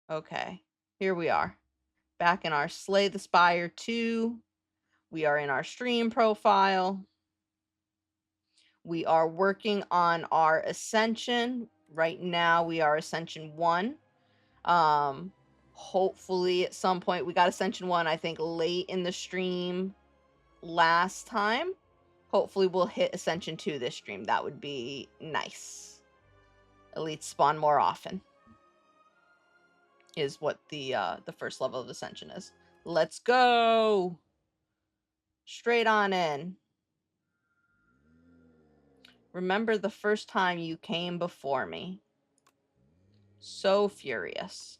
Okay, here we are. Back in our Slay the Spire 2. We are in our stream profile. We are working on our Ascension. Right now, we are Ascension 1. Hopefully, at some point, we got Ascension 1, I think, late in the stream last time. Hopefully, we'll hit Ascension 2 this stream. That would be nice. Elites spawn more often. Is what the first level of Ascension is. Let's go! Straight on in. Remember the first time you came before me. So furious.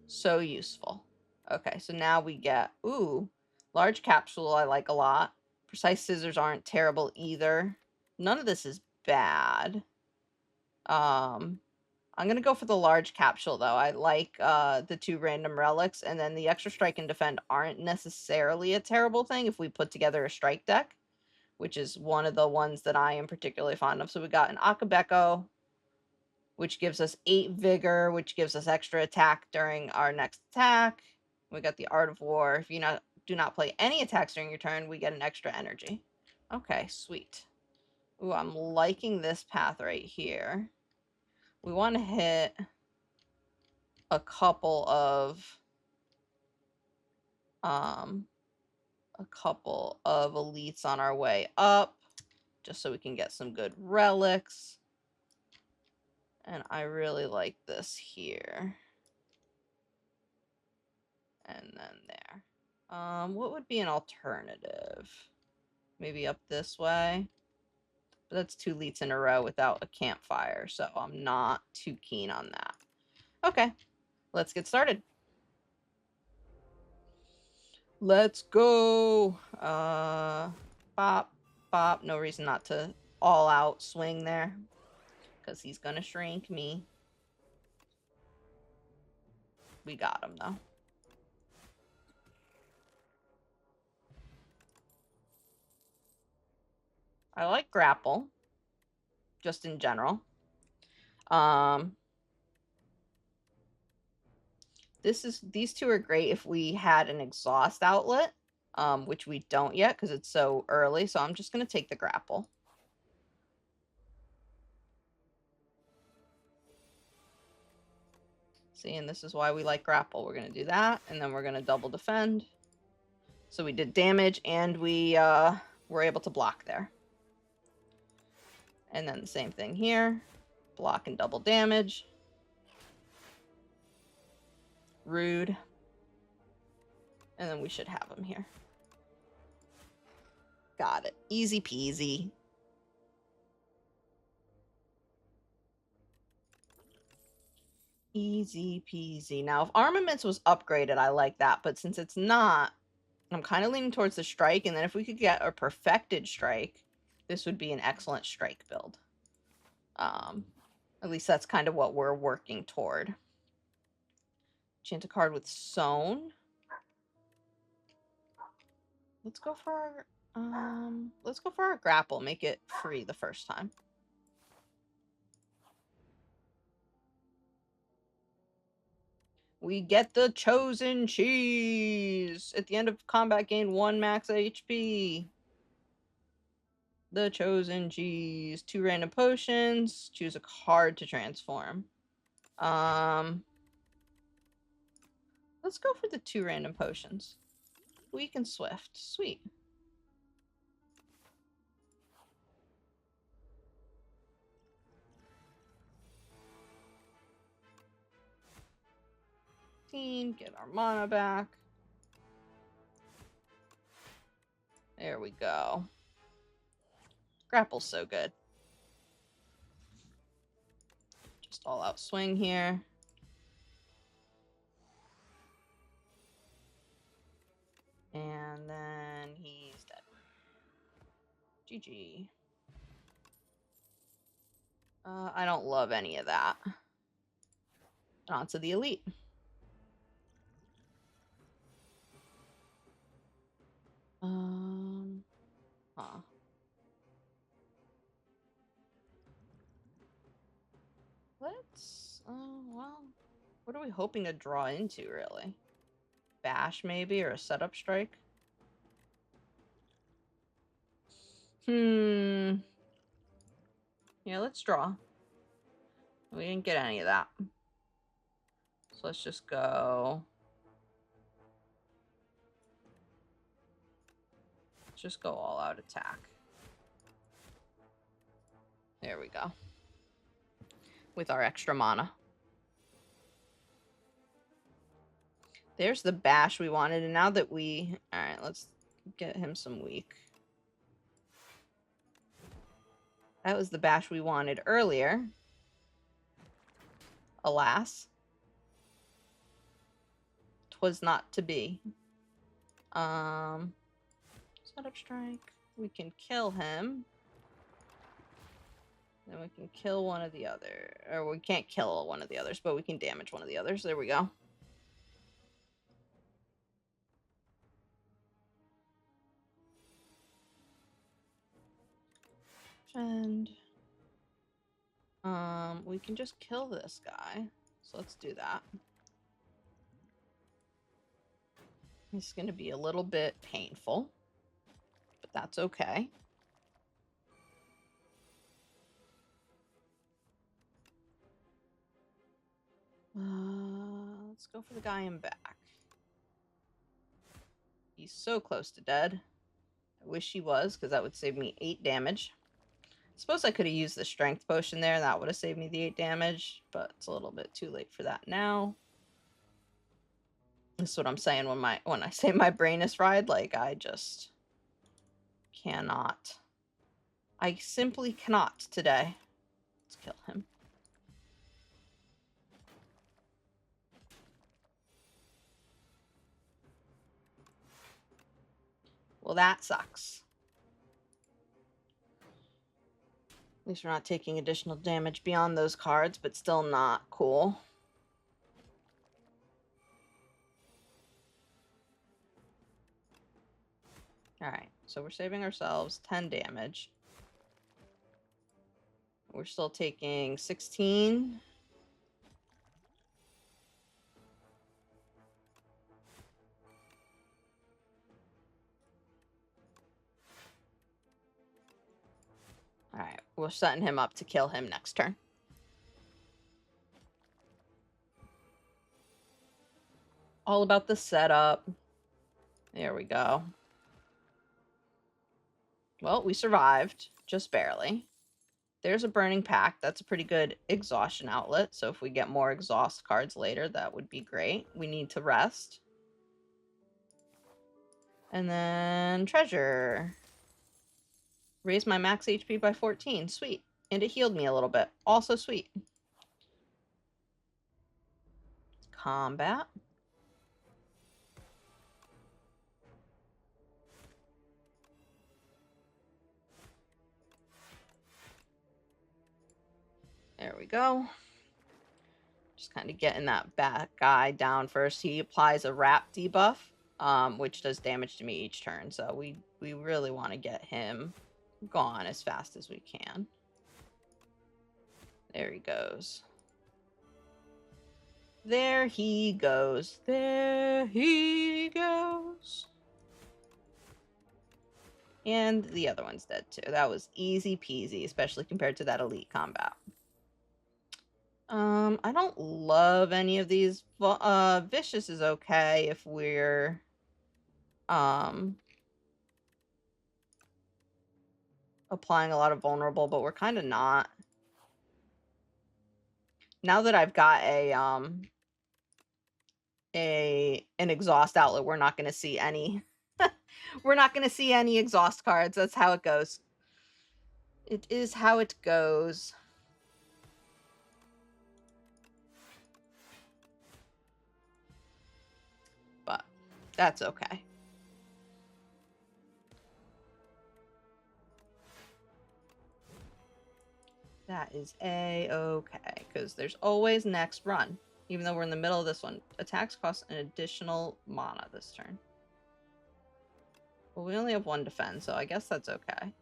So useful. Okay, so now we get... Ooh, large capsule I like a lot. Precise scissors aren't terrible either. None of this is bad. I'm going to go for the large capsule, though. I like the 2 random relics, and then the extra strike and defend aren't necessarily a terrible thing if we put together a strike deck, which is one of the ones that I am particularly fond of. So we got an Akabeko, which gives us 8 vigor, which gives us extra attack during our next attack. We got the Art of War. If you do not play any attacks during your turn, we get an extra energy. Okay, sweet. Ooh, I'm liking this path right here. We want to hit a couple of elites on our way up, just so we can get some good relics. And I really like this here. And then there. What would be an alternative? Maybe up this way? But that's 2 elites in a row without a campfire, so I'm not too keen on that. Okay, let's get started. Let's go! Bop, bop. No reason not to all out swing there, because he's gonna shrink me. We got him, though. I like grapple, just in general. These 2 are great if we had an exhaust outlet, which we don't yet because it's so early, so I'm just going to take the grapple. See, and this is why we like grapple. We're going to do that, and then we're going to double defend. So we did damage, and we were able to block there. And then the same thing here. Block and double damage. Rude. And then we should have him here. Got it. Easy peasy. Easy peasy. Now, if armaments was upgraded, I like that. But since it's not, I'm kind of leaning towards the strike. And then if we could get a perfected strike, this would be an excellent strike build. At least that's kind of what we're working toward. Enchant a card with Sewn. Let's go for our grapple. Make it free the first time. We get the Chosen Cheese! At the end of combat, gain 1 max HP. The Chosen Cheese. 2 random potions. Choose a card to transform. Let's go for the 2 random potions. Weak and Swift. Sweet. Get our mana back. There we go. Grapple's so good. Just all out swing here. And then he's dead. GG. I don't love any of that. And on to the elite. Huh. Let's, well, what are we hoping to draw into, really? Bash, maybe? Or a setup strike? Yeah, let's draw. We didn't get any of that. So let's just go... Just go all out attack. There we go. With our extra mana. There's the bash we wanted, and now that we... Alright, let's get him some weak. That was the bash we wanted earlier. Alas. 'Twas not to be. Setup strike. We can kill him. Then we can kill one of the other. Or we can't kill one of the others, but we can damage one of the others. There we go. And we can just kill this guy. So let's do that. It's going to be a little bit painful, but that's okay. Let's go for the guy in back. He's so close to dead. I wish he was, because that would save me 8 damage. I suppose I could have used the strength potion there, and that would have saved me the 8 damage, but it's a little bit too late for that now. That's what I'm saying when I say my brain is fried. Like, I just cannot. I simply cannot today. Let's kill him. Well, that sucks. At least we're not taking additional damage beyond those cards, but still not cool. Alright, so we're saving ourselves 10 damage. We're still taking 16. Alright, we're setting him up to kill him next turn. All about the setup. There we go. Well, we survived. Just barely. There's a Burning Pact. That's a pretty good exhaustion outlet. So if we get more exhaust cards later, that would be great. We need to rest. And then treasure. Raise my max HP by 14. Sweet. And it healed me a little bit. Also sweet. Combat. There we go. Just kind of getting that bad guy down first. He applies a wrap debuff, which does damage to me each turn. So we really want to get him gone as fast as we can. There he goes. There he goes. There he goes. And the other one's dead too. That was easy peasy, especially compared to that elite combat. I don't love any of these. Vicious is okay if we're applying a lot of vulnerable, but we're kind of not. Now that I've got an exhaust outlet, we're not going to see any. We're not going to see any exhaust cards. That's how it goes. It is how it goes. But that's okay. That is a-okay, because there's always next run. Even though we're in the middle of this one. Attacks cost an additional mana this turn. Well, we only have 1 defense, so I guess that's okay.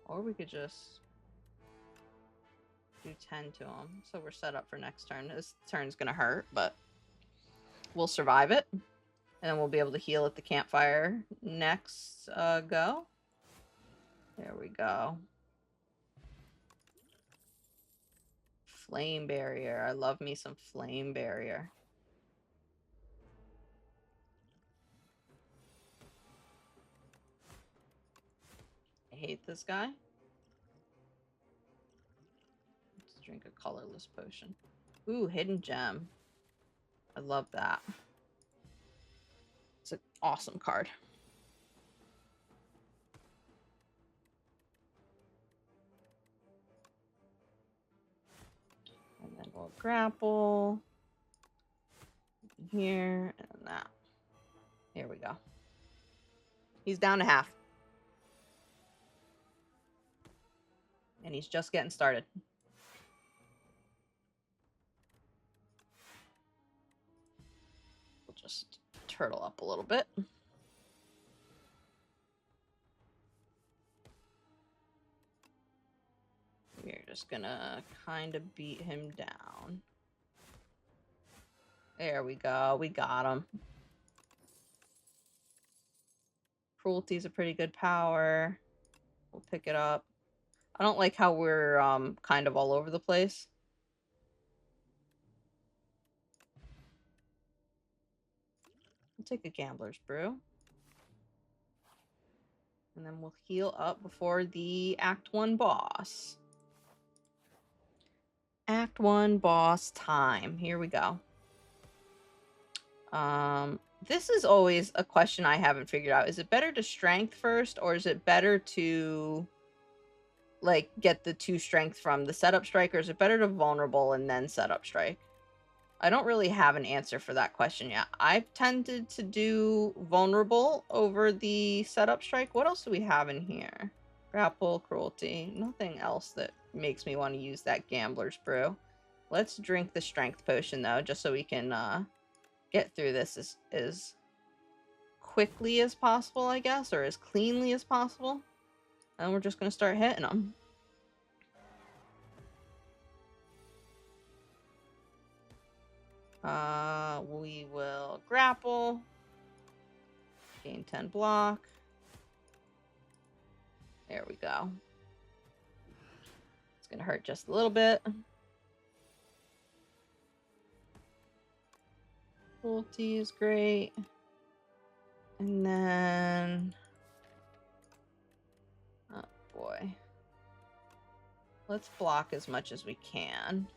Or we could just Do 10 to him. So we're set up for next turn. This turn's gonna hurt, but we'll survive it. And then we'll be able to heal at the campfire next go. There we go. Flame barrier. I love me some flame barrier. I hate this guy. Let's drink a colorless potion. Ooh, hidden gem. I love that. It's an awesome card. And then we'll grapple. Here and that. Here we go. He's down to half. And he's just getting started. We'll just turtle up a little bit. We're just gonna kind of beat him down. There we go. We got him. Cruelty's a pretty good power. We'll pick it up. I don't like how we're kind of all over the place. We'll take a Gambler's Brew. And then we'll heal up before the Act 1 boss. Act 1 boss time. Here we go. This is always a question I haven't figured out. Is it better to strength first, or is it better to like get the 2 strength from the setup strike, or is it better to vulnerable and then setup strike? I don't really have an answer for that question yet. I've tended to do vulnerable over the setup strike. What else do we have in here? Grapple, cruelty. Nothing else that makes me want to use that Gambler's Brew. Let's drink the strength potion though, just so we can get through this as quickly as possible, I guess, or as cleanly as possible. And we're just going to start hitting them. We will grapple. Gain 10 block. There we go. It's going to hurt just a little bit. Cruelty is great. And then... oh, boy. Let's block as much as we can.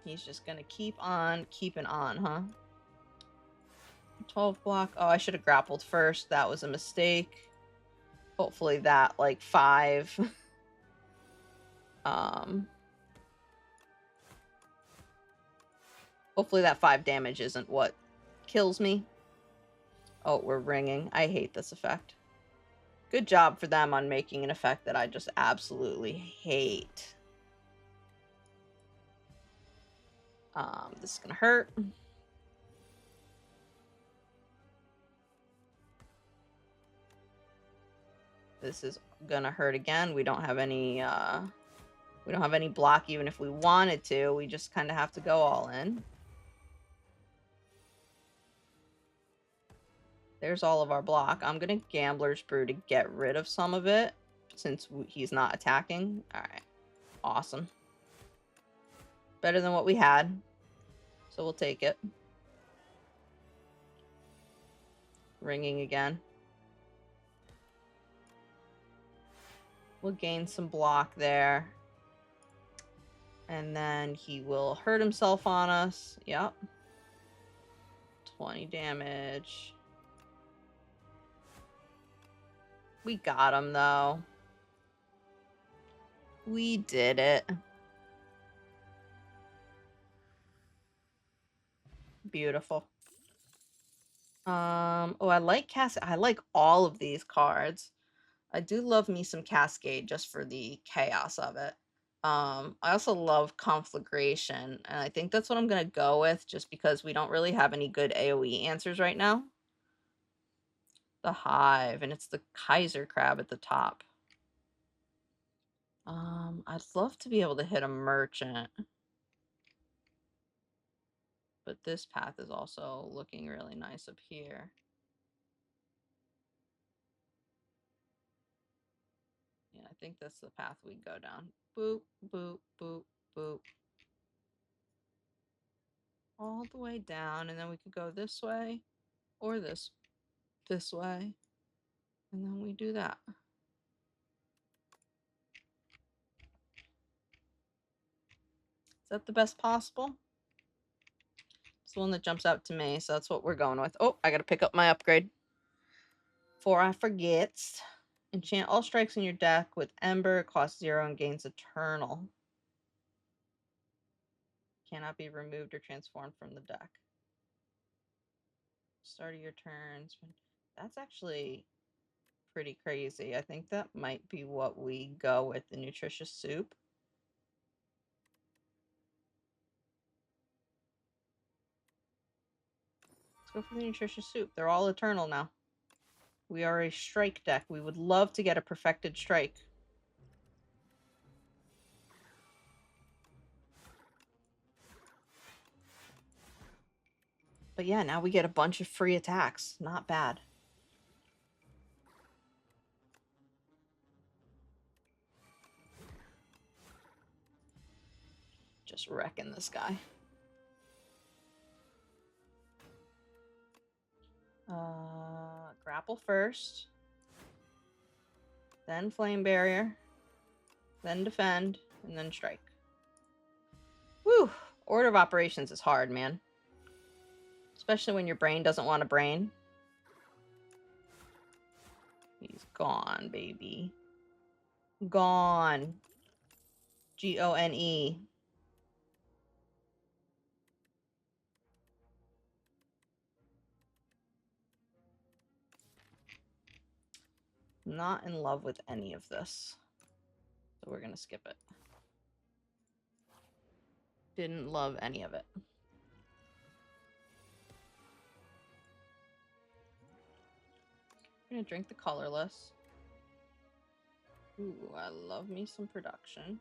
He's just going to keep on keeping on, huh? 12 block. Oh, I should have grappled first. That was a mistake. Hopefully that, like, 5... hopefully that 5 damage isn't what kills me. Oh, we're ringing. I hate this effect. Good job for them on making an effect that I just absolutely hate. This is gonna hurt. This is gonna hurt again. We don't have any block even if we wanted to. We just kind of have to go all in. There's all of our block. I'm gonna Gambler's Brew to get rid of some of it since he's not attacking. All right, awesome. Better than what we had, so we'll take it. Ringing again. We'll gain some block there. And then he will hurt himself on us. Yep. 20 damage. We got him, though. We did it. Beautiful. Oh, I like I like all of these cards. I do love me some Cascade just for the chaos of it. I also love Conflagration, and I think that's what I'm going to go with just because we don't really have any good AoE answers right now. The hive, and it's the Kaiser crab at the top. I'd love to be able to hit a merchant. But this path is also looking really nice up here. Yeah, I think that's the path we go down. Boop, boop, boop, boop. All the way down, and then we could go this way or this way. And then we do that. Is that the best possible? It's the one that jumps out to me, so that's what we're going with. Oh, I gotta pick up my upgrade. Before I forget. Enchant all strikes in your deck with Ember, costs 0 and gains Eternal. Cannot be removed or transformed from the deck. Start of your turns. That's actually pretty crazy. I think that might be what we go with, the nutritious soup. Let's go for the nutritious soup. They're all eternal now. We are a strike deck. We would love to get a perfected strike. But yeah, now we get a bunch of free attacks. Not bad. Just wrecking this guy. Grapple first. Then flame barrier. Then defend. And then strike. Whew. Order of operations is hard, man. Especially when your brain doesn't want a brain. He's gone, baby. Gone. Gone. Not in love with any of this. So we're going to skip it. Didn't love any of it. I'm going to drink the colorless. Ooh, I love me some production.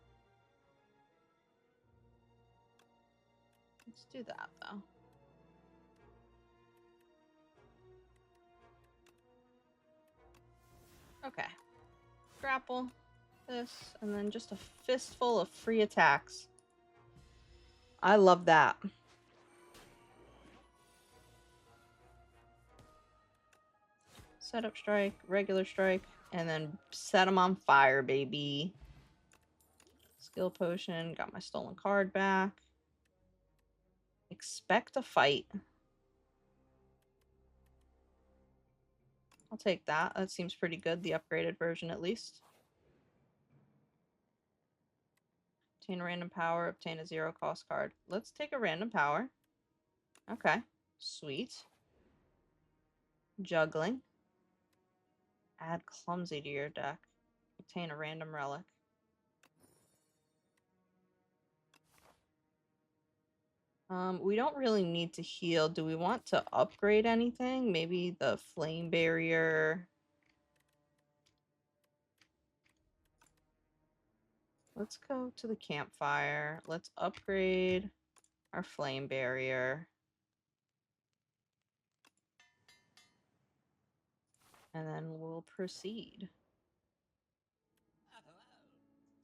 Let's do that, though. Okay. Grapple, this, and then just a fistful of free attacks. I love that. Setup strike, regular strike, and then set them on fire, baby. Skill potion, got my stolen card back. Expect a fight. I'll take that. That seems pretty good, the upgraded version at least. Obtain a random power, obtain a 0 cost card. Let's take a random power. Okay, sweet. Juggling. Add clumsy to your deck. Obtain a random relic. We don't really need to heal. Do we want to upgrade anything? Maybe the flame barrier. Let's go to the campfire. Let's upgrade our flame barrier. And then we'll proceed.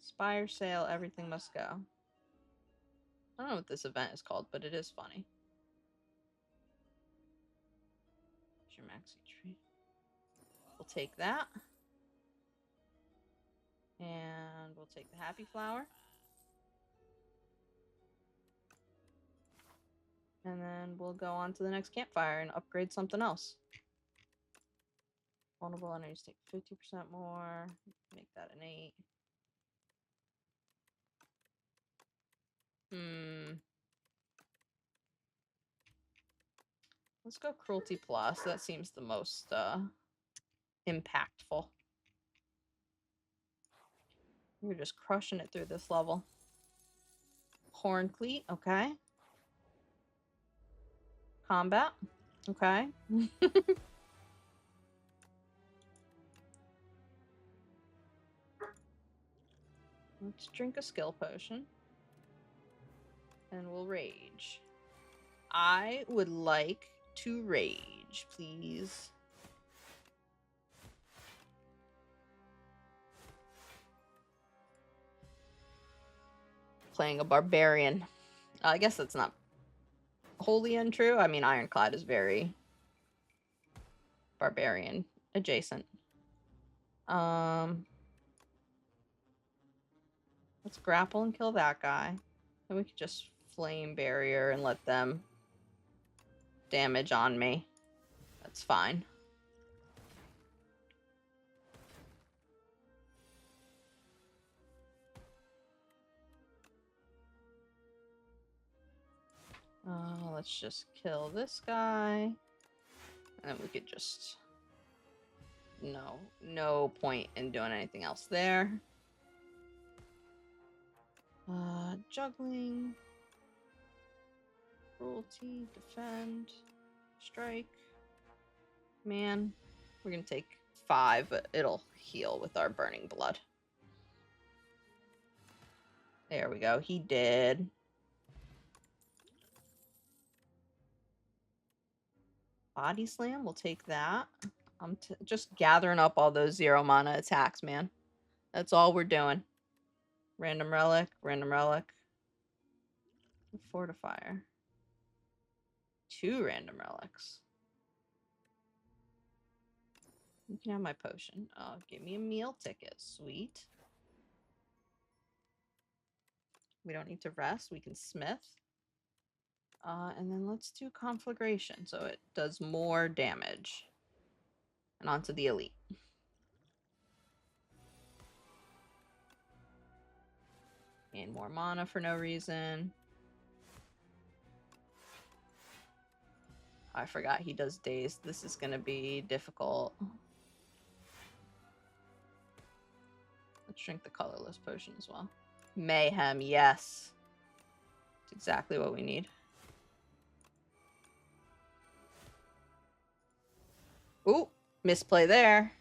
Spire sale, everything must go. I don't know what this event is called, but it is funny. Here's your maxi tree. We'll take that. And we'll take the happy flower. And then we'll go on to the next campfire and upgrade something else. Vulnerable enemies take 50% more. Make that an 8. Let's go Cruelty Plus. That seems the most impactful. We're just crushing it through this level. Horn Cleat, okay. Combat, okay. Let's drink a skill potion. And we'll rage. I would like to rage, please. Playing a barbarian. I guess that's not wholly untrue. I mean, Ironclad is very barbarian adjacent. Let's grapple and kill that guy. Then we could just flame barrier and let them damage on me. That's fine. Let's just kill this guy. And then we could just... No point in doing anything else there. Juggling. Cruelty. Defend. Strike. Man. We're gonna take 5, but it'll heal with our burning blood. There we go. He did. Body slam. We'll take that. I'm just gathering up all those 0 mana attacks, man. That's all we're doing. Random relic. Random relic. Fortifier. 2 random relics. You can have my potion. Oh, give me a meal ticket. Sweet. We don't need to rest. We can smith. And then let's do conflagration so it does more damage. And onto the elite. Gain more mana for no reason. I forgot he does dazed. This is going to be difficult. Let's drink the colorless potion as well. Mayhem, yes. It's exactly what we need. Ooh, misplay there.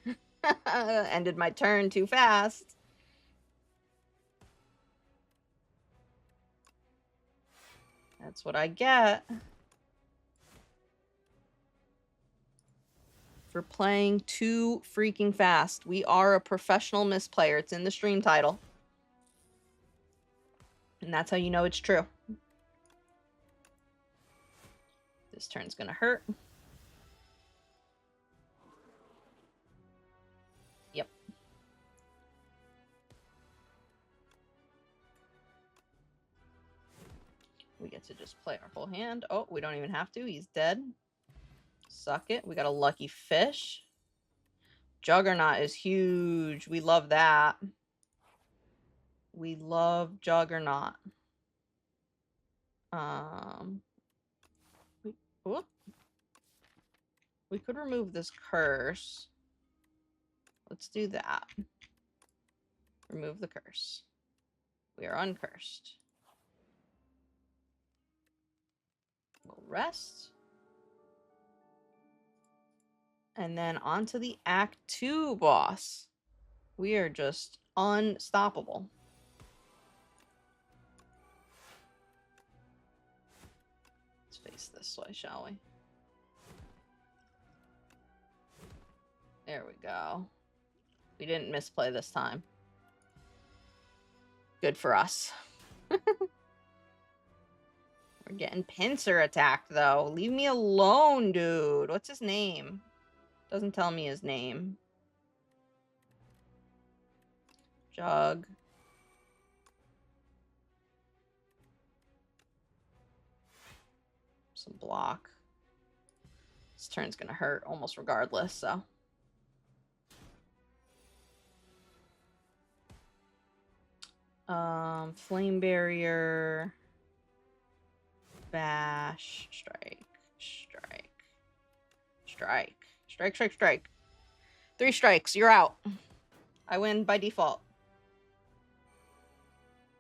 Ended my turn too fast. That's what I get for playing too freaking fast. We are a professional misplayer. It's in the stream title. And that's how you know it's true. This turn's gonna hurt. Yep. We get to just play our full hand. Oh, we don't even have to. He's dead. Suck it. We got a lucky fish. Juggernaut is huge. We love that. We love Juggernaut. We could remove this curse. Let's do that. Remove the curse. We are uncursed. We'll rest. And then on to the Act 2 boss. We are just unstoppable. Let's face this way, shall we? There we go. We didn't misplay this time. Good for us. We're getting pincer attacked, though. Leave me alone, dude. What's his name? Doesn't tell me his name. Jug. Some block. This turn's gonna hurt almost regardless, so. Flame barrier. Bash. Strike. Strike. Strike. Strike, strike, strike. 3 strikes. You're out. I win by default.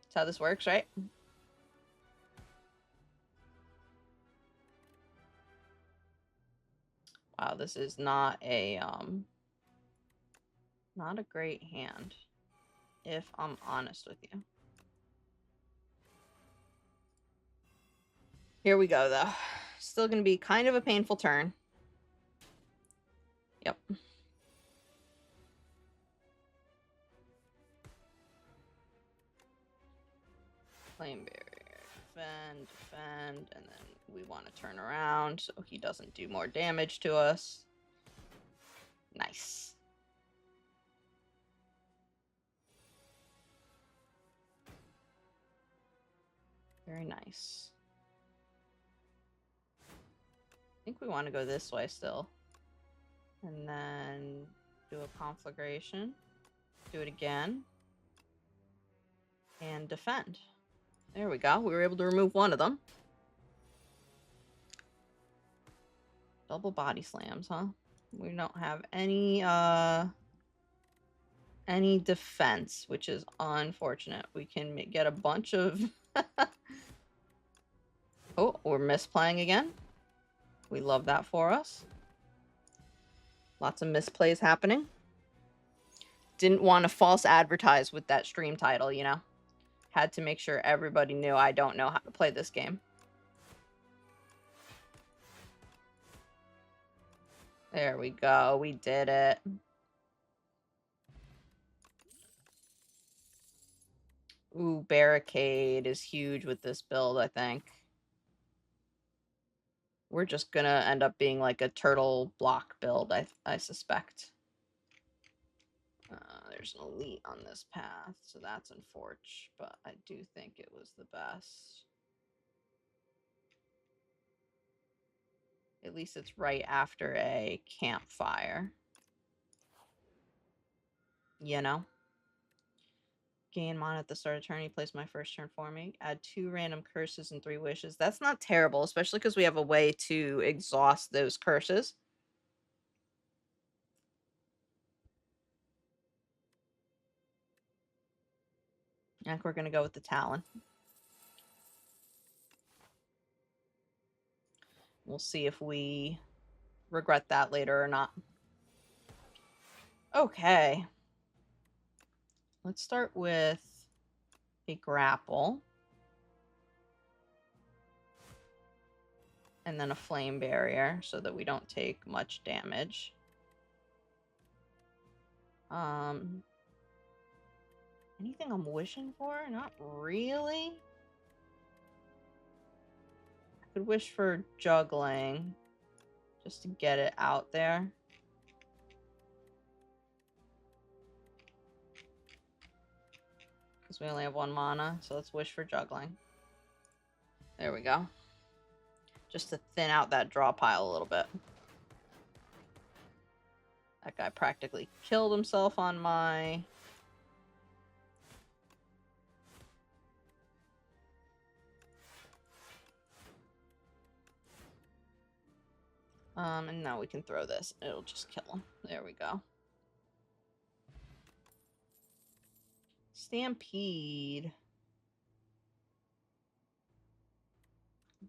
That's how this works, right? Wow, this is not a great hand. if I'm honest with you. Here we go, though. Still going to be kind of a painful turn. Yep. Flame barrier. Defend, defend, and then we want to turn around so he doesn't do more damage to us. Nice. Very nice. I think we want to go this way still. And then do a conflagration. Do it again. And defend. There we go. We were able to remove one of them. Double body slams, huh? We don't have any defense, which is unfortunate. We can get a bunch of... Oh, we're misplaying again. We love that for us. Lots of misplays happening. Didn't want to false advertise with that stream title, you know? Had to make sure everybody knew I don't know how to play this game. There we go. We did it. Ooh, barricade is huge with this build, I think. We're just gonna end up being like a turtle block build, I suspect. There's an elite on this path, so that's unfortunate, but I do think it was the best. At least it's right after a campfire. You know? Gain mana at the start of turn. You place my first turn for me. Add 2 random curses and 3 wishes. That's not terrible, especially because we have a way to exhaust those curses. I think we're going to go with the Talon. We'll see if we regret that later or not. Okay. Let's start with a grapple. And then a flame barrier so that we don't take much damage. Anything I'm wishing for? Not really. I could wish for juggling just to get it out there. Because we only have 1 mana, so let's wish for juggling. There we go. Just to thin out that draw pile a little bit. That guy practically killed himself on my... and now we can throw this. It'll just kill him. There we go. Stampede.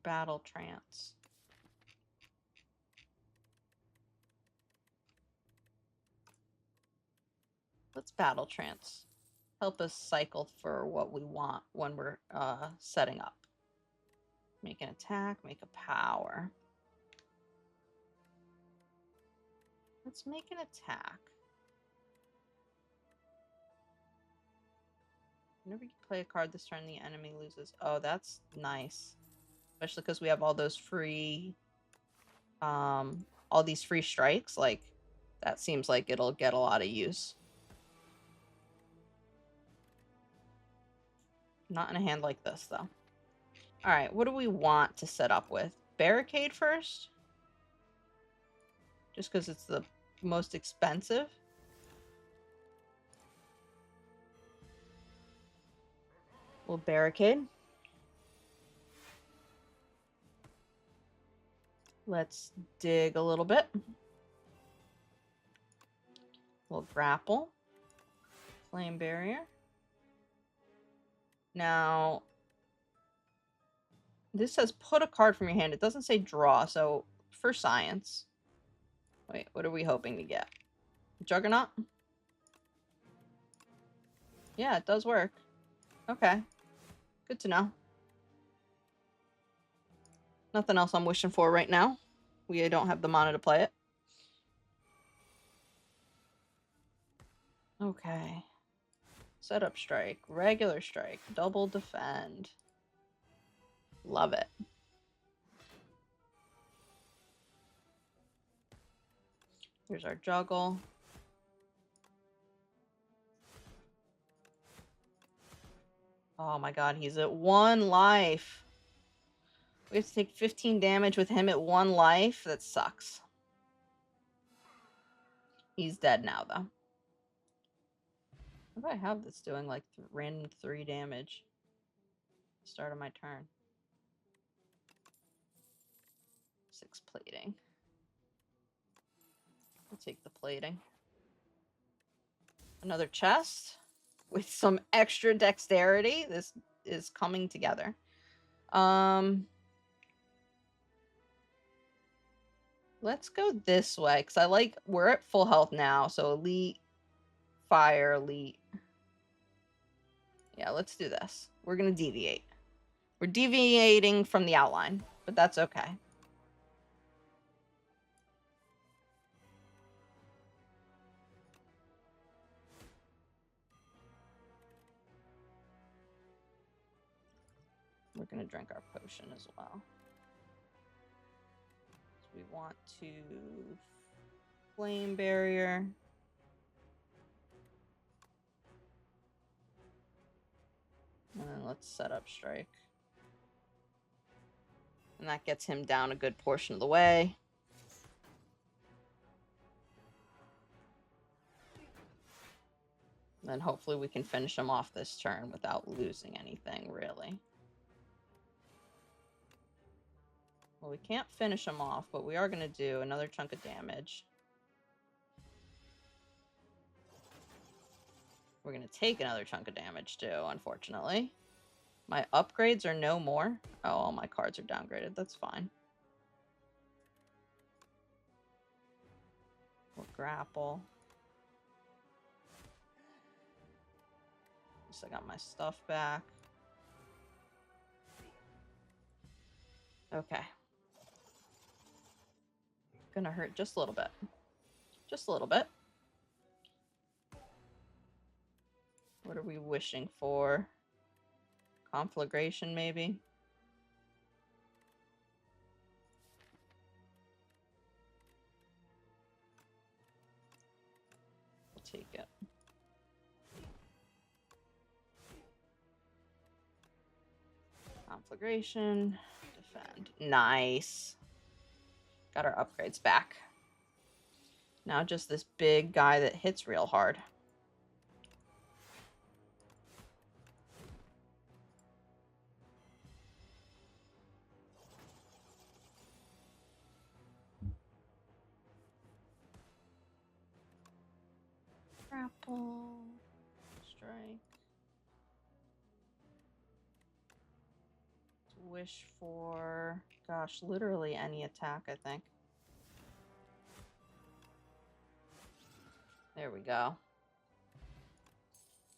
Battle trance. Let's battle trance. Help us cycle for what we want when we're setting up. Make an attack, make a power. Let's make an attack. Whenever you play a card this turn, the enemy loses. Oh, that's nice. Especially because we have all those free... all these free strikes. Like, that seems like it'll get a lot of use. Not in a hand like this, though. Alright, what do we want to set up with? Barricade first? Just because it's the most expensive? We'll barricade. Let's dig a little bit. We'll grapple. Flame barrier. Now, this says put a card from your hand. It doesn't say draw, so for science. Wait, what are we hoping to get? Juggernaut? Yeah, it does work. Okay. Good to know. Nothing else I'm wishing for right now. We don't have the mana to play it. Okay. Setup strike, regular strike, double defend. Love it. Here's our juggle. Oh my god, he's at 1 life. We have to take 15 damage with him at 1 life? That sucks. He's dead now, though. What do I have that's doing, like, random 3 damage? Start of my turn. 6 plating. I'll take the plating. Another chest with some extra dexterity. This is coming together. Let's go this way, because we're at full health now, so elite, fire, elite. Yeah, let's do this. We're going to deviate. We're deviating from the outline, but that's okay. We're going to drink our potion as well. So we want to flame barrier. And then let's set up strike. And that gets him down a good portion of the way. And then hopefully we can finish him off this turn without losing anything, really. Well, we can't finish him off, but we are going to do another chunk of damage. We're going to take another chunk of damage, too, unfortunately. My upgrades are no more. Oh, all my cards are downgraded. That's fine. We'll grapple. At least I got my stuff back. Okay. Gonna hurt just a little bit. Just a little bit. What are we wishing for? Conflagration, maybe? We'll take it. Conflagration. Defend. Nice. Got our upgrades back. Now just this big guy that hits real hard. Grapple. Strike. Wish for, gosh, literally any attack, I think. There we go.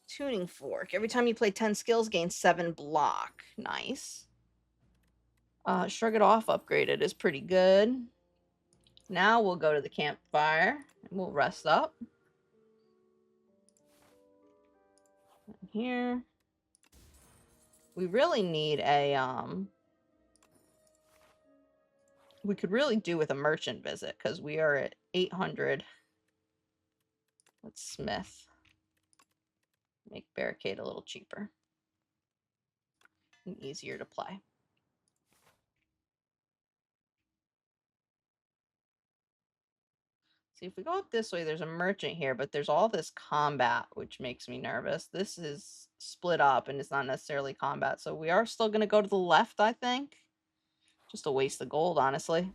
Tuning Fork. Every time you play 10 skills, gain 7 block. Nice. Shrug It Off upgraded is pretty good. Now we'll go to the campfire and we'll rest up. Here. We really need a, we could really do with a merchant visit because we are at 800. Let's smith. Make barricade a little cheaper and easier to play. See, if we go up this way, there's a merchant here, but there's all this combat, which makes me nervous. This is split up, and it's not necessarily combat, so we are still going to go to the left, I think. Just a waste of gold, honestly.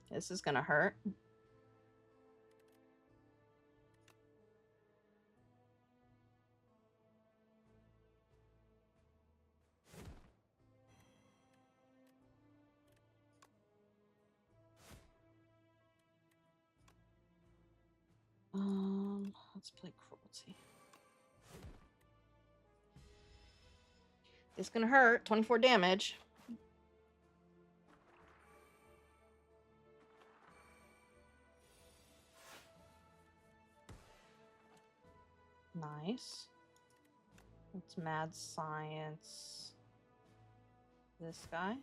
This is going to hurt. Let's play cruelty. It's gonna hurt. 24 damage. Nice. It's mad science. This guy.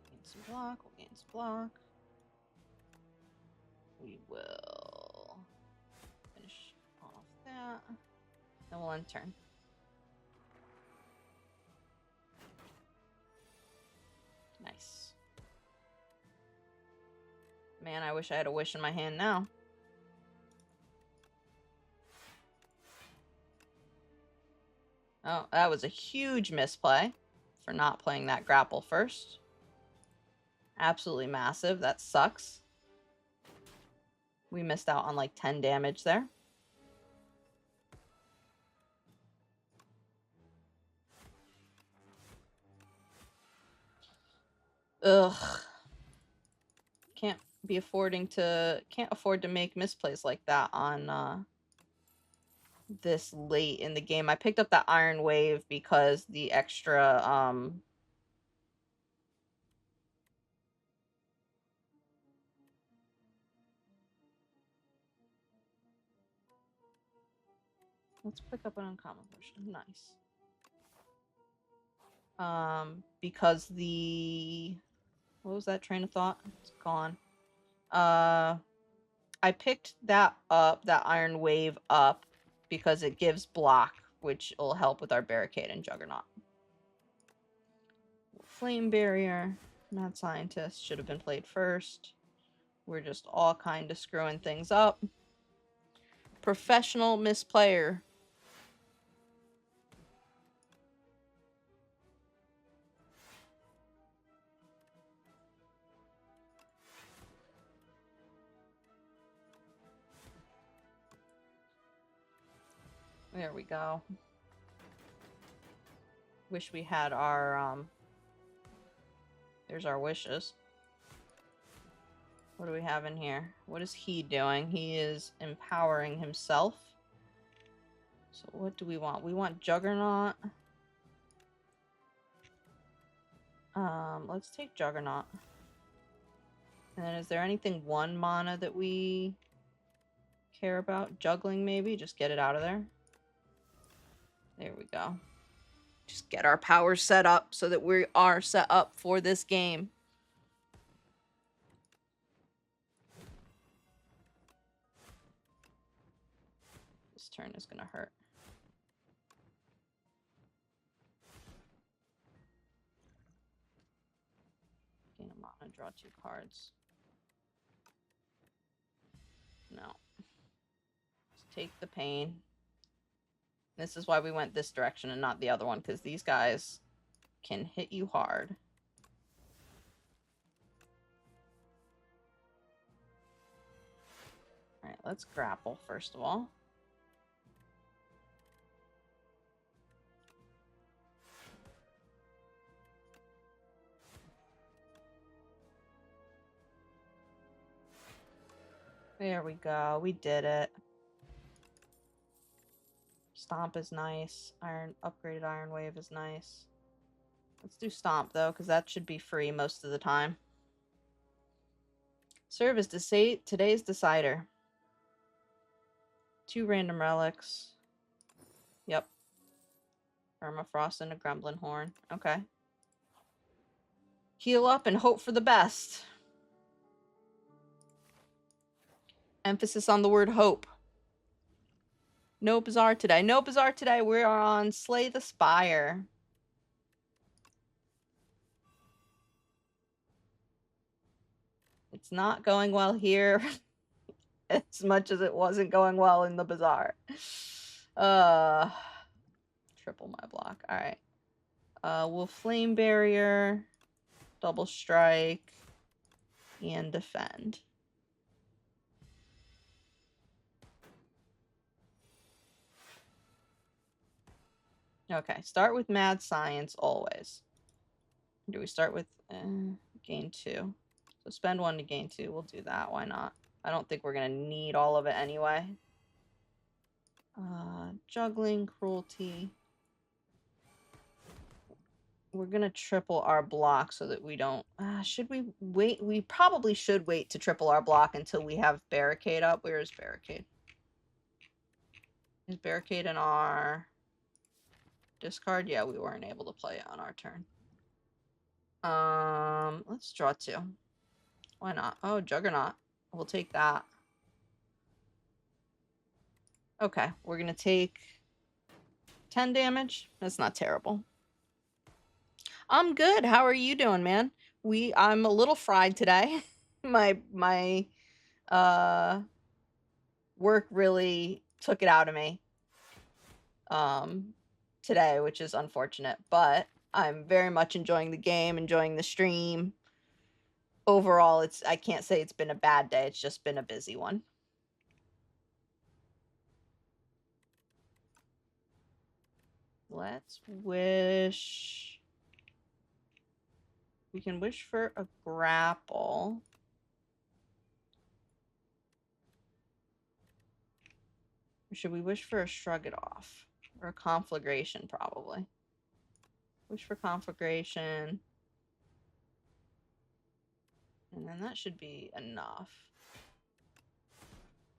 Gain some block. We'll gain some block. We will finish off that. Then we'll end turn. Nice. Man, I wish I had a wish in my hand now. Oh, that was a huge misplay for not playing that grapple first. Absolutely massive. That sucks. We missed out on like 10 damage there. Ugh. Can't afford to make misplays like that on this late in the game. I picked up that Iron Wave because the extra let's pick up an uncommon potion. Nice. Because the what was that train of thought? It's gone. I picked that up, that Iron Wave up, because it gives block, which will help with our Barricade and Juggernaut. Flame Barrier. Mad Scientist should have been played first. We're just all kind of screwing things up. Professional misplayer. There we go. Wish we had our, there's our wishes. What do we have in here? What is he doing? He is empowering himself. So what do we want? We want Juggernaut. Let's take Juggernaut. And then is there anything 1 mana that we care about? Juggling maybe? Just get it out of there. There we go. Just get our powers set up so that we are set up for this game. This turn is going to hurt. Gain a mana, draw 2 cards. No. Just take the pain. This is why we went this direction and not the other one, because these guys can hit you hard. Alright, let's grapple first of all. There we go. We did it. Stomp is nice. Upgraded Iron Wave is nice. Let's do Stomp, though, because that should be free most of the time. Serve as today's decider. 2 random relics. Yep. Permafrost and a Gremlin Horn. Okay. Heal up and hope for the best. Emphasis on the word hope. No Bazaar today. No Bazaar today. We are on Slay the Spire. It's not going well here as much as it wasn't going well in the Bazaar. Triple my block. Alright. We'll Flame Barrier, Double Strike, and Defend. Okay, start with Mad Science always. Do we start with gain 2? So spend 1 to gain 2. We'll do that. Why not? I don't think we're going to need all of it anyway. Juggling, cruelty. We're going to triple our block so that we don't... should we wait? We probably should wait to triple our block until we have barricade up. Where is barricade? Is barricade in our discard? Yeah, we weren't able to play it on our turn. Let's draw 2. Why not? Oh, Juggernaut. We'll take that. Okay, we're going to take 10 damage. That's not terrible. I'm good. How are you doing, man? I'm a little fried today. my work really took it out of me today, which is unfortunate, but I'm very much enjoying the game, enjoying the stream. Overall, I can't say it's been a bad day. It's just been a busy one. Let's wish. We can wish for a grapple. Or should we wish for a shrug it off? Or a conflagration, probably. Wish for conflagration. And then that should be enough.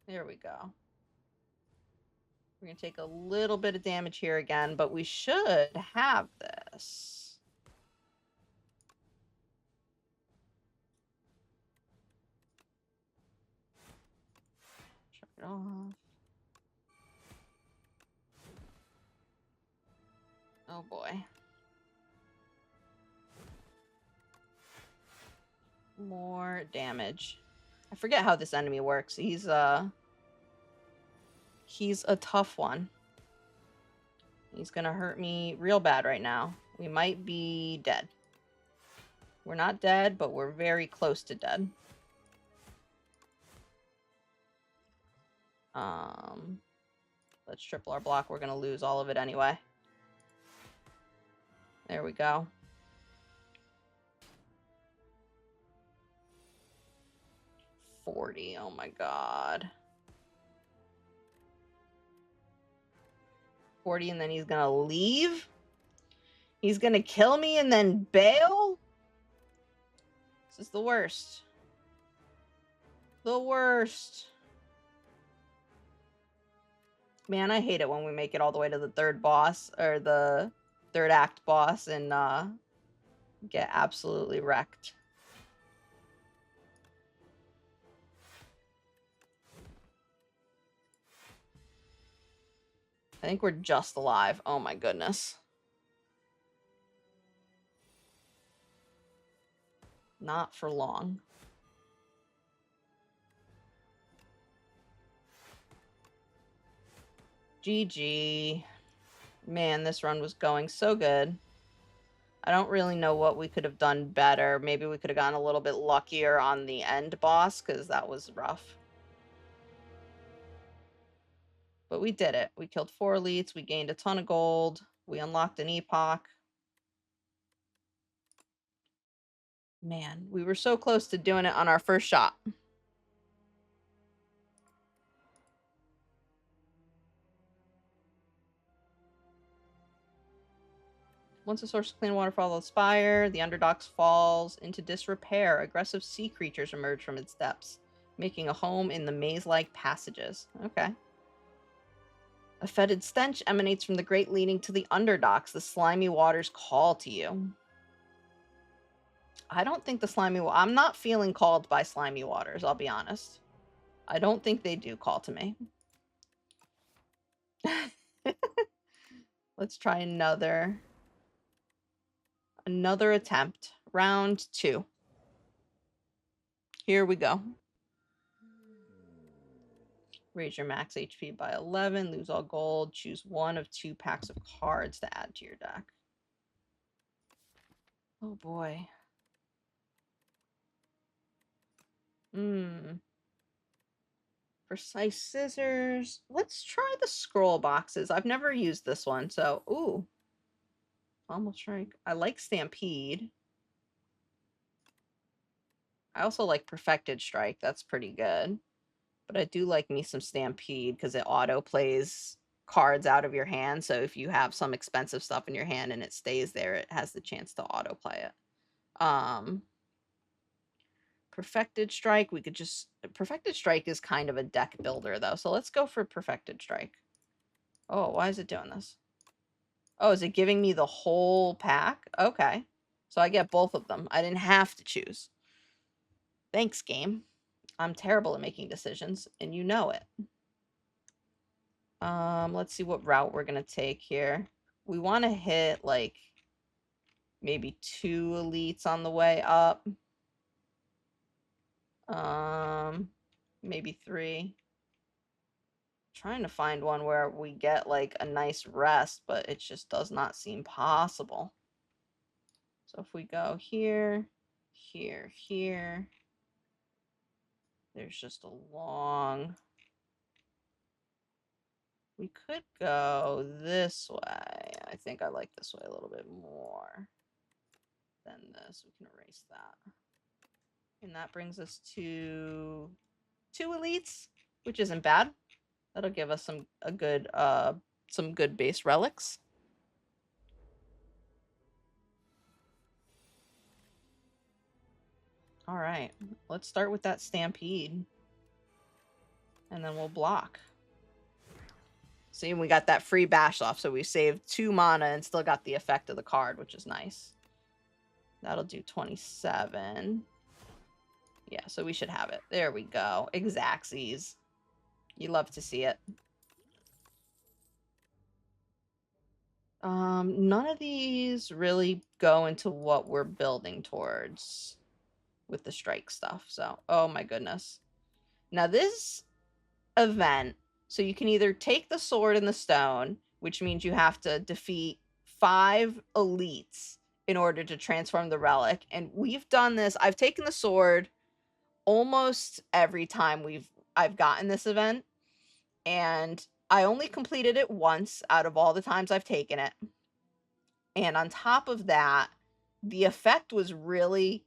There we go. We're going to take a little bit of damage here again, but we should have this. Shrug it off. Oh boy. More damage. I forget how this enemy works. He's a tough one. He's gonna hurt me real bad right now. We might be dead. We're not dead, but we're very close to dead. Let's triple our block. We're gonna lose all of it anyway. There we go. $40. Oh my god. 40, and then he's gonna leave? He's gonna kill me and then bail? This is the worst. The worst. Man, I hate it when we make it all the way to the third boss, or the third act boss, and get absolutely wrecked. I think we're just alive. Oh my goodness. Not for long. GG. Man, this run was going so good. I don't really know what we could have done better. Maybe we could have gotten a little bit luckier on the end boss, because that was rough. But we did it. We killed 4 elites. We gained a ton of gold. We unlocked an epoch. Man, we were so close to doing it on our first shot. Once a source of clean water follows the spire, the underdogs falls into disrepair. Aggressive sea creatures emerge from its depths, making a home in the maze-like passages. Okay. A fetid stench emanates from the grate leading to the underdocks. The slimy waters call to you. I don't think the slimy... I'm not feeling called by slimy waters, I'll be honest. I don't think they do call to me. Let's try another attempt. Round 2. Here we go. Raise your max HP by 11. Lose all gold. Choose 1 of 2 packs of cards to add to your deck. Oh boy. Precise scissors. Let's try the scroll boxes. I've never used this one, so... Ooh. Almost strike. I like Stampede. I also like Perfected Strike. That's pretty good. But I do like me some Stampede because it auto plays cards out of your hand. So if you have some expensive stuff in your hand and it stays there, it has the chance to auto play it. Perfected Strike, we could just... Perfected Strike is kind of a deck builder, though. So let's go for Perfected Strike. Oh, why is it doing this? Oh, is it giving me the whole pack? Okay. So I get both of them. I didn't have to choose. Thanks, game. I'm terrible at making decisions, and you know it. Let's see what route we're going to take here. We want to hit, like, maybe 2 elites on the way up. Maybe 3. Trying to find one where we get, like, a nice rest, but it just does not seem possible. So if we go here, here, here, there's just a long... We could go this way. I think I like this way a little bit more than this. We can erase that. And that brings us to 2 elites, which isn't bad. That'll give us some good base relics. All right, let's start with that Stampede. And then we'll block. See, we got that free bash off, so we saved 2 mana and still got the effect of the card, which is nice. That'll do 27. Yeah, so we should have it. There we go. Exacxies. You love to see it. None of these really go into what we're building towards with the strike stuff. So, oh my goodness. Now this event, so you can either take the sword and the stone, which means you have to defeat 5 elites in order to transform the relic. And we've done this. I've taken the sword almost every time I've gotten this event. And I only completed it once out of all the times I've taken it. And on top of that, the effect was really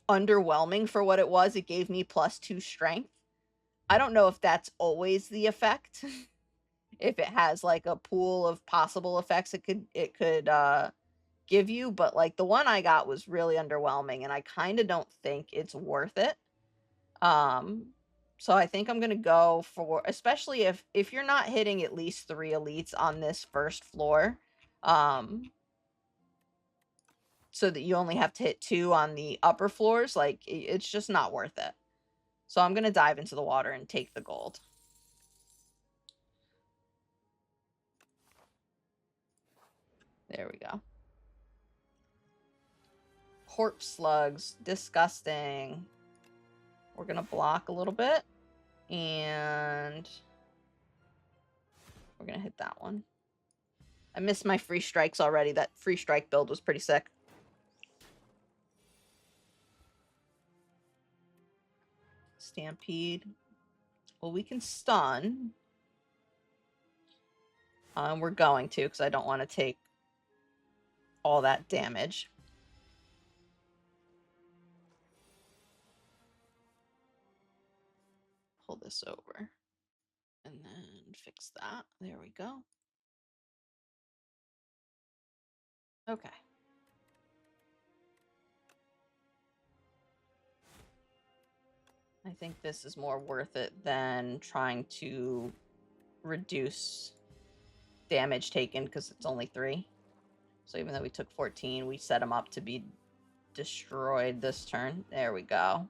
underwhelming for what it was. It gave me +2 strength. I don't know if that's always the effect. If it has like a pool of possible effects it could give you, but like the one I got was really underwhelming and I kind of don't think it's worth it. So I think I'm going to go for, especially if you're not hitting at least 3 elites on this first floor, so that you only have to hit 2 on the upper floors, like, it's just not worth it. So I'm going to dive into the water and take the gold. There we go. Corpse slugs. Disgusting. We're going to block a little bit. And we're going to hit that one. I missed my free strikes already. That free strike build was pretty sick. Stampede. Well, we can stun. We're going to, because I don't want to take all that damage. Pull this over. And then fix that. There we go. Okay. I think this is more worth it than trying to reduce damage taken because it's only 3. So even though we took 14, we set them up to be destroyed this turn. There we go.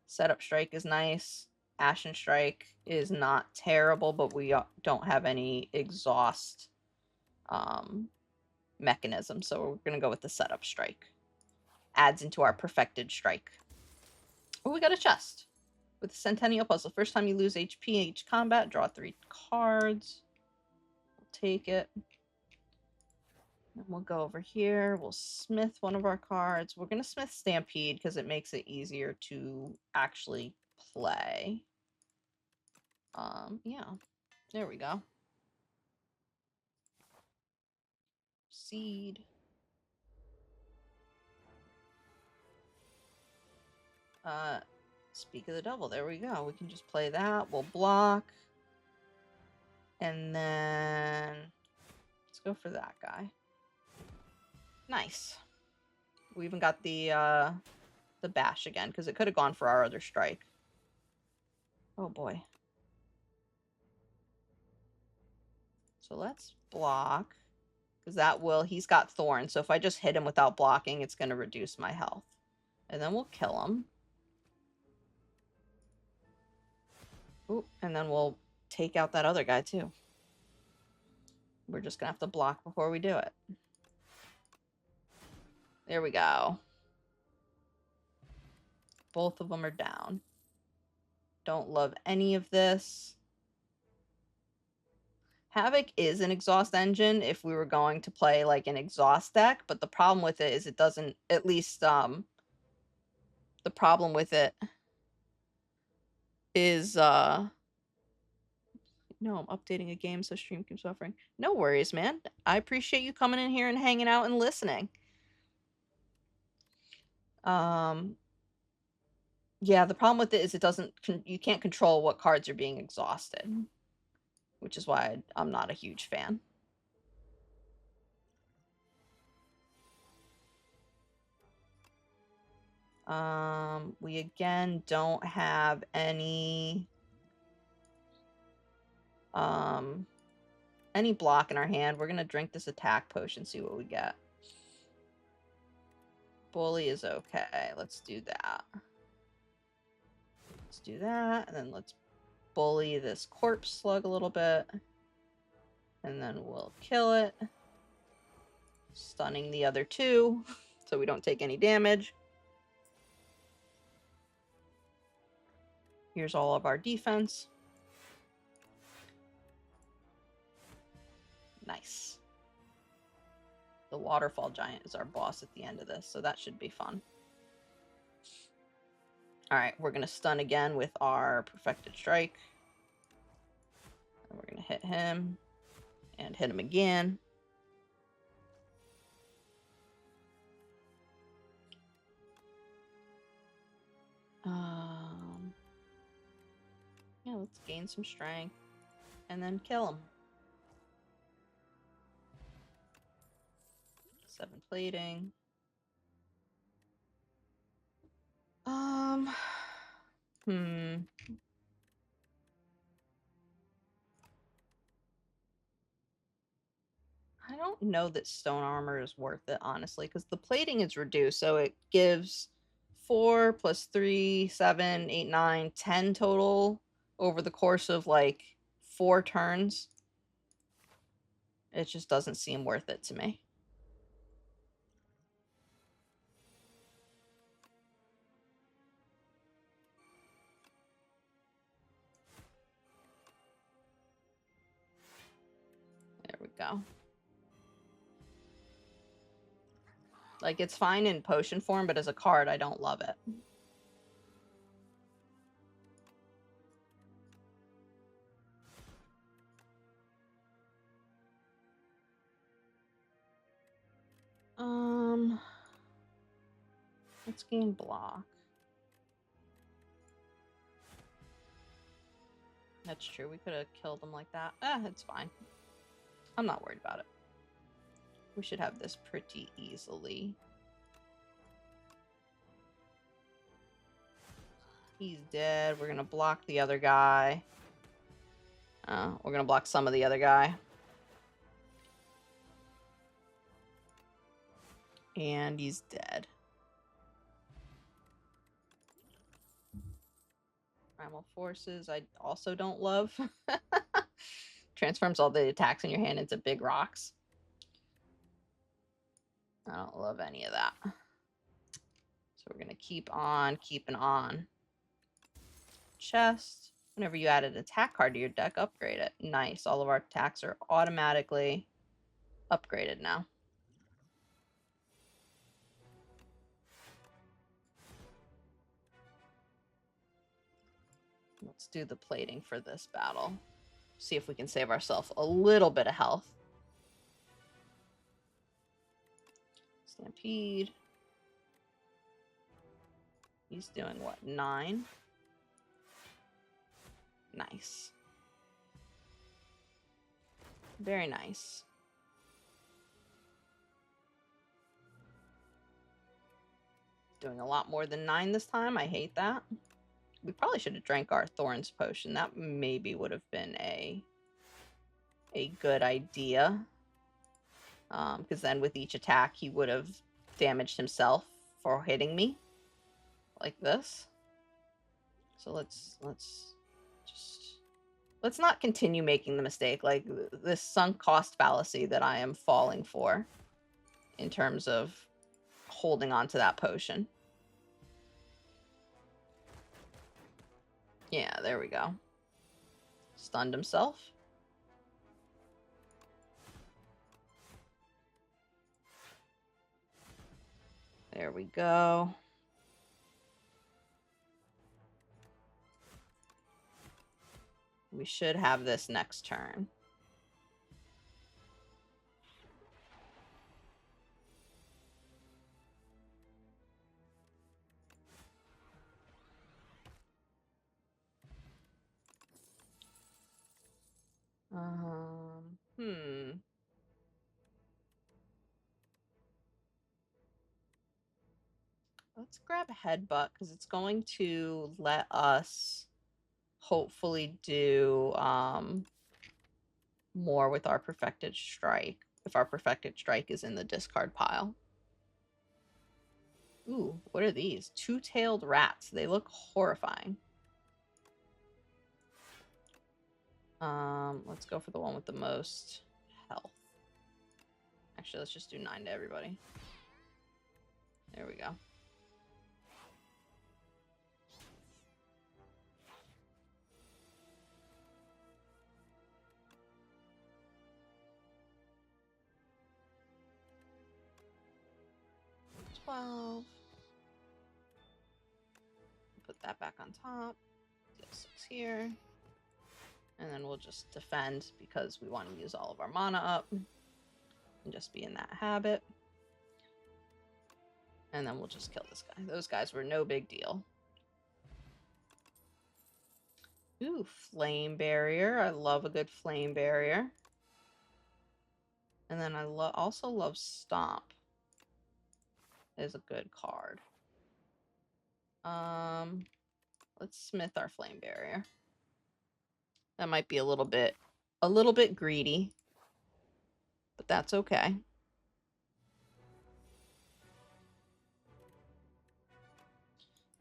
Setup Strike is nice. Ashen Strike is not terrible, but we don't have any exhaust mechanism, so we're going to go with the Setup Strike. Adds into our Perfected Strike. Oh, we got a chest with the Centennial Puzzle. First time you lose HP each combat, draw 3 cards. We'll take it. And we'll go over here. We'll smith one of our cards. We're going to smith Stampede because it makes it easier to actually play. Yeah. There we go. Seed. Speak of the devil. There we go. We can just play that. We'll block. And then let's go for that guy. Nice. We even got the bash again, because it could have gone for our other strike. Oh boy. So let's block. Because that will, he's got thorn. So if I just hit him without blocking, it's going to reduce my health. And then we'll kill him. Ooh, and then we'll take out that other guy too. We're just going to have to block before we do it. There we go. Both of them are down. Don't love any of this. Havoc is an exhaust engine if we were going to play like an exhaust deck, but the problem with it is it doesn't, at least the problem with it is no, I'm updating a game so stream keeps suffering. No worries, man. I appreciate you coming in here and hanging out and listening. Yeah, the problem with it is it doesn't, you can't control what cards are being exhausted, which is why I'm not a huge fan. We again don't have any block in our hand. We're gonna drink this attack potion, see what we get. Bully is okay. Let's do that. Let's do that, and then let's bully this corpse slug a little bit. And then we'll kill it. Stunning the other two, so we don't take any damage. Here's all of our defense. Nice. The waterfall giant is our boss at the end of this, so that should be fun. Alright, we're going to stun again with our perfected strike. And we're going to hit him. And hit him again. Yeah, let's gain some strength. And then kill him. 7 plating. I don't know that stone armor is worth it, honestly, because the plating is reduced, so it gives 4 plus 3, 7, 8, 9, 10 total over the course of like 4 turns. It just doesn't seem worth it to me. There we go. Like, it's fine in potion form, but as a card, I don't love it. Let's gain block. That's true. We could have killed him like that. It's fine. I'm not worried about it. We should have this pretty easily. He's dead. We're going to block the other guy. We're going to block some of the other guy. And he's dead. Primal Forces, I also don't love. Transforms all the attacks in your hand into big rocks. I don't love any of that. So we're going to keep on keeping on. Chest. Whenever you add an attack card to your deck, upgrade it. Nice. All of our attacks are automatically upgraded now. Let's do the plating for this battle. See if we can save ourselves a little bit of health. Stampede. He's doing what, 9? Nice. Very nice. Doing a lot more than 9 this time. I hate that. We probably should have drank our Thorns potion. That maybe would have been a good idea. Because then with each attack, he would have damaged himself for hitting me. Like this. So let's not continue making the mistake. Like, this sunk cost fallacy that I am falling for. In terms of holding on to that potion. Yeah, there we go. Stunned himself. There we go. We should have this next turn. Let's grab a headbutt because it's going to let us hopefully do more with our perfected strike if our perfected strike is in the discard pile. Ooh, what are these? Two-tailed rats. They look horrifying. Let's go for the one with the most health. Actually, let's just do 9 to everybody. There we go. Put that back on top. Deal 6 here. And then we'll just defend because we want to use all of our mana up. And just be in that habit. And then we'll just kill this guy. Those guys were no big deal. Ooh, flame barrier. I love a good flame barrier. And then I also love stomp. Is a good card. Let's smith our flame barrier. That might be a little bit greedy, but that's okay.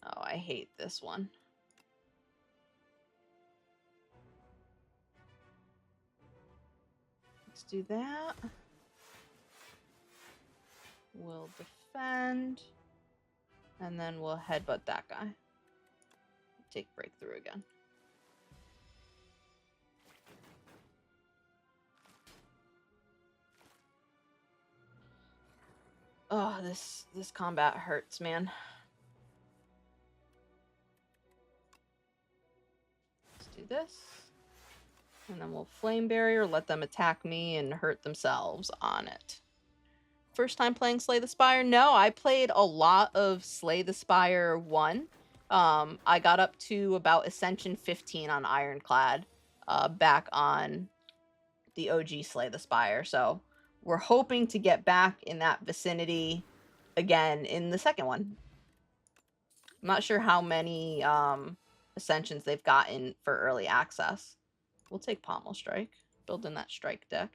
Oh, I hate this one. Let's do that. We'll defend. And then we'll headbutt that guy. Take breakthrough again. Oh, this combat hurts, man. Let's do this. And then we'll flame barrier, let them attack me and hurt themselves on it. First time playing Slay the Spire? No, I played a lot of Slay the Spire 1. I got up to about Ascension 15 on Ironclad, back on the OG Slay the Spire. So we're hoping to get back in that vicinity again in the second one. I'm not sure how many Ascensions they've gotten for early access. We'll take Pommel Strike. Build in that strike deck.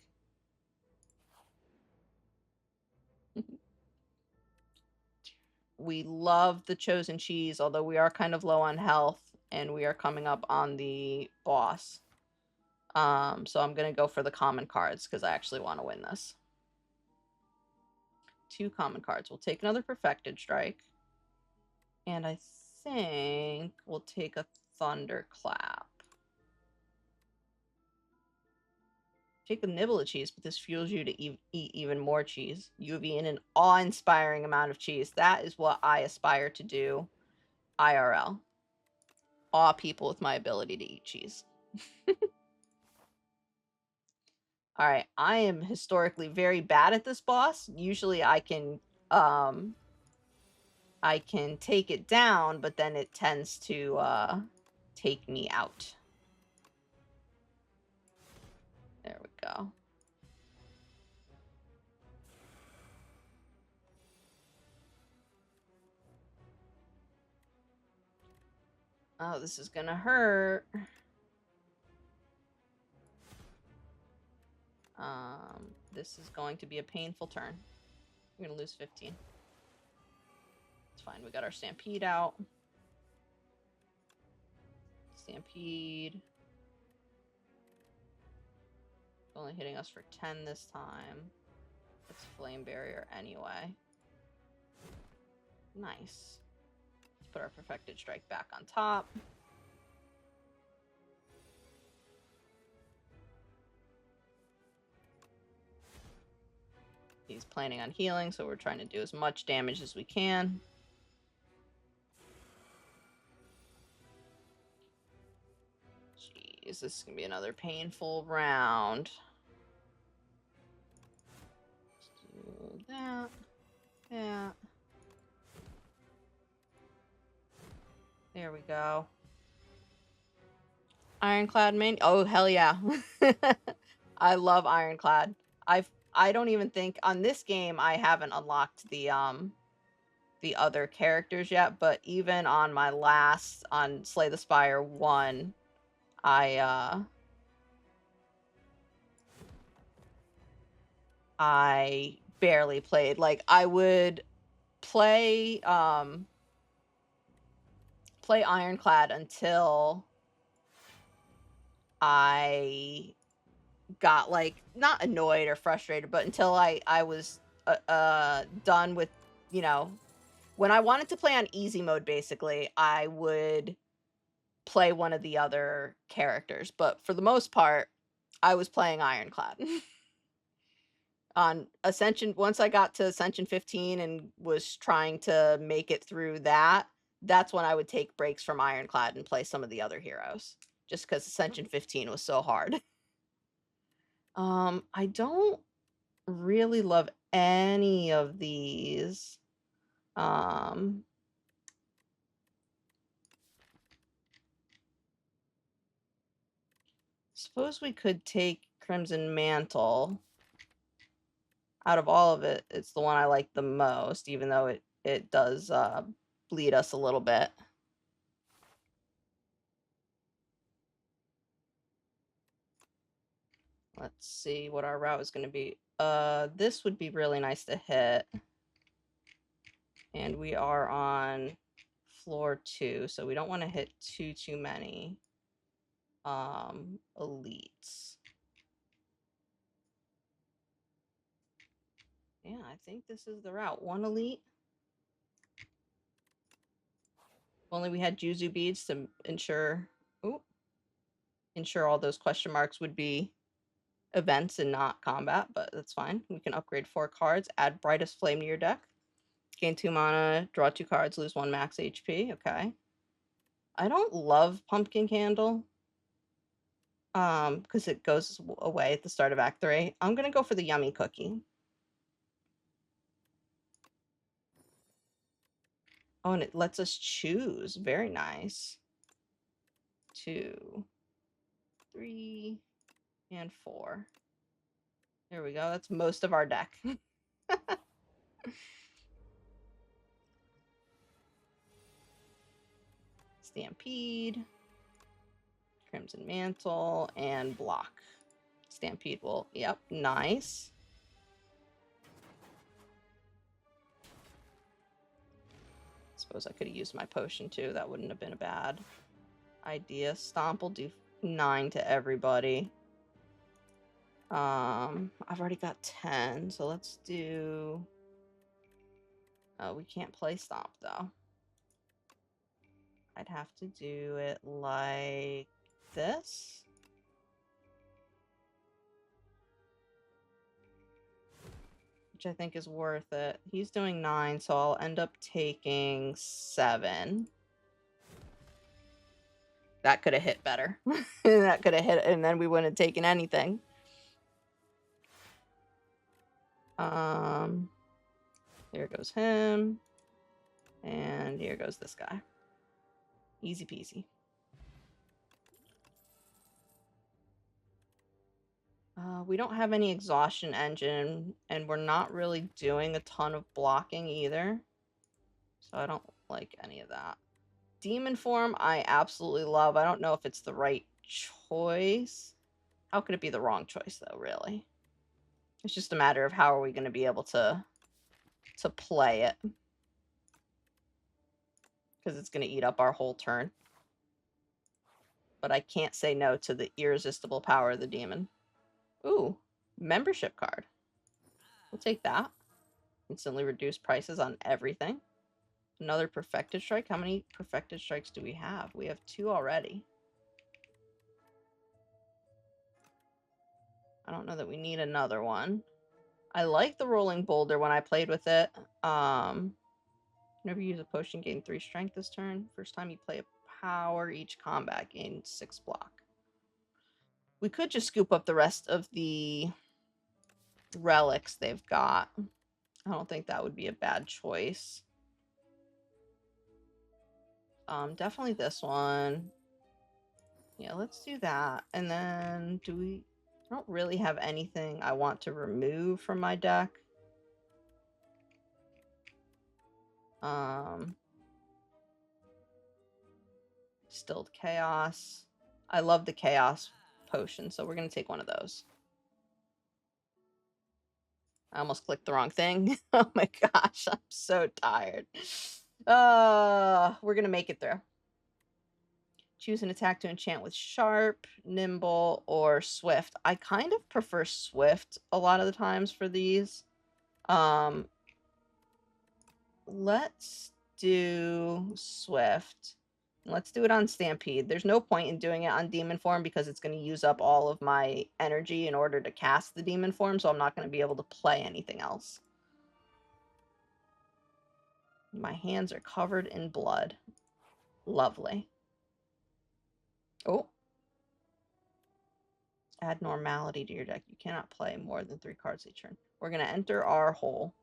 We love the Chosen Cheese, although we are kind of low on health, and we are coming up on the boss. So I'm going to go for the common cards, because I actually want to win this. 2 common cards. We'll take another Perfected Strike. And I think we'll take a Thunderclap. Take a nibble of cheese, but this fuels you to eat even more cheese. You have eaten an awe-inspiring amount of cheese. That is what I aspire to do IRL. Awe people with my ability to eat cheese. Alright, I am historically very bad at this boss. Usually I can I can take it down, but then it tends to take me out. There we go. Oh, this is gonna hurt. This is going to be a painful turn. We're gonna lose 15. It's fine. We got our Stampede out. Stampede. Only hitting us for 10 this time. It's Flame Barrier anyway. Nice. Let's put our Perfected Strike back on top. He's planning on healing, so we're trying to do as much damage as we can. Jeez, this is going to be another painful round. Let's do that. Yeah. There we go. Ironclad main. Oh, hell yeah. I love Ironclad. I don't even think on this game I haven't unlocked the other characters yet, but even on my last on Slay the Spire 1, I barely played. Like I would play Ironclad until I got like not annoyed or frustrated, but until I was done with, you know, when I wanted to play on easy mode, basically, I would play one of the other characters. But for the most part, I was playing Ironclad. On Ascension, once I got to Ascension 15 and was trying to make it through that, that's when I would take breaks from Ironclad and play some of the other heroes. Just because Ascension 15 was so hard. I don't really love any of these. Suppose we could take Crimson Mantle. Out of all of it, it's the one I like the most, even though it does bleed us a little bit. Let's see what our route is going to be. This would be really nice to hit. And we are on floor 2, so we don't want to hit too many elites. Yeah, I think this is the route. 1 elite. If only we had Juzu beads to ensure all those question marks would be events and not combat, but that's fine. We can upgrade 4 cards, add Brightest Flame to your deck. Gain 2 mana, draw 2 cards, lose 1 max HP. Okay. I don't love Pumpkin Candle. Because it goes away at the start of Act 3. I'm gonna go for the Yummy Cookie. Oh, and it lets us choose. Very nice. 2, 3, and 4. There we go. That's most of our deck. Stampede, Crimson Mantle, and block. Stampede will, yep, nice. Suppose I could have used my potion too. That wouldn't have been a bad idea. Stomp will do 9 to everybody. I've already got 10, so let's do... Oh, we can't play Stomp though. I'd have to do it like this. Which I think is worth it. He's doing 9, so I'll end up taking 7. That could have hit better. That could have hit, and then we wouldn't have taken anything. There goes him. And here goes this guy. Easy peasy. We don't have any exhaustion engine, and we're not really doing a ton of blocking either. So I don't like any of that. Demon form, I absolutely love. I don't know if it's the right choice. How could it be the wrong choice, though, really? It's just a matter of how are we going to be able to play it. Because it's going to eat up our whole turn. But I can't say no to the irresistible power of the demon. Ooh, membership card. We'll take that. Instantly reduce prices on everything. Another perfected strike. How many perfected strikes do we have? We have 2 already. I don't know that we need another one. I like the rolling boulder when I played with it. Whenever you use a potion, gain 3 strength this turn. First time you play a power, each combat gain 6 block. We could just scoop up the rest of the relics they've got. I don't think that would be a bad choice. Definitely this one. Yeah, let's do that. And then I don't really have anything I want to remove from my deck. Distilled Chaos. I love the Chaos potion, so we're going to take one of those. I almost clicked the wrong thing. Oh my gosh, I'm so tired. We're going to make it through. Choose an attack to enchant with Sharp, Nimble, or Swift. I kind of prefer Swift a lot of the times for these. Let's do Swift. Let's do it on Stampede. There's no point in doing it on Demon form because it's going to use up all of my energy in order to cast the Demon form, so I'm not going to be able to play anything else. My hands are covered in blood. Lovely. Oh. Add normality to your deck. You cannot play more than 3 cards each turn. We're going to enter our hole.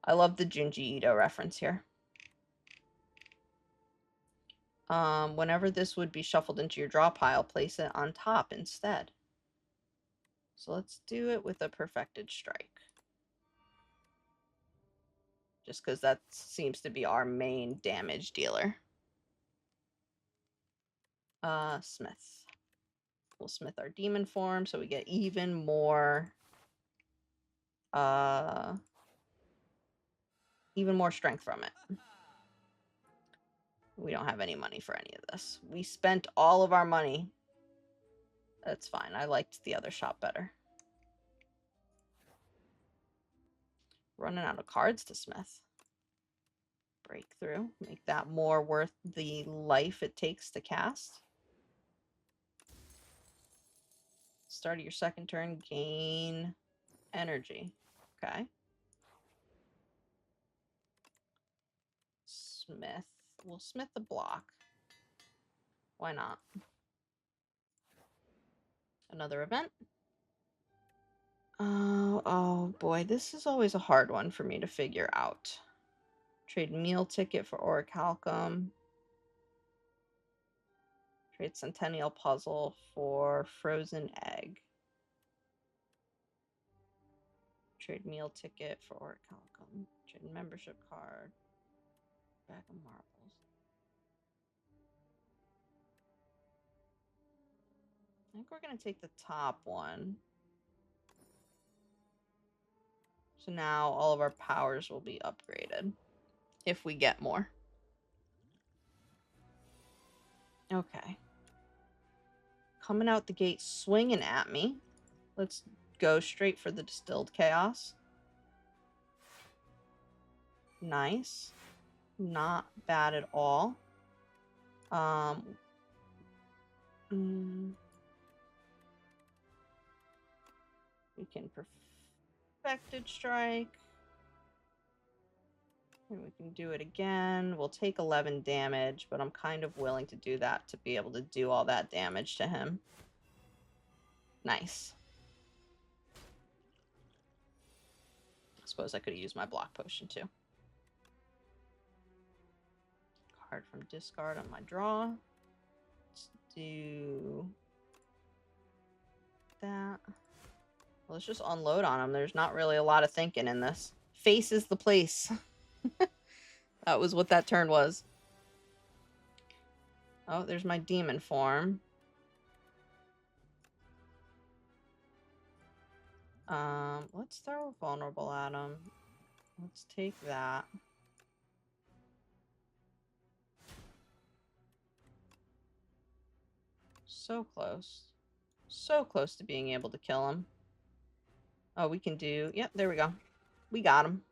I love the Junji Ito reference here. Whenever this would be shuffled into your draw pile, place it on top instead. So let's do it with a perfected strike. Just because that seems to be our main damage dealer. Smith. We'll smith our demon form so we get even more strength from it. We don't have any money for any of this. We spent all of our money. That's fine. I liked the other shop better. Running out of cards to smith. Breakthrough. Make that more worth the life it takes to cast. Start of your second turn, gain energy. Okay. Smith. We'll smith the block. Why not? Another event. Oh boy, this is always a hard one for me to figure out. Trade meal ticket for orichalcum. Trade centennial puzzle for frozen egg. Trade meal ticket for orichalcum. Trade membership card. Bag of marbles. I think we're going to take the top one. So now all of our powers will be upgraded. If we get more. Okay. Coming out the gate swinging at me. Let's go straight for the Distilled Chaos. Nice. Not bad at all. We can perfected strike. And we can do it again. We'll take 11 damage, but I'm kind of willing to do that to be able to do all that damage to him. Nice. I suppose I could have used my block potion too. card from discard on my draw. Let's do that. Well, let's just unload on him. There's not really a lot of thinking in this. Face is the place. That was what that turn was. Oh, there's my demon form. Let's throw vulnerable at him. Let's take that. So close. So close to being able to kill him. Oh, we can do... Yep, there we go. We got him.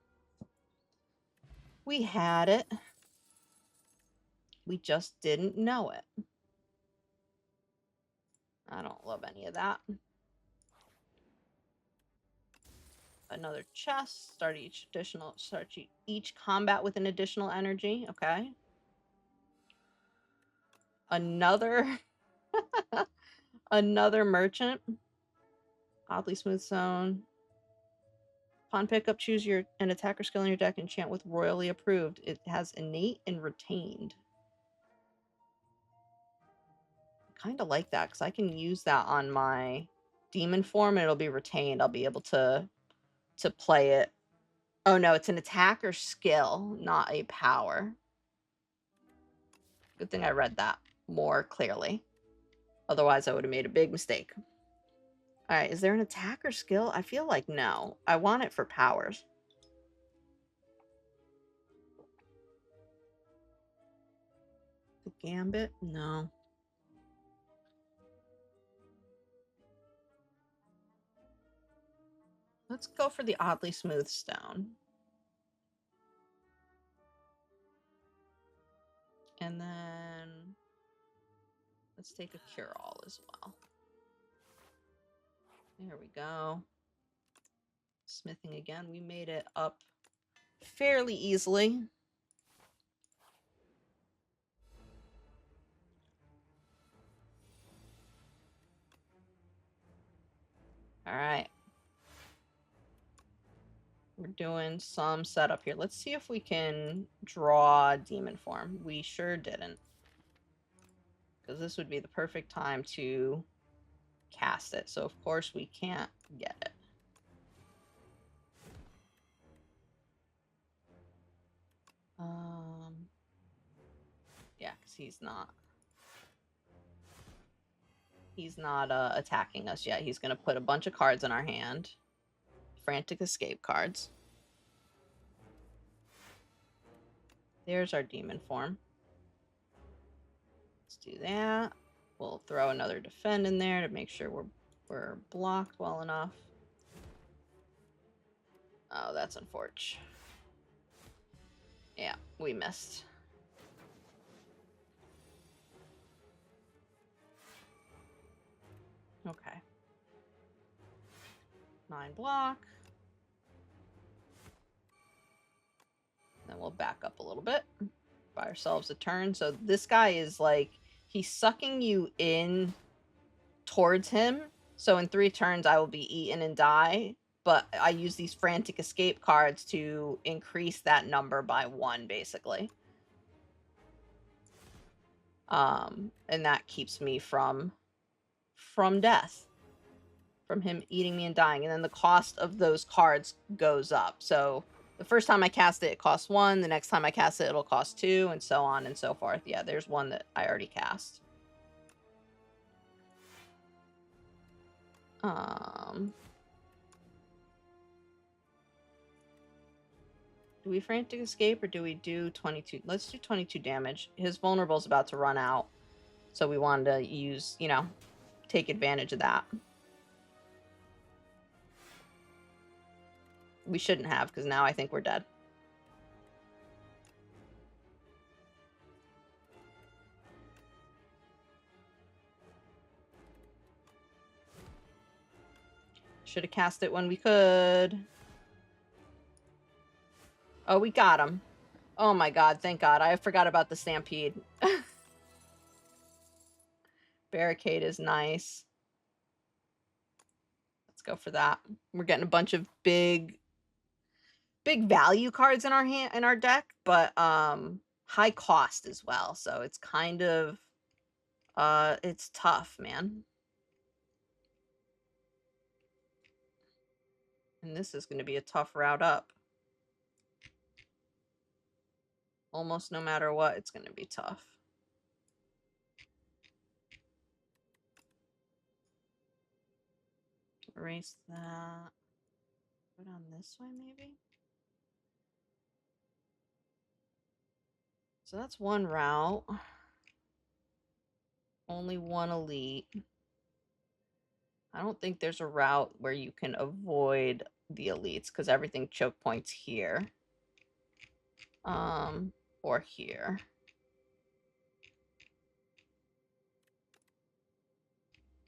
We had it. We just didn't know it. I don't love any of that. Another chest. Start each combat with an additional energy. Okay. Another another merchant. Oddly smooth zone. Upon pickup, choose an attacker skill in your deck and enchant with royally approved. It has innate and retained. I kind of like that because I can use that on my demon form and it'll be retained. I'll be able to play it. Oh no, it's an attacker skill, not a power. Good thing I read that more clearly. Otherwise, I would have made a big mistake. Alright, is there an attacker skill? I feel like no. I want it for powers. The Gambit? No. Let's go for the oddly smooth stone. And then let's take a cure-all as well. There we go. Smithing again. We made it up fairly easily. All right. We're doing some setup here. Let's see if we can draw demon form. We sure didn't. Because this would be the perfect time to cast it. So, of course, we can't get it. Yeah, because he's not attacking us yet. He's going to put a bunch of cards in our hand. Frantic escape cards. There's our demon form. Let's do that. We'll throw another defend in there to make sure we're blocked well enough. Oh, that's unfortunate. Yeah, we missed. Okay. 9 block. Then we'll back up a little bit. Buy ourselves a turn. So this guy is like, he's sucking you in towards him. So in 3 turns, I will be eaten and die. But I use these frantic escape cards to increase that number by 1, basically. And that keeps me from death. From him eating me and dying. And then the cost of those cards goes up. So the first time I cast it, it costs 1. The next time I cast it, it'll cost 2, and so on and so forth. Yeah, there's one that I already cast. Do we frantic escape or do we do 22? Let's do 22 damage. His vulnerable is about to run out. So we wanted to use, you know, take advantage of that. We shouldn't have, because now I think we're dead. Should have cast it when we could. Oh, we got him. Oh my god, thank god. I forgot about the stampede. Barricade is nice. Let's go for that. We're getting a bunch of big value cards in our deck, but high cost as well, so it's kind of it's tough, man. And this is going to be a tough route up. Almost no matter what, it's going to be tough. Erase that. Put on this way, maybe? So that's one route. Only one elite. I don't think there's a route where you can avoid the elites because everything choke points here. Or here.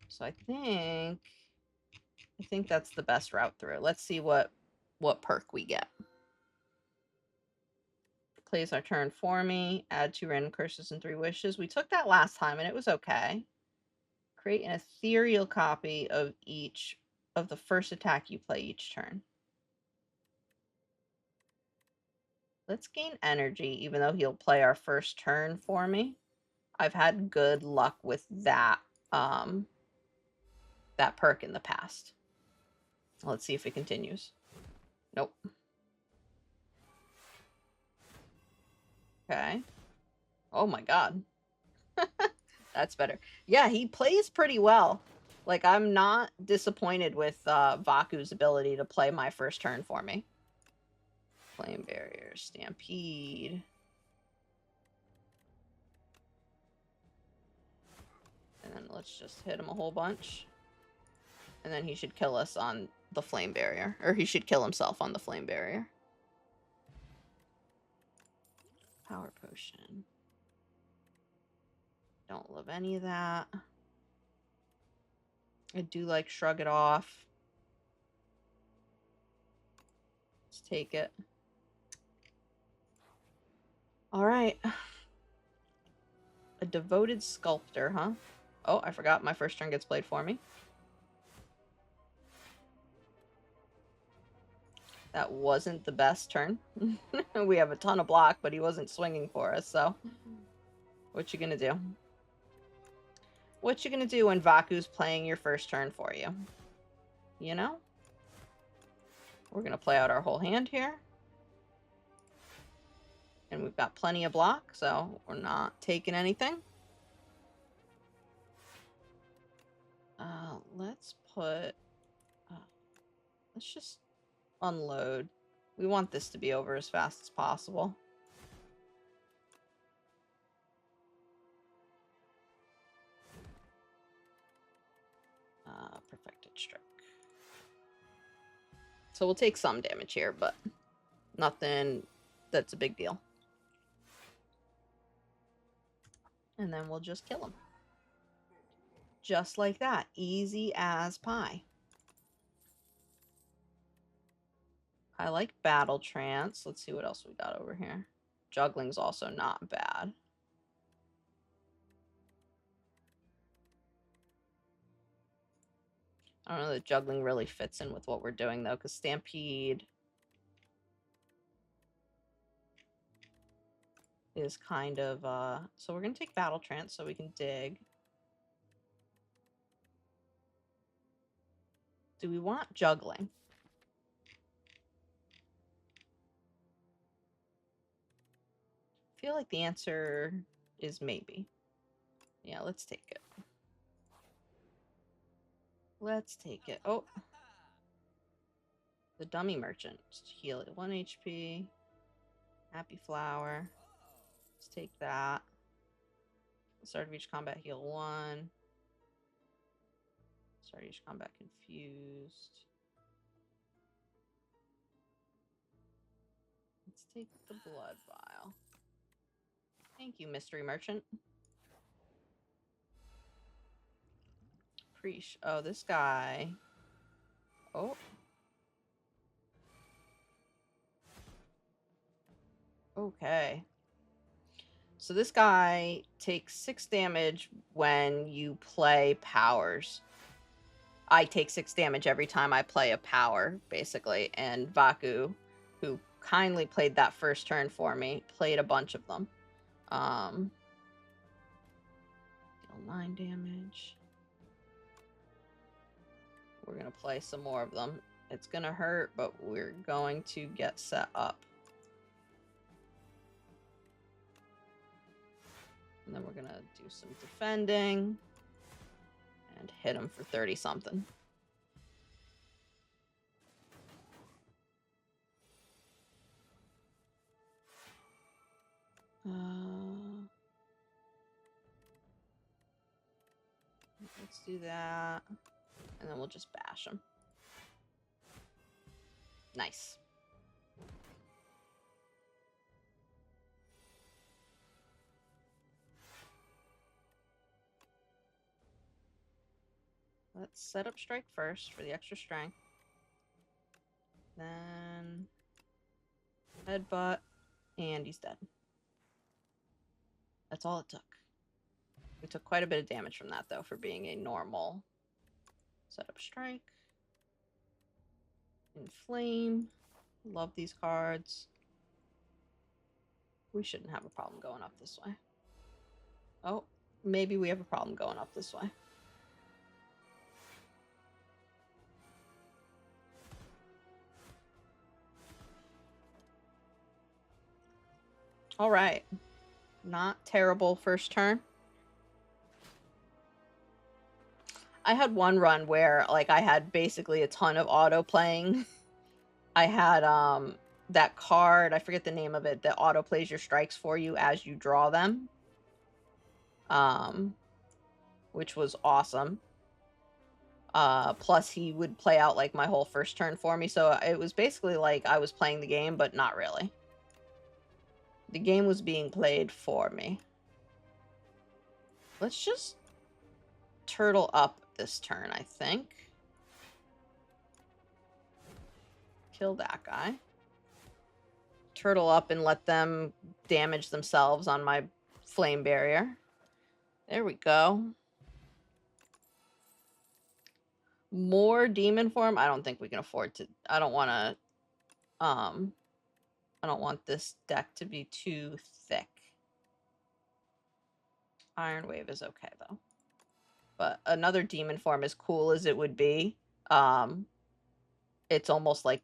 So I think that's the best route through. Let's see what perk we get. Plays our turn for me. Add 2 random curses and 3 wishes. We took that last time and it was okay. Create an ethereal copy of each of the first attack you play each turn. Let's gain energy, even though he'll play our first turn for me. I've had good luck with that that perk in the past. Let's see if it continues. Nope. Okay. Oh my god. That's better. Yeah, he plays pretty well. Like, I'm not disappointed with Vaku's ability to play my first turn for me. Flame Barrier, Stampede. And then let's just hit him a whole bunch. And then he should kill us on the Flame Barrier. Or he should kill himself on the Flame Barrier. Power Potion. Don't love any of that. I do like Shrug It Off. Let's take it. Alright. A Devoted Sculptor, huh? Oh, I forgot my first turn gets played for me. That wasn't the best turn. We have a ton of block, but he wasn't swinging for us, so... What you gonna do? What you gonna do when Vaku's playing your first turn for you? You know? We're gonna play out our whole hand here. And we've got plenty of block, so we're not taking anything. Let's put... let's just unload. We want this to be over as fast as possible. Perfected Strike. So we'll take some damage here, but nothing that's a big deal. And then we'll just kill him. Just like that. Easy as pie. I like Battle Trance. Let's see what else we got over here. Juggling's also not bad. I don't know that Juggling really fits in with what we're doing, though, because Stampede is kind of, so we're going to take Battle Trance so we can dig. Do we want Juggling? I feel like the answer is maybe. Yeah, let's take it. Let's take it. Oh. The Dummy Merchant. Heal it 1 HP. Happy Flower. Let's take that. Start of each combat, heal 1. Start of each combat, confused. Let's take the Blood Vial. Thank you, Mystery Merchant. Preach. Oh, this guy. Oh. Okay. So this guy takes 6 damage when you play powers. I take 6 damage every time I play a power, basically. And Vaku, who kindly played that first turn for me, played a bunch of them. Deal 9 damage. We're gonna play some more of them. It's gonna hurt, but we're going to get set up. And then we're gonna do some defending and hit him for 30 something. Let's do that. And then we'll just bash him. Nice. Let's set up strike first for the extra strength. Then headbutt, and he's dead. That's all it took. We took quite a bit of damage from that, though, for being a normal setup strike. Inflame. Love these cards. We shouldn't have a problem going up this way. Oh, maybe we have a problem going up this way. All right. Not terrible first turn. I had one run where, like, I had basically a ton of auto playing. I had that card, I forget the name of it, that auto plays your strikes for you as you draw them. Which was awesome. Plus he would play out like my whole first turn for me, so it was basically like I was playing the game, but not really. The game was being played for me. Let's just turtle up this turn, I think. Kill that guy. Turtle up and let them damage themselves on my flame barrier. There we go. More demon form? I don't think we can afford to. I don't want to. I don't want this deck to be too thick. Iron Wave is okay, though. But another demon form, as cool as it would be, it's almost like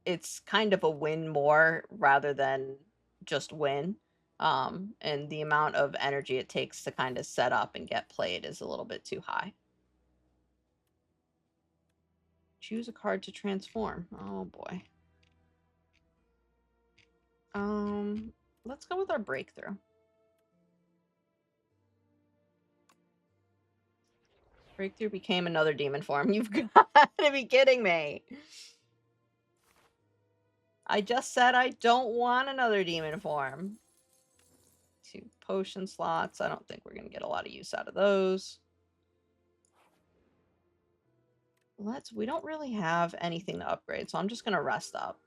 it's kind of a win more rather than just win. And the amount of energy it takes to kind of set up and get played is a little bit too high. Choose a card to transform. Oh, boy. Let's go with our breakthrough. Breakthrough became another demon form. You've got to be kidding me. I just said I don't want another demon form. 2 potion slots. I don't think we're going to get a lot of use out of those. We don't really have anything to upgrade, so I'm just going to rest up.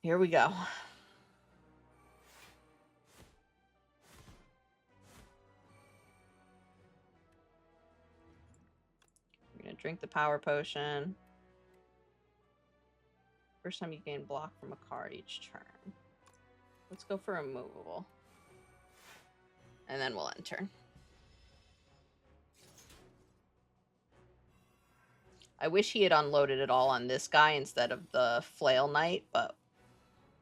Here we go. We're going to drink the power potion. First time you gain block from a card each turn. Let's go for immovable. And then we'll end turn. I wish he had unloaded it all on this guy instead of the Flail Knight, but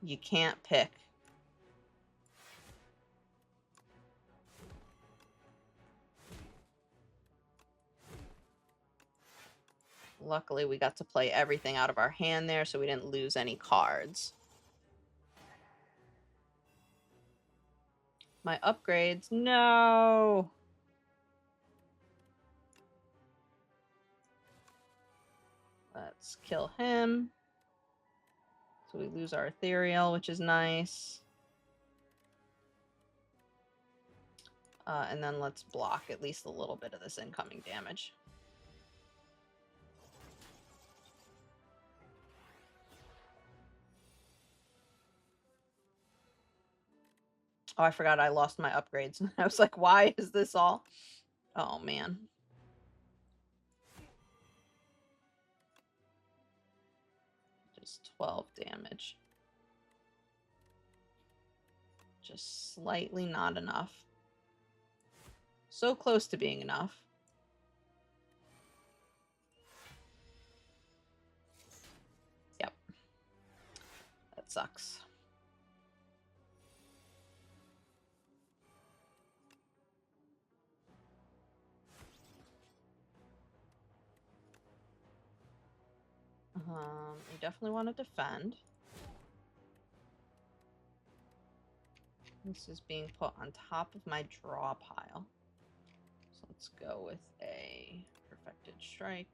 you can't pick. Luckily, we got to play everything out of our hand there, so we didn't lose any cards. My upgrades, no! Let's kill him. So we lose our ethereal, which is nice. And then let's block at least a little bit of this incoming damage. Oh, I forgot I lost my upgrades. I was like, why is this all? Oh, man. Almost 12 damage. Just slightly not enough. So close to being enough. Yep. That sucks. We definitely want to defend. This is being put on top of my draw pile. So let's go with a perfected strike.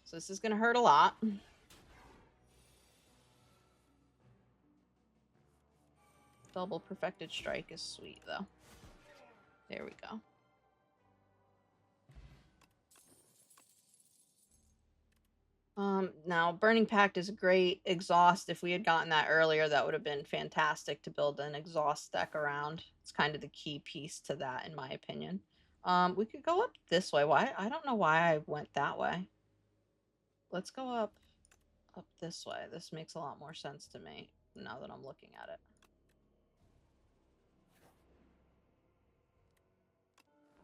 So this is going to hurt a lot. Double perfected strike is sweet, though. There we go. Now, Burning Pact is a great exhaust. If we had gotten that earlier, that would have been fantastic to build an exhaust deck around. It's kind of the key piece to that, in my opinion. We could go up this way. Why? I don't know why I went that way. Let's go up this way. This makes a lot more sense to me now that I'm looking at it.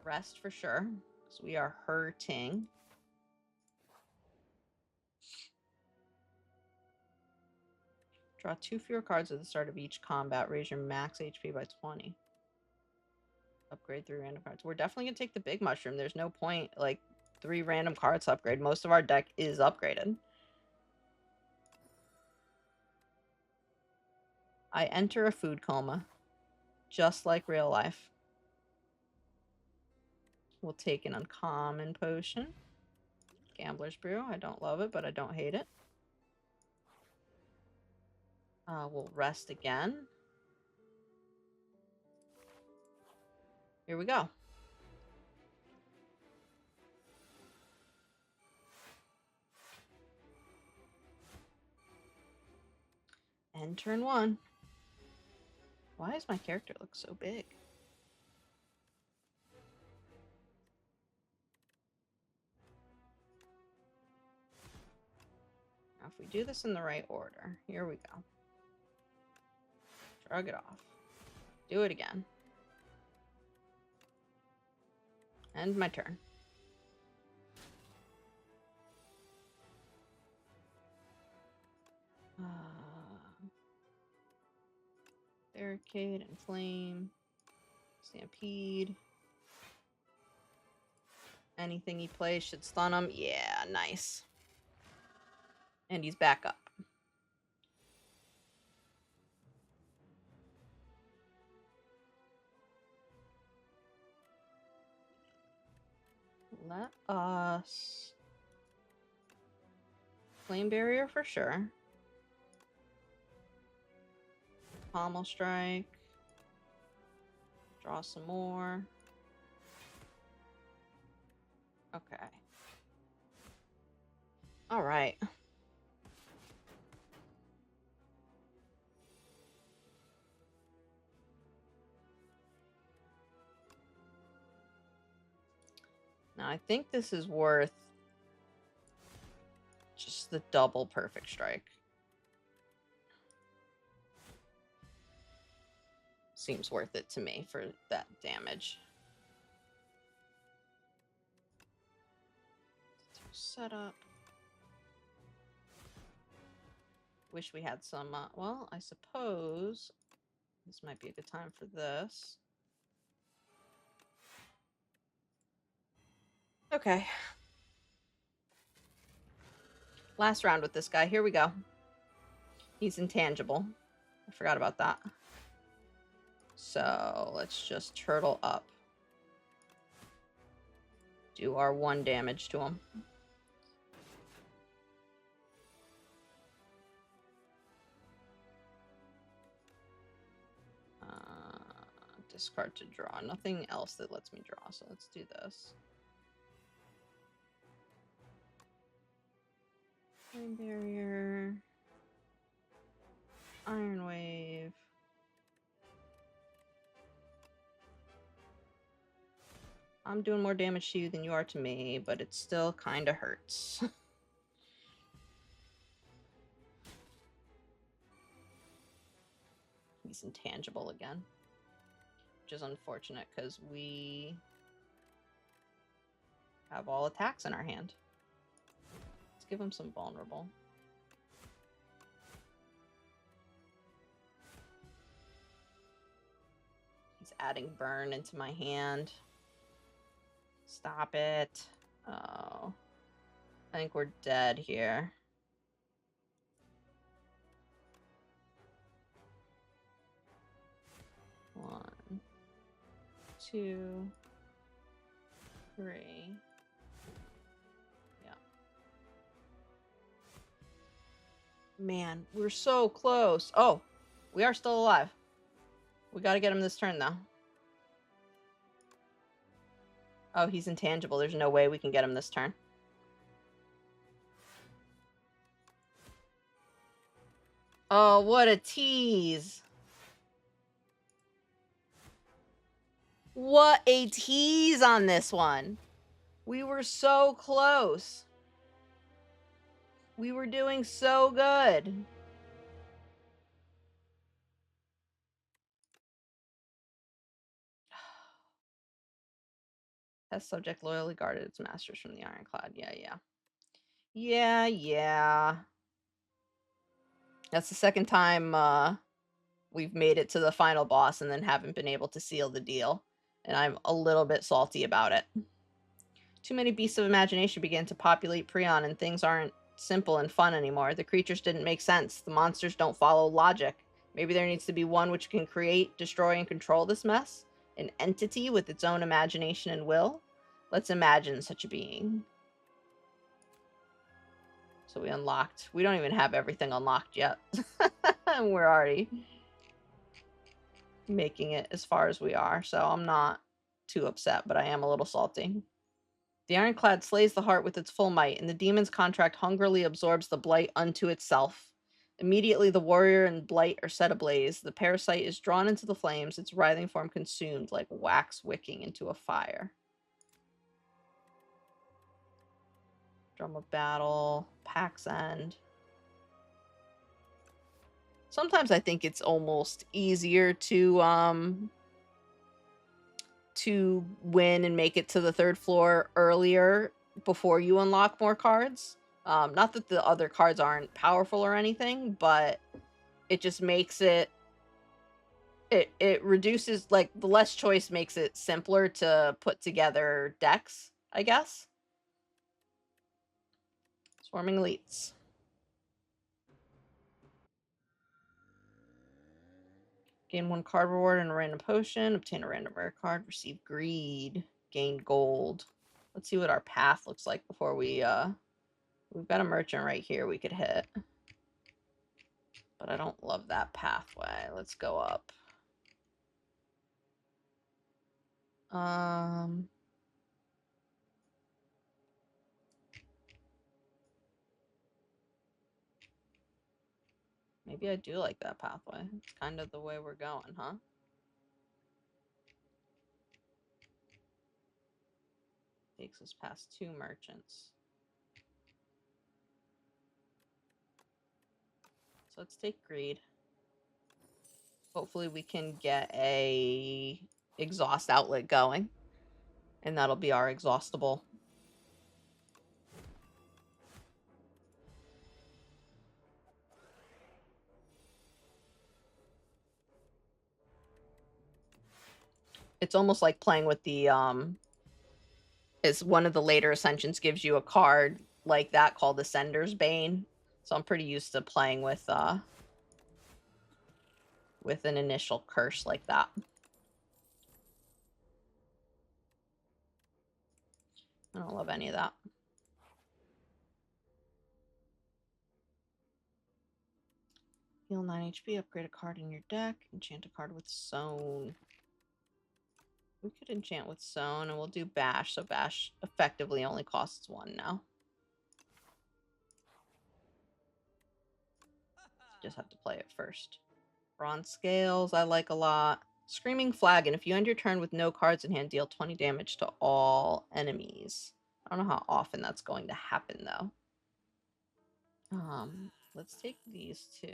Rest for sure, because we are hurting. Draw 2 fewer cards at the start of each combat. Raise your max HP by 20. Upgrade 3 random cards. We're definitely going to take the big mushroom. There's no point, like, 3 random cards to upgrade. Most of our deck is upgraded. I enter a food coma. Just like real life. We'll take an uncommon potion. Gambler's Brew. I don't love it, but I don't hate it. We'll rest again. Here we go. And turn 1. Why does my character look so big? Now, if we do this in the right order, here we go. Shrug it off. Do it again. End my turn. Barricade, Inflame, Stampede. Anything he plays should stun him. Yeah, nice. And he's back up. Let us... Flame Barrier for sure. Pommel Strike. Draw some more. Okay. All right. Now, I think this is worth just the double perfect strike. Seems worth it to me for that damage. Setup. Wish we had some, well, I suppose this might be a good time for this. Okay. Last round with this guy. Here we go. He's intangible. I forgot about that. So let's just turtle up. Do our 1 damage to him. Discard to draw. Nothing else that lets me draw, so let's do this. Flame Barrier. Iron Wave. I'm doing more damage to you than you are to me, but it still kind of hurts. He's intangible again. Which is unfortunate because we have all attacks in our hand. Let's give him some vulnerable. He's adding burn into my hand. Stop it. Oh. I think we're dead here. One, two, three. Yeah. Man, we're so close. Oh, we are still alive. We gotta get him this turn, though. Oh, he's intangible. There's no way we can get him this turn. Oh, what a tease. What a tease on this one. We were so close. We were doing so good. Test subject loyally guarded its masters from the Ironclad. Yeah. That's the second time we've made it to the final boss and then haven't been able to seal the deal. And I'm a little bit salty about it. Too many beasts of imagination began to populate Prion, and things aren't simple and fun anymore. The creatures didn't make sense. The monsters don't follow logic. Maybe there needs to be one which can create, destroy, and control this mess? An entity with its own imagination and will? Let's imagine such a being. So we unlocked. We don't even have everything unlocked yet. And we're already making it as far as we are. So I'm not too upset, but I am a little salty. The Ironclad slays the heart with its full might, and the demon's contract hungrily absorbs the blight unto itself. Immediately, the warrior and blight are set ablaze. The parasite is drawn into the flames, its writhing form consumed like wax wicking into a fire. Drum of battle, Pack's End. Sometimes I think it's almost easier to win and make it to the third floor earlier before you unlock more cards. Not that the other cards aren't powerful or anything, but it just makes it reduces, like, the less choice makes it simpler to put together decks, I guess. Swarming Elites. Gain 1 card reward and a random potion. Obtain a random rare card. Receive greed. Gain gold. Let's see what our path looks like before we, we've got a merchant right here we could hit. But I don't love that pathway. Let's go up. Maybe I do like that pathway. It's kind of the way we're going, huh? Takes us past 2 merchants. So let's take greed. Hopefully we can get a exhaust outlet going. And that'll be our exhaustible. It's almost like playing with the is one of the later ascensions gives you a card like that called Ascender's Bane. So I'm pretty used to playing with an initial curse like that. I don't love any of that. Heal 9 HP, upgrade a card in your deck, enchant a card with Sown. We could enchant with Sown, and we'll do Bash, so Bash effectively only costs 1 now. Just have to play it first. Bronze Scales, I like a lot. Screaming Flagon. If you end your turn with no cards in hand, deal 20 damage to all enemies. I don't know how often that's going to happen, though. Let's take these 2.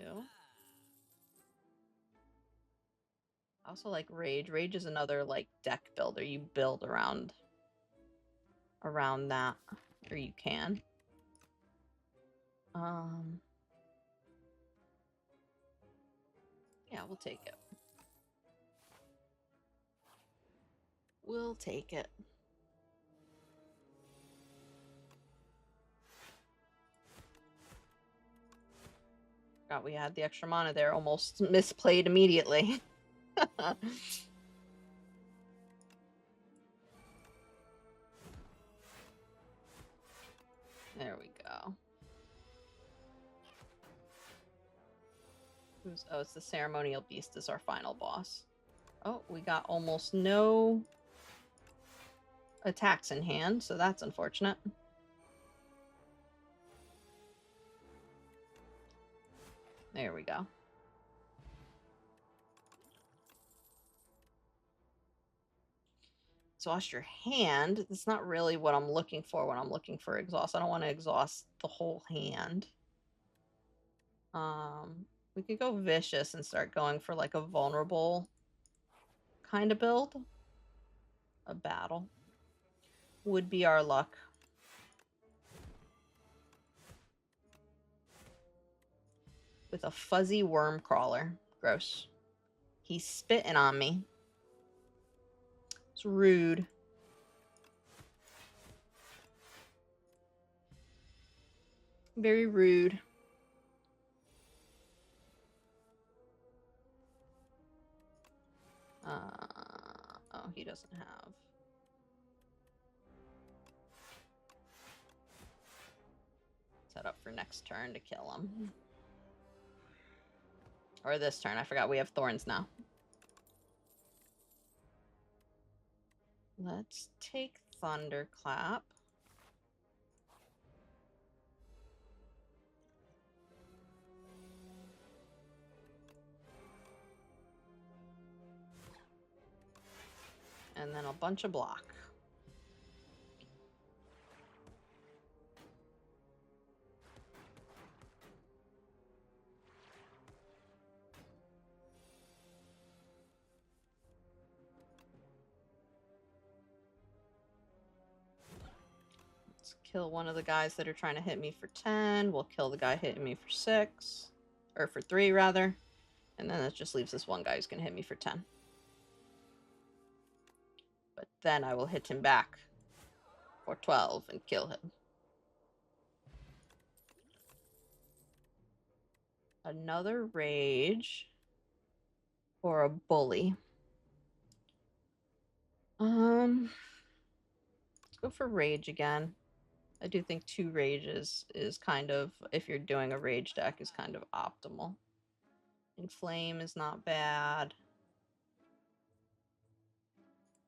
I also like Rage. Rage is another like deck builder. You build around that, or you can. Yeah, we'll take it. We'll take it. Forgot we had the extra mana there. Almost misplayed immediately. There we go. Oh, it's the Ceremonial Beast is our final boss. Oh, we got almost no attacks in hand, so that's unfortunate. There we go. Exhaust your hand. That's not really what I'm looking for when I'm looking for exhaust. I don't want to exhaust the whole hand. We could go vicious and start going for like a vulnerable kind of build. A battle would be our luck. With a fuzzy worm crawler. Gross. He's spitting on me. It's rude. Very rude. Oh, he doesn't have. Set up for next turn to kill him. Or this turn. I forgot we have thorns now. Let's take Thunderclap. And then a bunch of block. Let's kill one of the guys that are trying to hit me for 10. We'll kill the guy hitting me for 6. Or for 3, rather. And then that just leaves this one guy who's going to hit me for 10. But then I will hit him back for 12 and kill him. Another rage. Or a bully. Let's go for rage again. I do think 2 rages is kind of, if you're doing a rage deck, is kind of optimal. Inflame is not bad.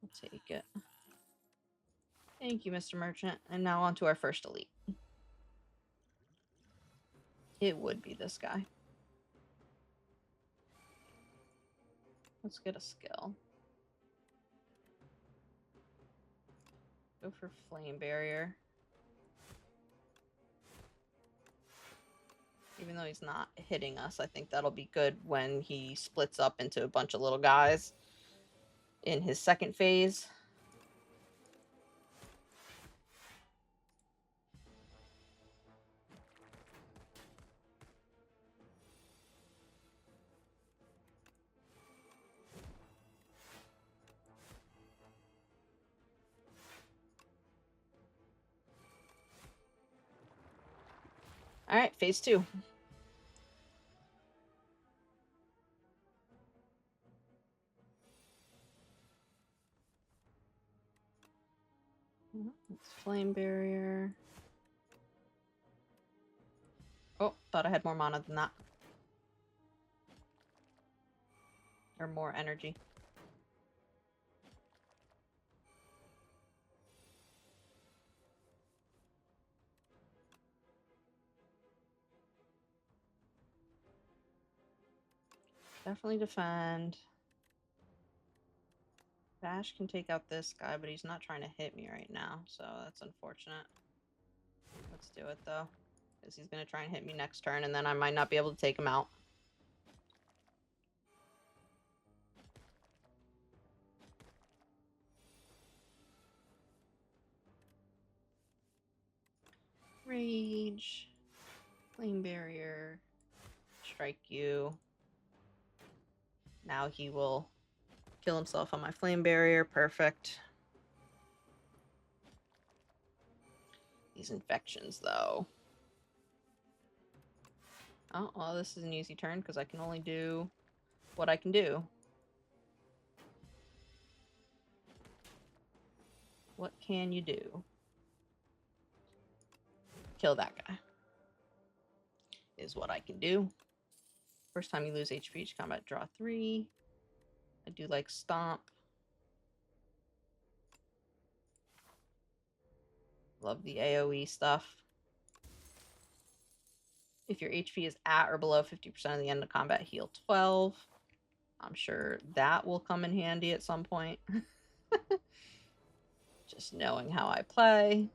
I'll take it. Thank you, Mr. Merchant. And now on to our first elite. It would be this guy. Let's get a skill. Go for Flame Barrier. Even though he's not hitting us, I think that'll be good when he splits up into a bunch of little guys in his second phase. All right, phase 2. It's Flame Barrier. Oh, thought I had more mana than that. Or more energy. Definitely defend. Bash can take out this guy, but he's not trying to hit me right now, so that's unfortunate. Let's do it, though. Because he's going to try and hit me next turn, and then I might not be able to take him out. Rage. Flame barrier. Strike you. Now he will kill himself on my flame barrier. Perfect. These infections, though. Oh, well, this is an easy turn because I can only do what I can do. What can you do? Kill that guy. Is what I can do. First time you lose HP each combat, draw 3. I do like Stomp. Love the AoE stuff. If your HP is at or below 50% of the end of combat, heal 12. I'm sure that will come in handy at some point. Just knowing how I play.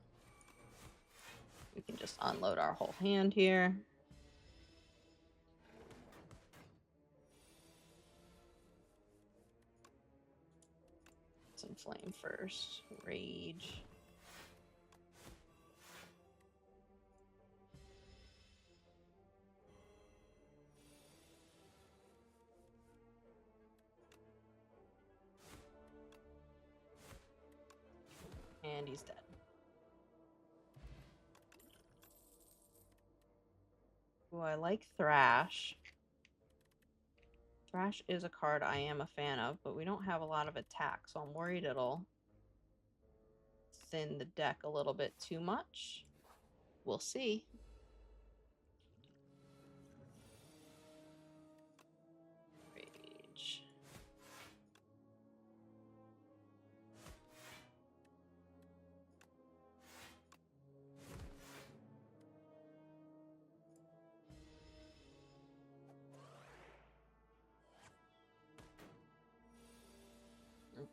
We can just unload our whole hand here. Some flame first. Rage. And he's dead. Ooh, I like Thrash. Thrash is a card I am a fan of, but we don't have a lot of attack, so I'm worried it'll thin the deck a little bit too much. We'll see. Rage. Okay.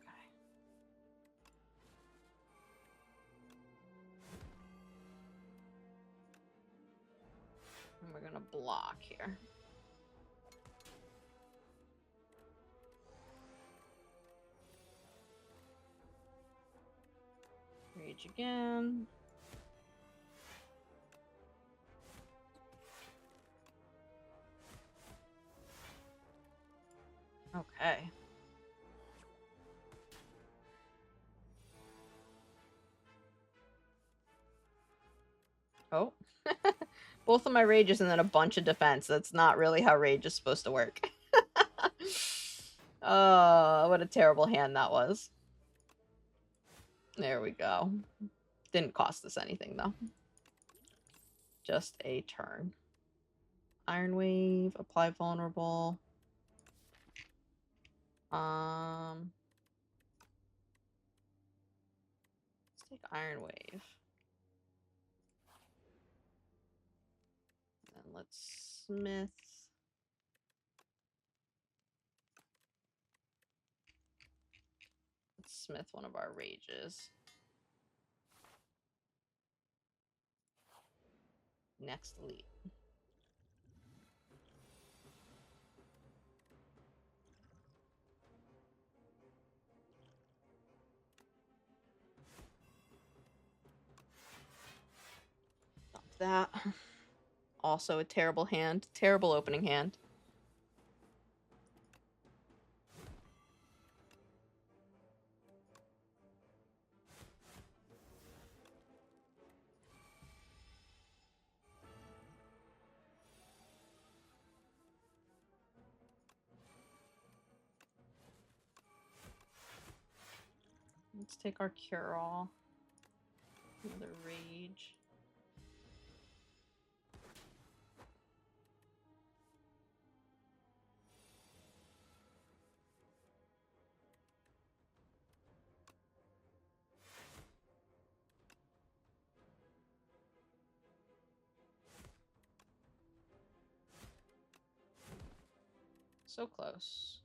And we're gonna block here. Rage again. Okay. Oh. Both of my rages and then a bunch of defense. That's not really how rage is supposed to work. Oh, what a terrible hand that was. There we go. Didn't cost us anything, though. Just a turn. Iron Wave, apply vulnerable. Let's take Iron Wave. And let's Smith. Let's Smith one of our rages. Next leap. Dump that. Also a terrible hand. Terrible opening hand. Let's take our cure-all. Another rage. So close.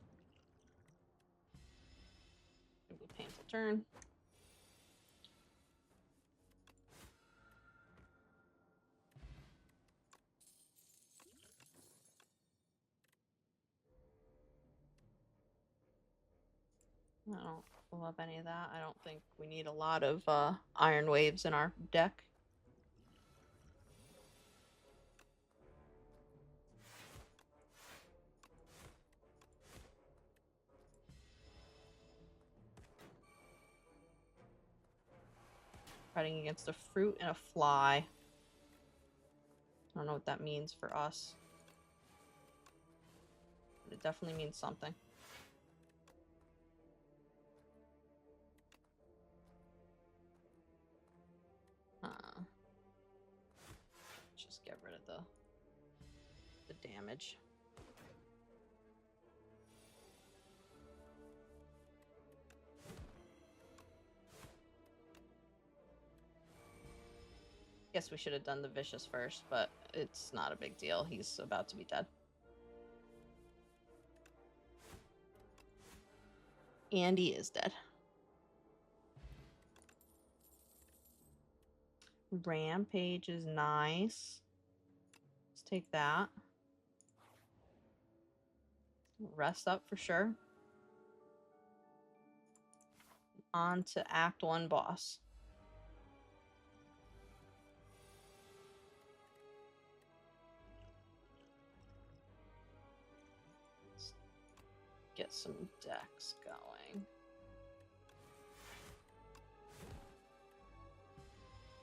It'll be a painful turn. I don't love any of that. I don't think we need a lot of Iron Waves in our deck. Fighting against a fruit and a fly. I don't know what that means for us. But it definitely means something. Just get rid of the damage. Guess we should have done the vicious first, but it's not a big deal. He's about to be dead. And he is dead. Rampage is nice. Let's take that. Rest up for sure. On to Act 1 boss. Let's get some decks going.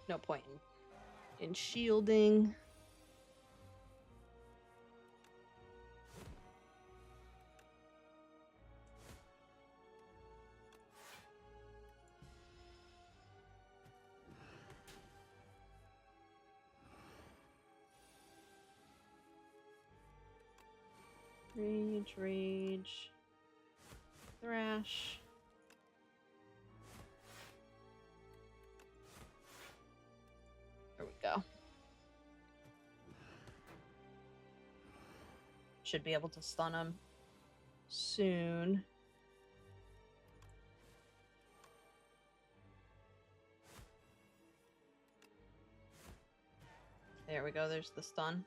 No point in shielding. Rage, rage. Thrash. There we go. Should be able to stun him soon. There we go, there's the stun.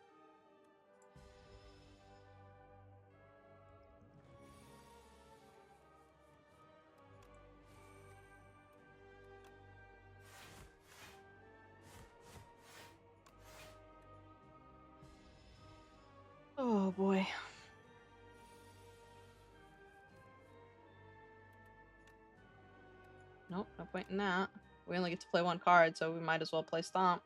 Oh boy. Nope, no point in that. We only get to play one card, so we might as well play Stomp.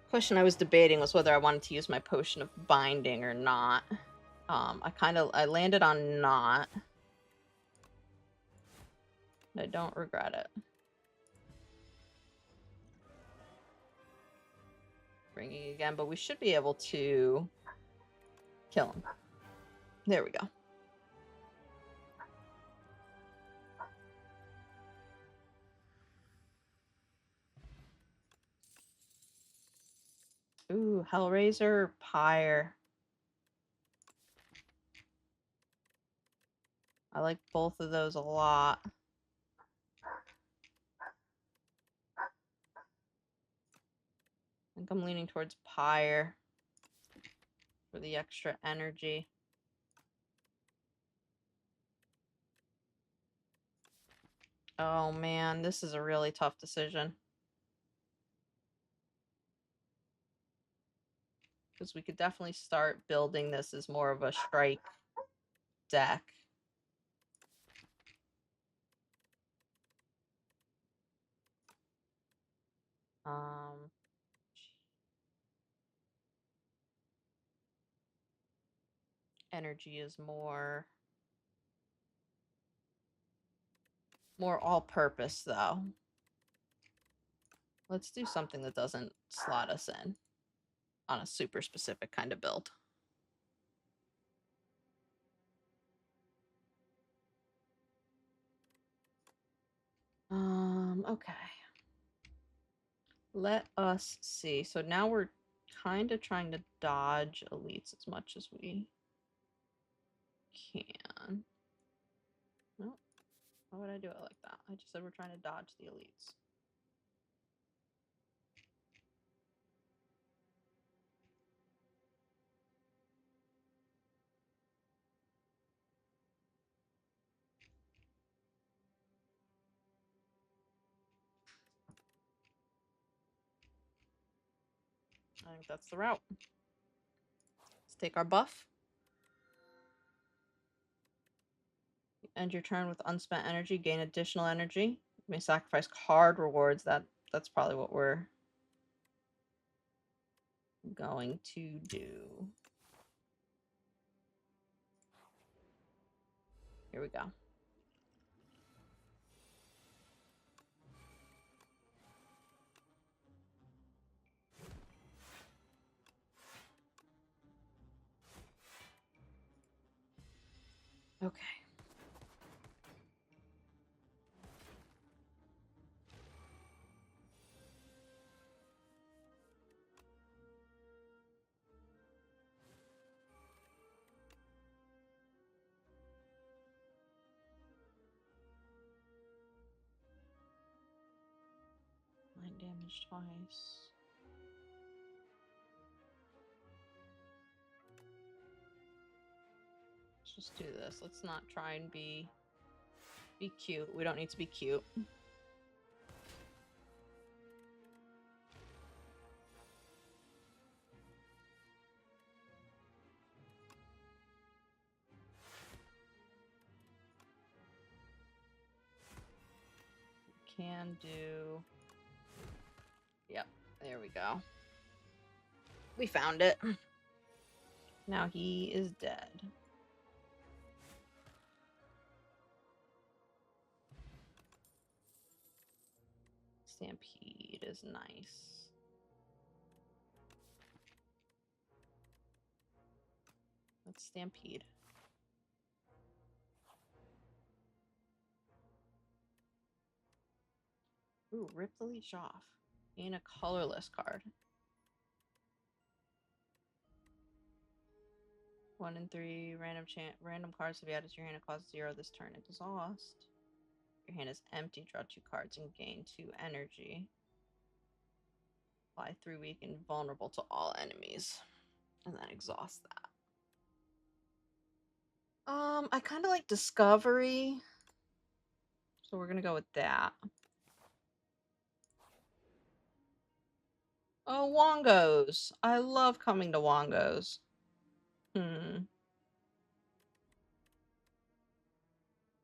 Question I was debating was whether I wanted to use my potion of binding or not. I landed on not. I don't regret it. Ringing again, but we should be able to kill him. There we go. Ooh, Hellraiser, Pyre. I like both of those a lot. I think I'm leaning towards Pyre for the extra energy. Oh man, this is a really tough decision. Because we could definitely start building this as more of a strike deck. Energy is more all-purpose though. Let's do something that doesn't slot us in on a super specific kind of build. Okay. Let us see. So now we're kind of trying to dodge elites as much as we can. Nope. Why would I do it like that? I just said we're trying to dodge the elites. I think that's the route. Let's take our buff. End your turn with unspent energy. Gain additional energy. You may sacrifice card rewards. That's probably what we're going to do. Here we go. Okay. Line damage twice. Let's just do this. Let's not try and be cute. We don't need to be cute. Can do. Yep, there we go. We found it. Now he is dead. Stampede is nice. Let's Stampede. Ooh, rip the leash off. Gain a colorless card. 1 in 3 random cards to be added to your hand and cost 0 this turn. Exhaust. Your hand is empty. Draw 2 cards and gain 2 energy. Apply 3 weak and vulnerable to all enemies. And then exhaust that. I kind of like Discovery. So we're going to go with that. Oh, Wongos. I love coming to Wongos.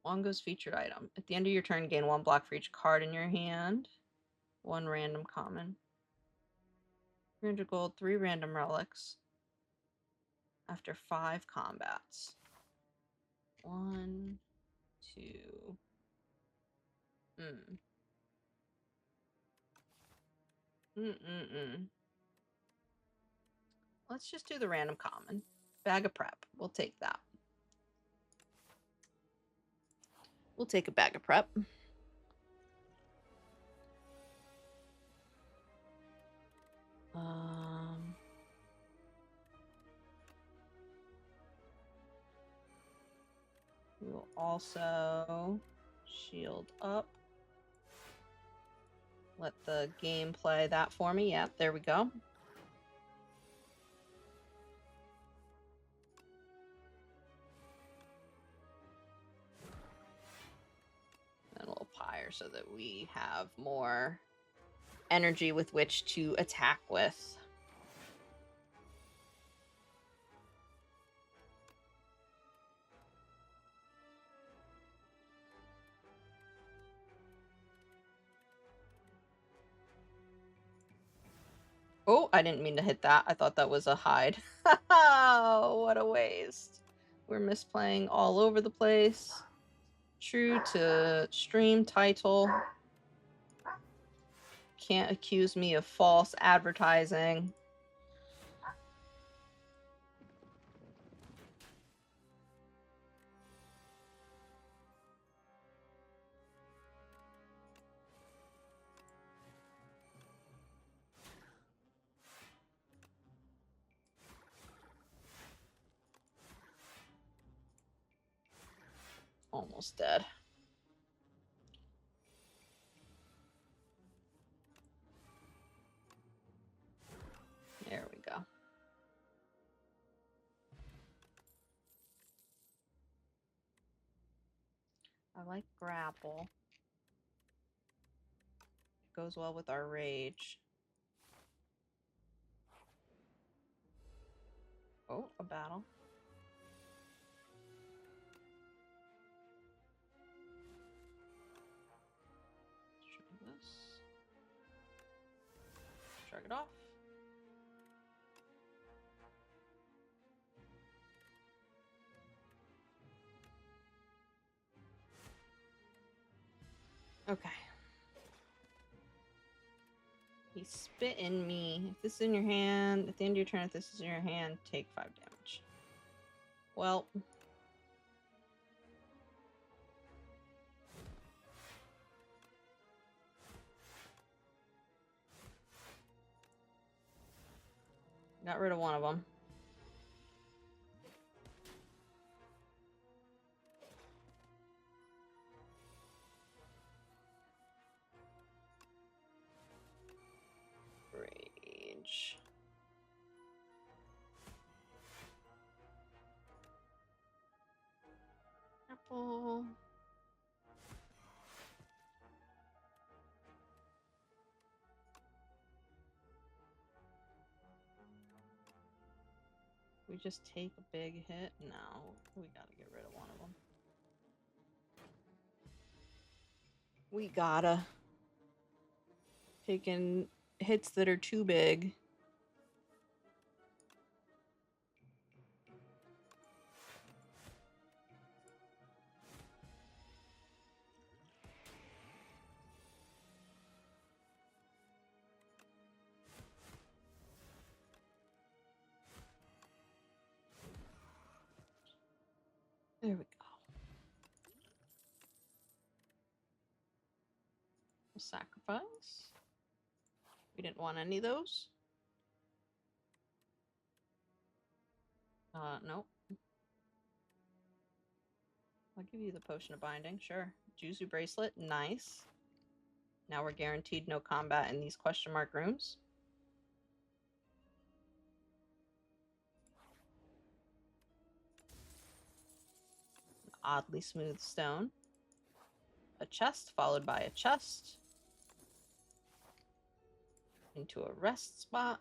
Wongo's featured item. At the end of your turn, gain 1 block for each card in your hand. 1 random common. 300 gold, 3 random relics. After 5 combats. 1, 2. Let's just do the random common. Bag of prep. We'll take that. We'll take a bag of prep. We will also shield up. Let the game play that for me. Yep, there we go. And we'll pyre so that we have more energy with which to attack with. Oh, I didn't mean to hit that. I thought that was a hide. What a waste. We're misplaying all over the place. True to stream title. Can't accuse me of false advertising. Almost dead. There we go. I like grapple. It goes well with our rage. Oh, a battle. Shrug this. Shrug it off. Okay. He spit in me. If this is in your hand, at the end of your turn, if this is in your hand, take 5 damage. Well. Got rid of one of them. Rage. Apple. We just take a big hit? No, we gotta get rid of one of them. We gotta. Taking hits that are too big. There we go. We'll sacrifice. We didn't want any of those. Nope. I'll give you the potion of binding, sure. Juzu bracelet, nice. Now we're guaranteed no combat in these question mark rooms. Oddly smooth stone. A chest followed by a chest. Into a rest spot.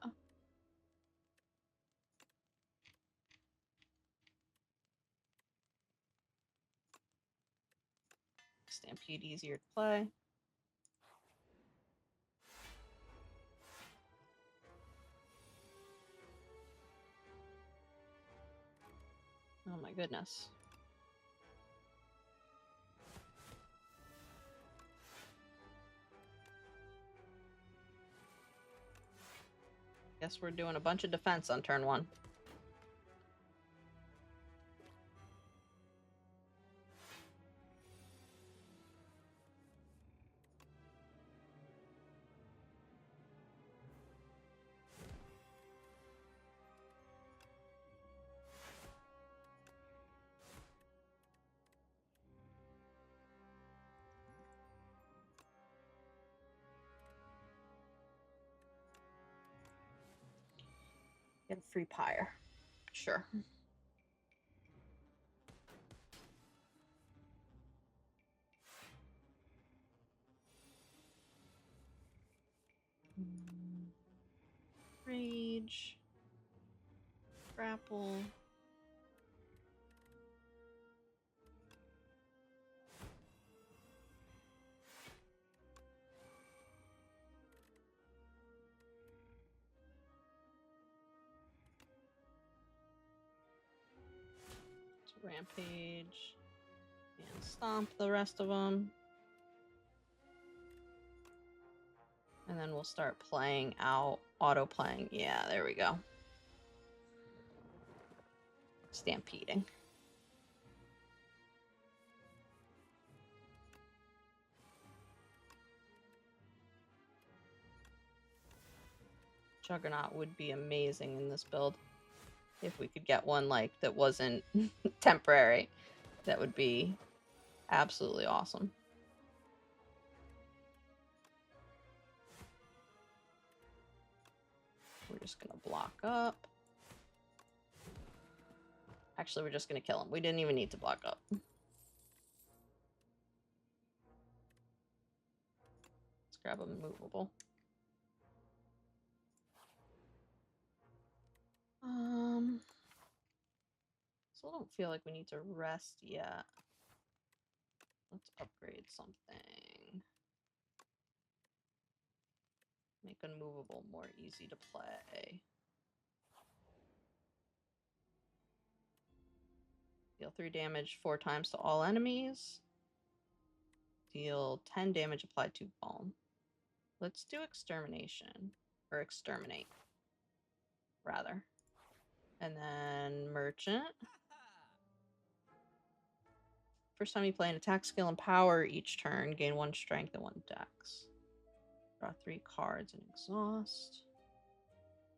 Stampede easier to play. Oh my goodness. Guess we're doing a bunch of defense on turn 1. Get a free pyre. Sure. Rage. Grapple. Rampage. And stomp the rest of them. And then we'll start playing out, auto-playing. Yeah, there we go. Stampeding. Juggernaut would be amazing in this build. If we could get one like that wasn't temporary, that would be absolutely awesome. We're just gonna block up. Actually, we're just gonna kill him. We didn't even need to block up. Let's grab a movable. Still don't feel like we need to rest yet. Let's upgrade something. Make unmovable more easy to play. Deal 3 damage 4 times to all enemies. Deal 10 damage applied to Balm. Let's do extermination. Or exterminate, rather. And then merchant. First time you play an attack skill and power each turn, gain 1 strength and 1 dex. Draw 3 cards and exhaust.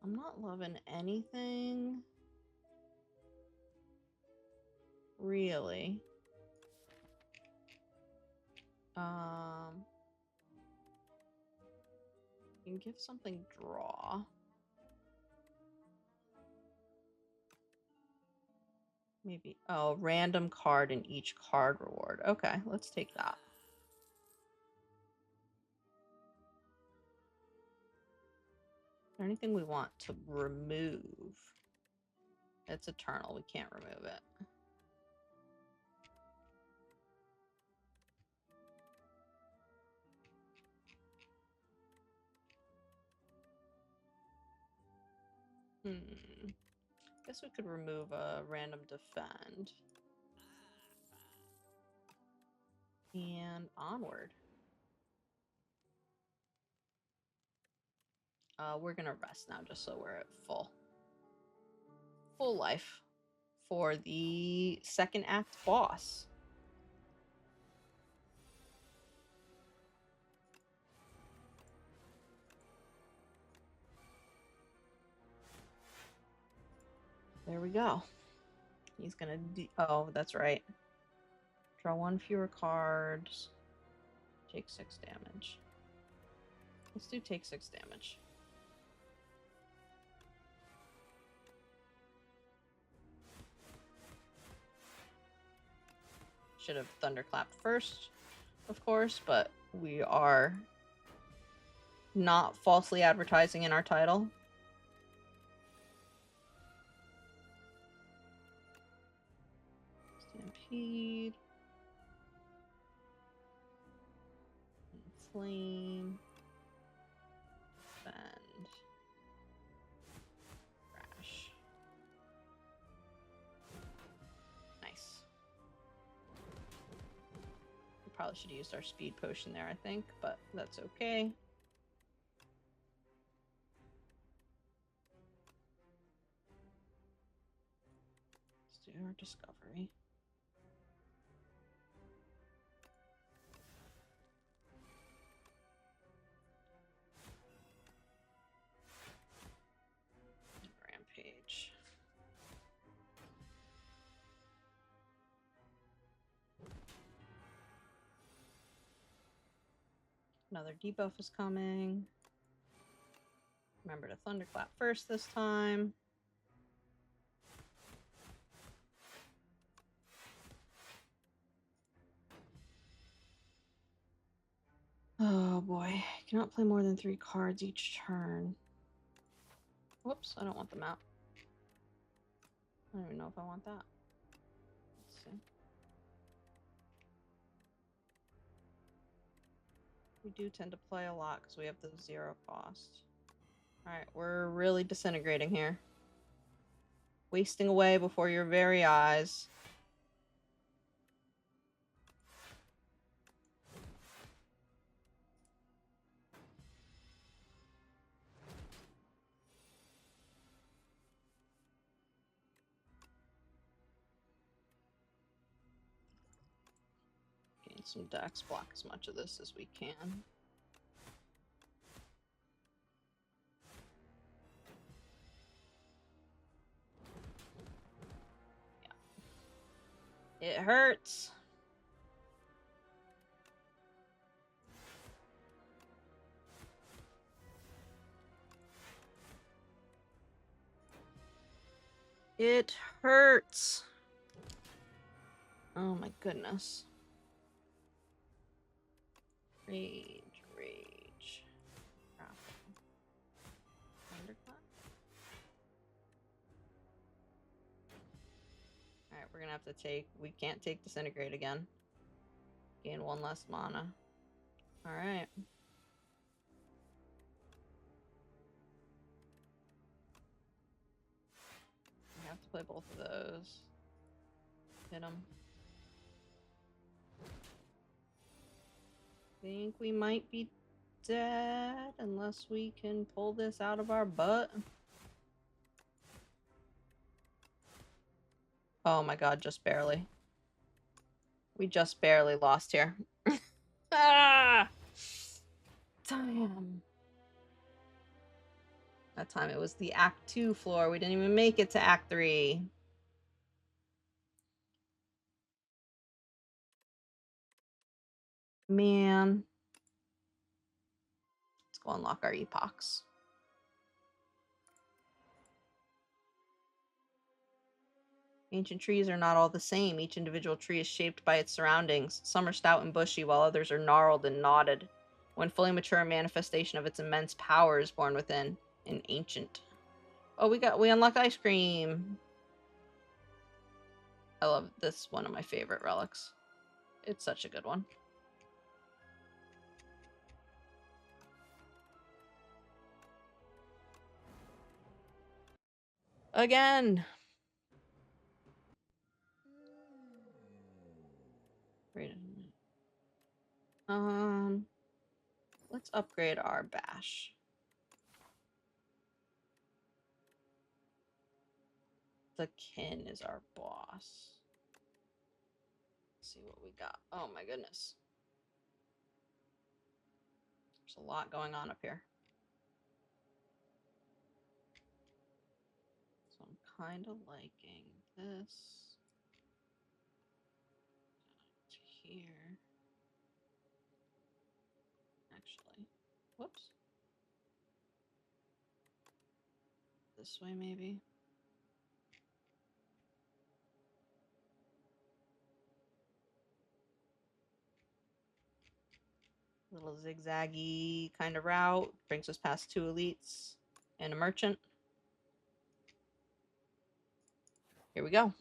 I'm not loving anything. Really. You can give something draw. Maybe. Oh, random card in each card reward. Okay, let's take that. Is there anything we want to remove? It's eternal. We can't remove it. Guess we could remove a random defend. And onward. We're gonna rest now just so we're at full life for the second act boss. There we go. He's gonna oh, that's right. Draw 1 fewer cards. Take 6 damage. Let's do take 6 damage. Should have thunderclapped first, of course, but we are not falsely advertising in our title. Stampede. Flame. Bend. Crash. Nice. We probably should have used our speed potion there, I think, but that's okay. Let's do our discovery. Rampage. Another debuff is coming. Remember to thunderclap first this time. Oh boy, cannot play more than 3 cards each turn. Whoops, I don't want the map. I don't even know if I want that. Let's see. We do tend to play a lot because we have the 0 cost. Alright, we're really disintegrating here. Wasting away before your very eyes. Gain some dex, block as much of this as we can. Yeah. It hurts. It hurts. Oh my goodness. Rage. Thunderclap. Alright, we're gonna have to take... We can't take Disintegrate again. Gain 1 less mana. Alright. We have to play both of those. Hit them. Think we might be dead unless we can pull this out of our butt. Oh my god, just barely. We just barely lost here. Ah! Damn. That time it was the Act 2 floor. We didn't even make it to Act 3. Man. Let's go unlock our epochs. Ancient trees are not all the same. Each individual tree is shaped by its surroundings. Some are stout and bushy, while others are gnarled and knotted. When fully mature, a manifestation of its immense power is born within an ancient. Oh, we unlocked ice cream. I love this, one of my favorite relics. It's such a good one. Again. Let's upgrade our bash. The kin is our boss. Let's see what we got. Oh my goodness. There's a lot going on up here. So I'm kind of liking this. To here. Actually. Whoops. This way, maybe. Little zigzaggy kind of route. Brings us past 2 elites and a merchant. Here we go.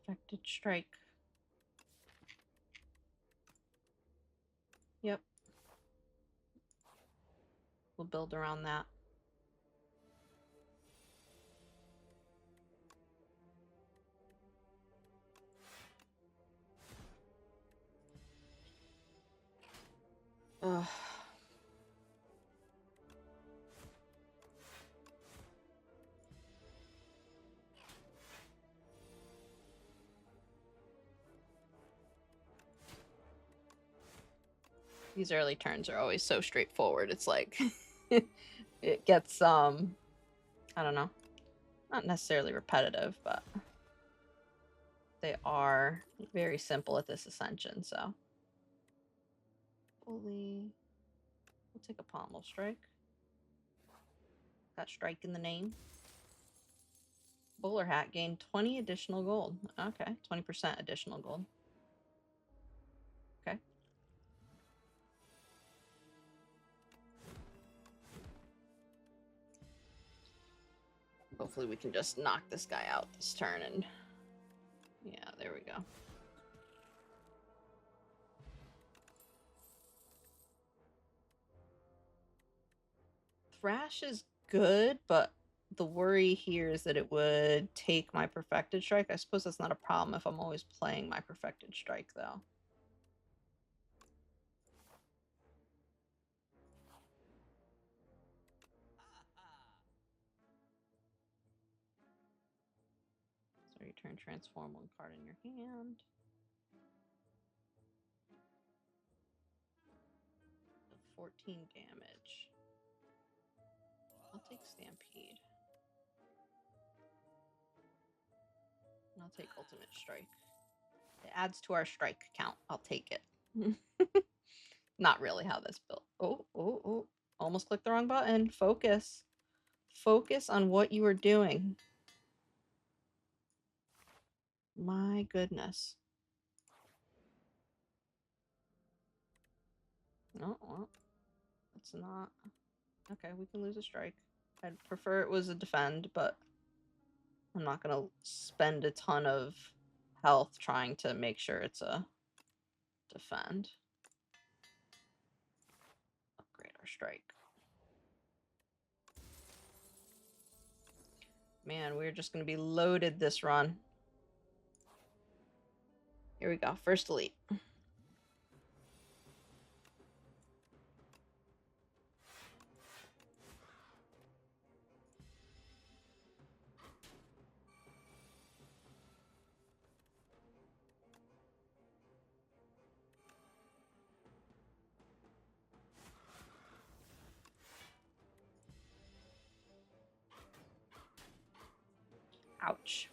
Perfected strike. Yep. We'll build around that. Ugh. These early turns are always so straightforward. It's like it gets I don't know, not necessarily repetitive, but they are very simple at this ascension. So we'll take a pommel strike. Got strike in the name. Bowler hat gained 20 additional gold. Okay, 20% additional gold. Okay. Hopefully we can just knock this guy out this turn and... Yeah, there we go. Thrash is good, but the worry here is that it would take my Perfected Strike. I suppose that's not a problem if I'm always playing my Perfected Strike, though. So you turn transform 1 card in your hand. 14 damage. I'll take Stampede. And I'll take Ultimate Strike. It adds to our strike count. I'll take it. Not really how that's built. Oh. Almost clicked the wrong button. Focus. Focus on what you are doing. My goodness. No, well, it's not. Okay, we can lose a strike. I'd prefer it was a defend, but I'm not going to spend a ton of health trying to make sure it's a defend. Upgrade our strike. Man, we're just going to be loaded this run. Here we go. First elite. Ouch.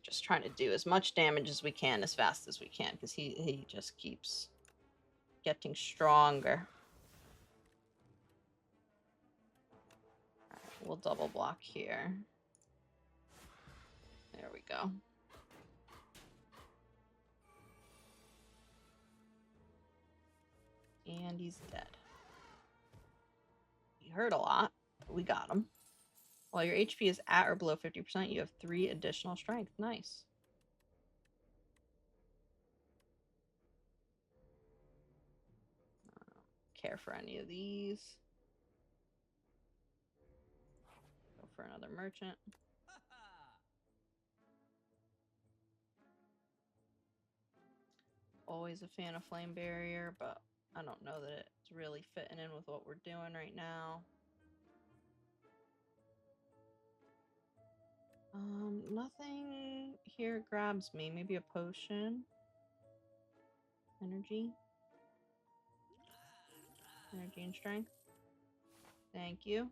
Just trying to do as much damage as we can as fast as we can because he just keeps getting stronger. All right, we'll double block here. There we go. And he's dead. He hurt a lot, but we got him. While your HP is at or below 50%, you have 3 additional strength. Nice. I don't care for any of these. Go for another merchant. Always a fan of flame barrier, but I don't know that it's really fitting in with what we're doing right now. Nothing here grabs me. Maybe a potion. Energy. Energy and strength. Thank you.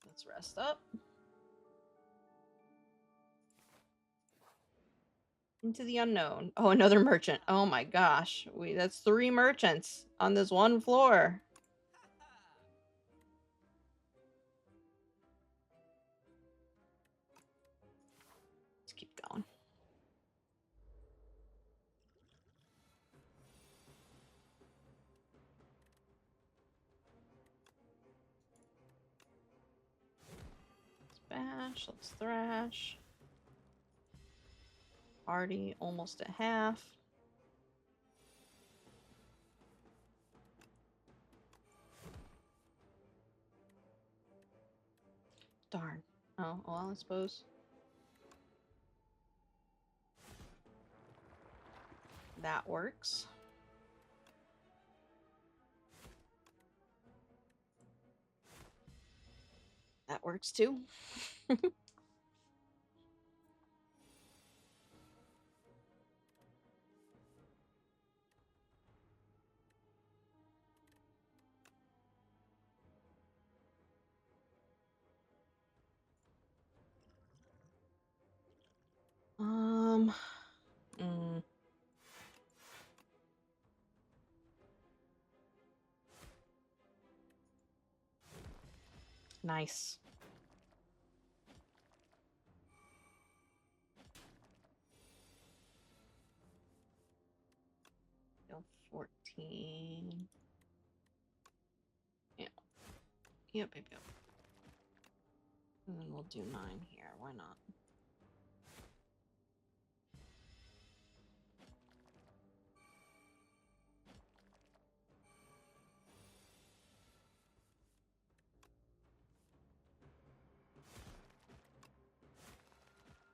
Let's rest up. Into the unknown. Oh, another merchant. Oh my gosh. That's 3 merchants on this one floor. Let's keep going. Let's bash. Let's thrash. Already almost at half. Darn. Oh, well, I suppose. That works. That works too. Nice. 14. Yeah. Yep. And then we'll do 9 here. Why not?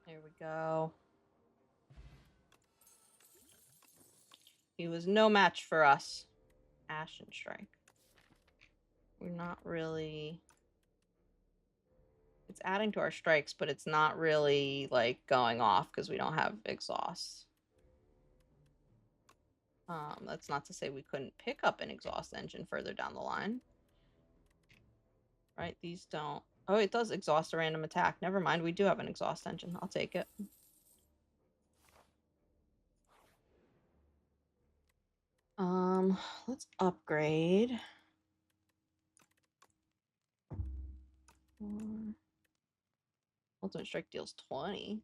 There we go. He was no match for us. Ashen Strike. We're not really... It's adding to our strikes, but it's not really, like, going off because we don't have exhaust. That's not to say we couldn't pick up an exhaust engine further down the line. Right, these don't. Oh, it does exhaust a random attack. Never mind, we do have an exhaust engine. I'll take it. Let's upgrade. Ultimate Strike deals 20.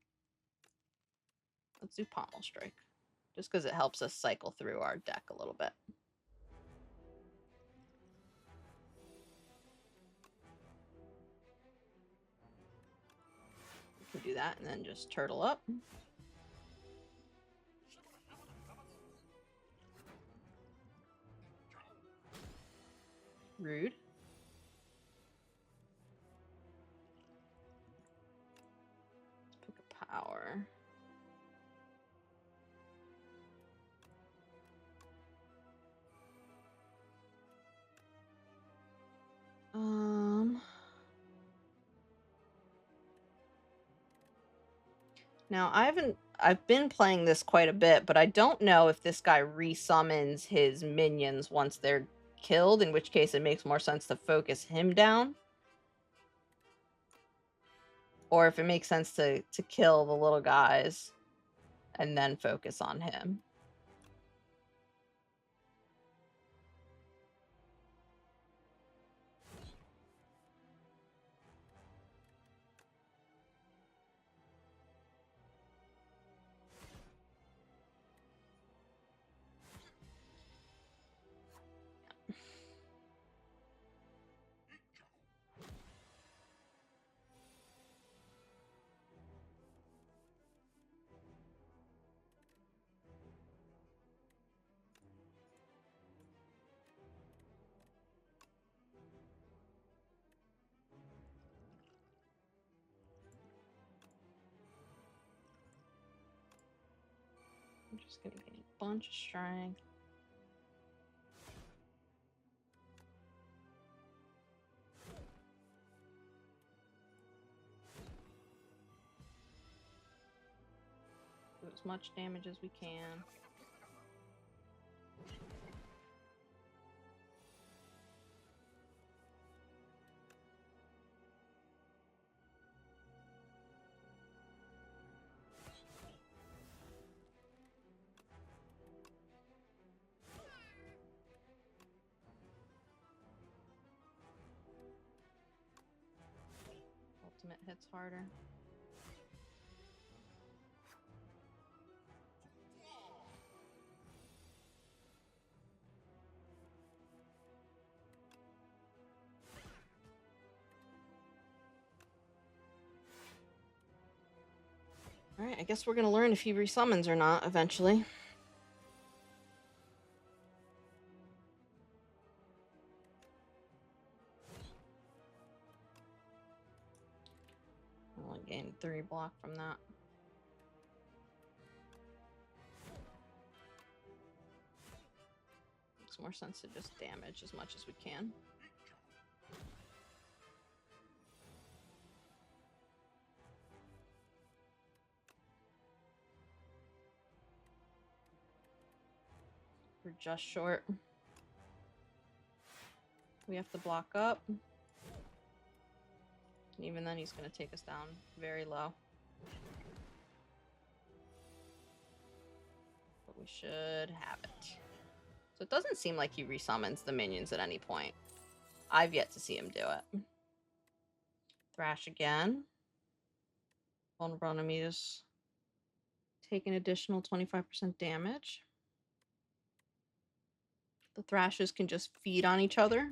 Let's do Pommel Strike. Just because it helps us cycle through our deck a little bit. We can do that and then just turtle up. Rude. Let's pick a power. Now I've been playing this quite a bit, but I don't know if this guy resummons his minions once they're killed, in which case it makes more sense to focus him down. Or if it makes sense to kill the little guys and then focus on him. I'm just gonna get a bunch of strength. Do as much damage as we can. Ultimate hits harder. Alright, I guess we're gonna learn if he resummons or not eventually. I only gained 3 block from that. Makes more sense to just damage as much as we can. We're just short. We have to block up. And even then, he's going to take us down very low. But we should have it. So it doesn't seem like he resummons the minions at any point. I've yet to see him do it. Thrash again. Vulnerable enemies take an additional 25% damage. The thrashes can just feed on each other.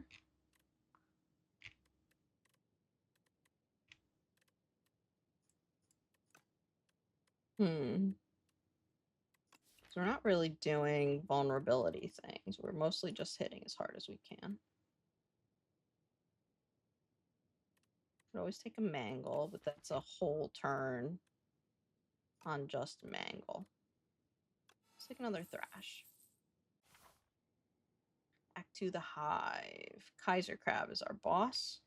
So we're not really doing vulnerability things. We're mostly just hitting as hard as we can. Could always take a mangle, but that's a whole turn on just mangle. Let's take another thrash. Back to the hive. Kaiser Crab is our boss.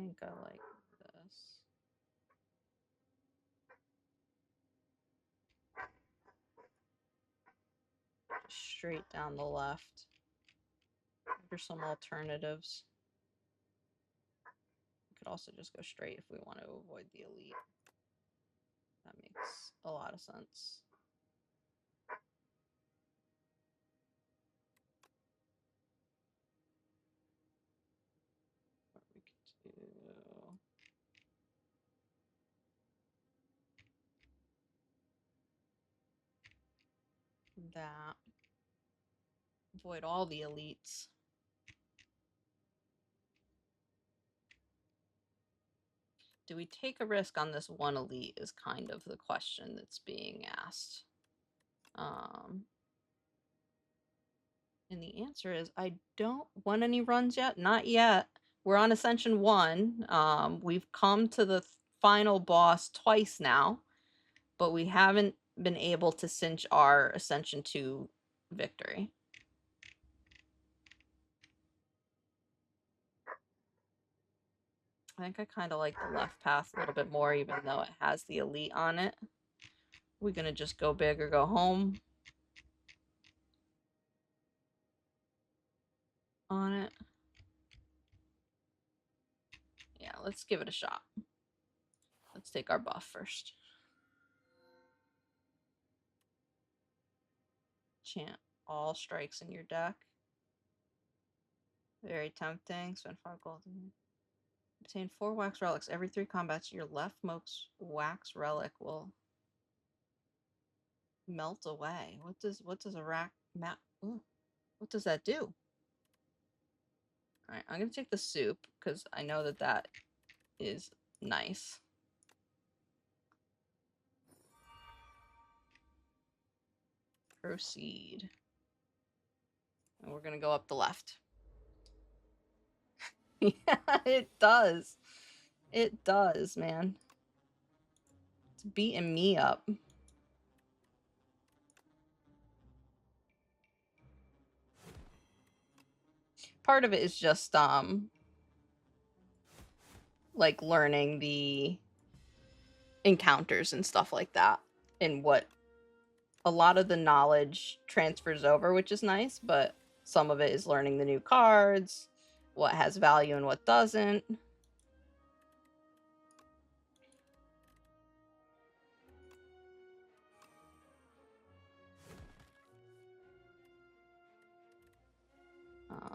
think I like this. Just straight down the left. There's some alternatives. We could also just go straight if we want to avoid the elite. That makes a lot of sense. What we could do. That. Avoid all the elites. Do we take a risk on this one elite is kind of the question that's being asked. And the answer is I don't want any runs yet. Not yet. We're on Ascension 1. We've come to the final boss twice now, but we haven't been able to cinch our Ascension 2 victory. I think I kind of like the left path a little bit more, even though it has the elite on it. We're going to just go big or go home on it. Yeah, let's give it a shot. Let's take our buff first. Chant all strikes in your deck. Very tempting. Spend 5 gold. Obtain 4 wax relics. Every 3 combats, your leftmost wax relic will melt away. What does a rack map? What does that do? All right, I'm gonna take the soup because I know that that is nice. Proceed. And we're gonna go up the left. Yeah, it does. It does, man. It's beating me up. Part of it is just like learning the encounters and stuff like that, and what a lot of the knowledge transfers over, which is nice, but some of it is learning the new cards, what has value and what doesn't.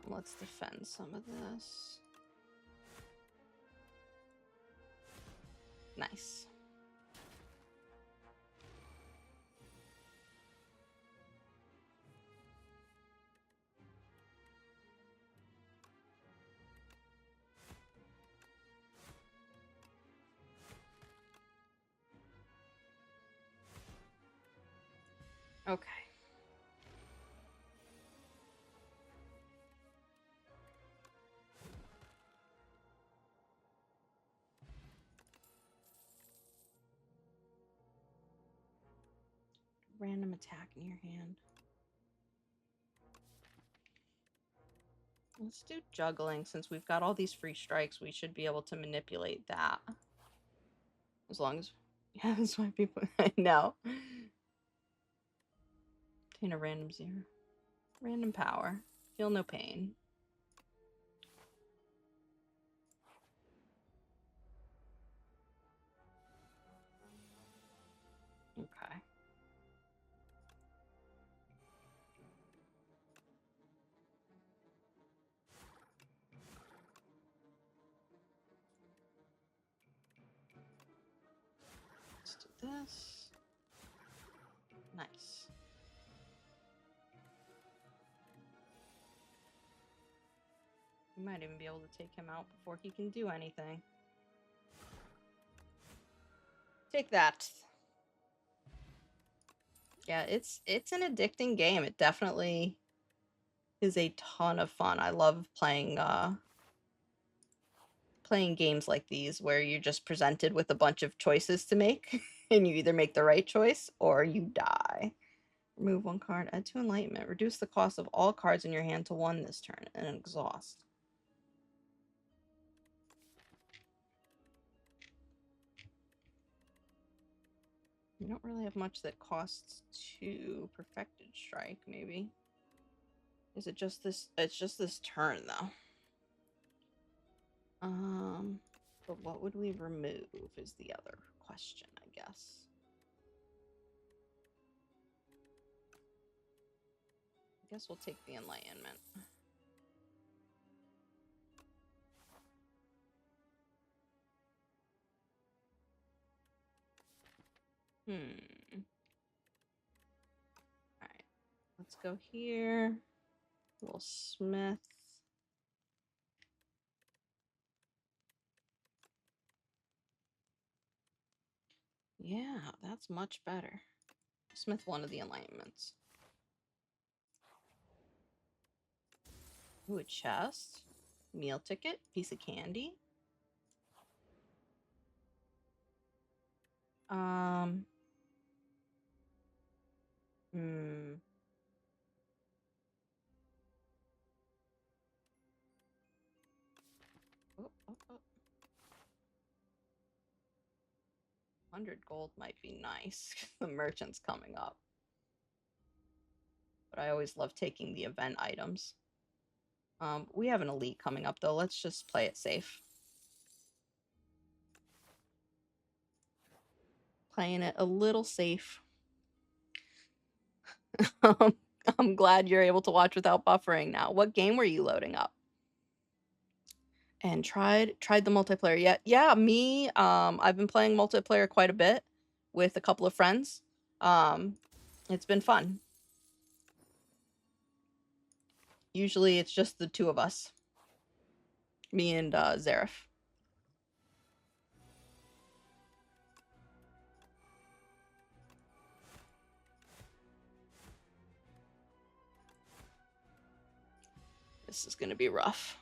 Let's defend some of this. Nice. Okay. Random attack in your hand. Let's do juggling. Since we've got all these free strikes, we should be able to manipulate that. As long as... Yeah, that's why people... I know. Obtain a random 0. Random power. Feel no pain. Okay. Let's do this. Nice. We might even be able to take him out before he can do anything. Take that. Yeah, it's an addicting game. It definitely is a ton of fun. I love playing playing games like these where you're just presented with a bunch of choices to make and you either make the right choice or you die. Remove 1 card, add 2 enlightenment, reduce the cost of all cards in your hand to 1 this turn, and exhaust. We don't really have much that costs 2 perfected strike, maybe. Is it just this? It's just this turn, though. But what would we remove is the other question, I guess. I guess we'll take the enlightenment. Alright. Let's go here. We'll smith. Yeah, that's much better. Smith one of the enlightenments. Ooh, a chest. Meal ticket. Piece of candy. Oh, oh, oh. 100 gold might be nice. The merchant's coming up. But I always love taking the event items. We have an elite coming up, though. Let's just play it safe. Playing it a little safe. I'm glad you're able to watch without buffering now. What game were you loading up? And tried the multiplayer. Yeah, me. I've been playing multiplayer quite a bit with a couple of friends. It's been fun. Usually it's just the 2 of us. Me and Zareth. This is gonna be rough.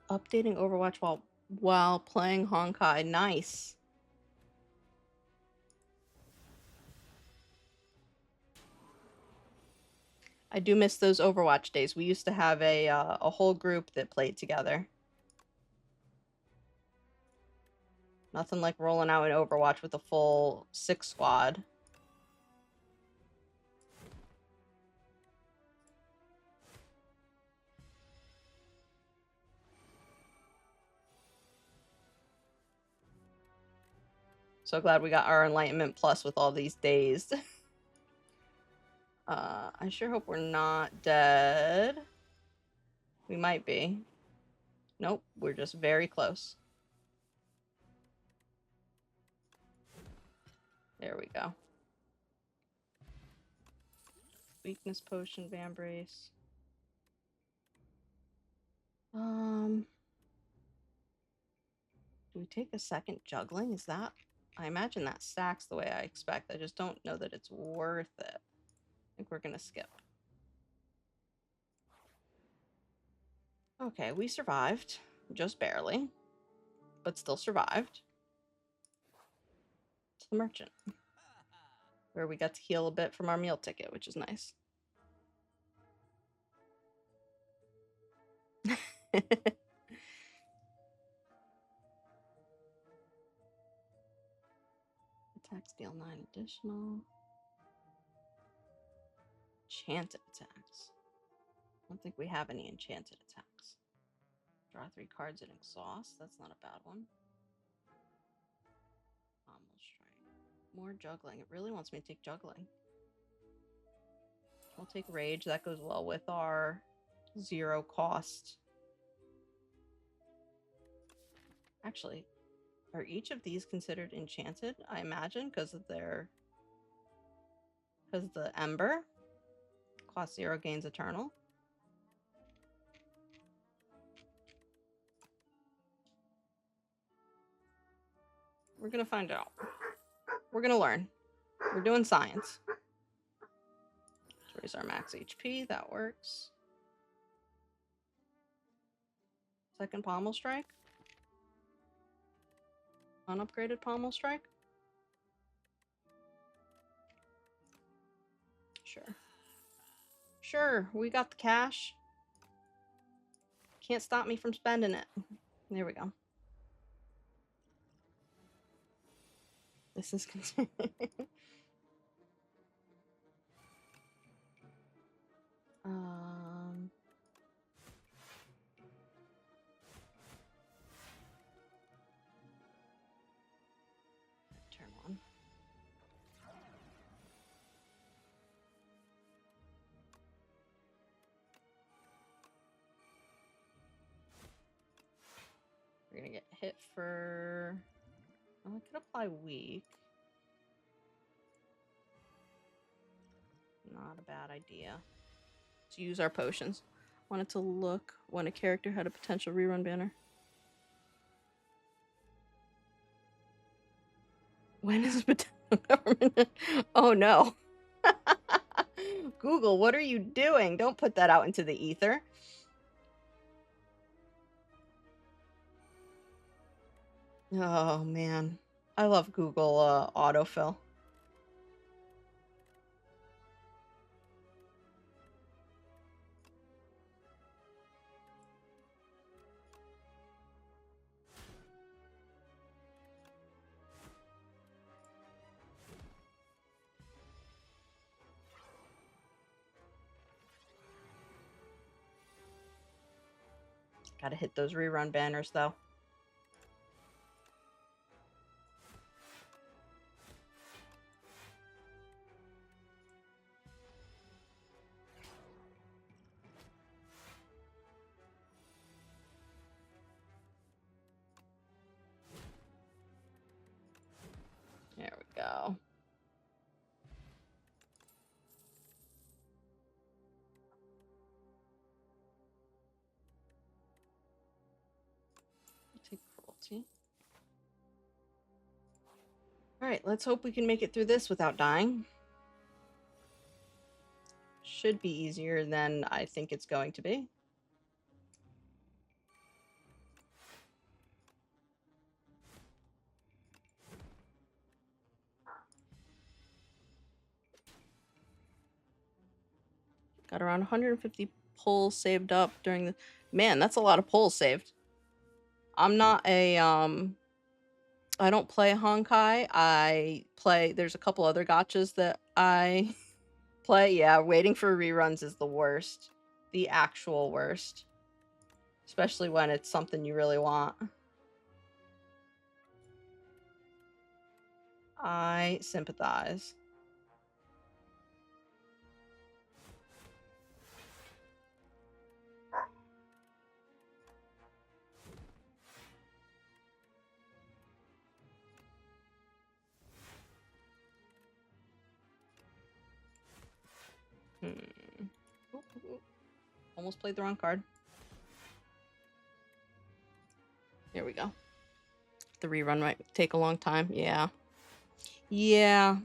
Updating Overwatch while playing Honkai. Nice. I do miss those Overwatch days. We used to have a whole group that played together. Nothing like rolling out an Overwatch with a full 6 squad. So glad we got our Enlightenment Plus with all these days. I sure hope we're not dead. We might be. Nope, we're just very close. There we go. Weakness potion, Vambrace. Do we take a second juggling? Is that... I imagine that stacks the way I expect. I just don't know that it's worth it. I think we're gonna skip. Okay, we survived. Just barely. But still survived. To the merchant. Where we got to heal a bit from our meal ticket, which is nice. Attacks deal 9 additional. Enchanted attacks. I don't think we have any enchanted attacks. Draw 3 cards and exhaust. That's not a bad one. Pommel strike. More juggling. It really wants me to take juggling. We'll take rage. That goes well with our 0 cost. Actually, are each of these considered enchanted? I imagine because of their... because the Ember cost 0, gains eternal. We're gonna find out. We're gonna learn. We're doing science. Let's raise our max HP. That works. Second pommel strike. Unupgraded pommel strike. Sure. Sure, we got the cash. Can't stop me from spending it. There we go. This is concerning. Turn on. We're gonna get hit for... Well, I could apply weak. Not a bad idea. To use our potions. Wanted to look when a character had a potential rerun banner. When is potential government? Oh no. Google, what are you doing? Don't put that out into the ether. Oh man. I love Google autofill. Gotta hit those rerun banners though. There we go. Take cruelty. Alright, let's hope we can make it through this without dying. Should be easier than I think it's going to be. Got around 150 pulls saved up during the... Man, that's a lot of pulls saved. I'm not a, I don't play Honkai. I play... There's a couple other gachas that I play. Yeah, waiting for reruns is the worst. The actual worst. Especially when it's something you really want. I sympathize. Ooh, ooh. Almost played the wrong card. There we go. The rerun might take a long time. Yeah. Yeah.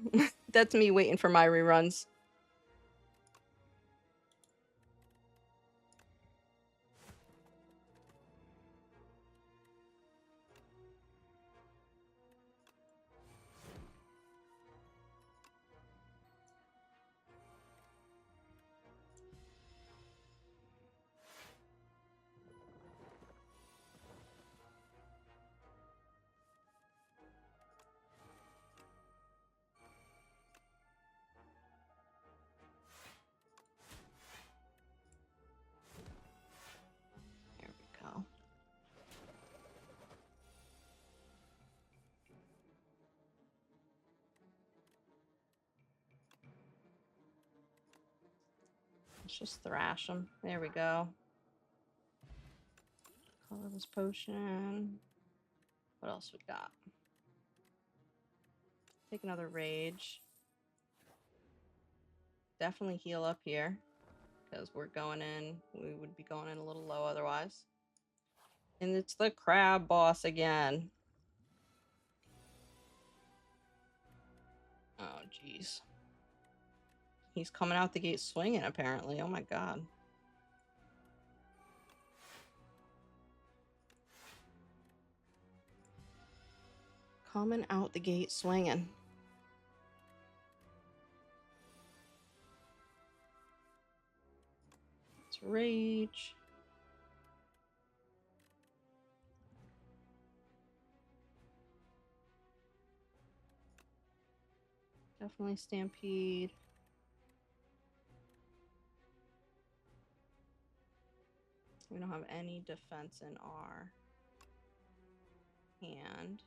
That's me waiting for my reruns. There we go. Let's just thrash them. There we go. Colorless potion. What else we got? Take another rage. Definitely heal up here. Because we're going in. We would be going in a little low otherwise. And it's the crab boss again. Oh, jeez. He's coming out the gate swinging, apparently. Oh, my God. Coming out the gate swinging. Rage. Definitely Stampede. We don't have any defense in our hand.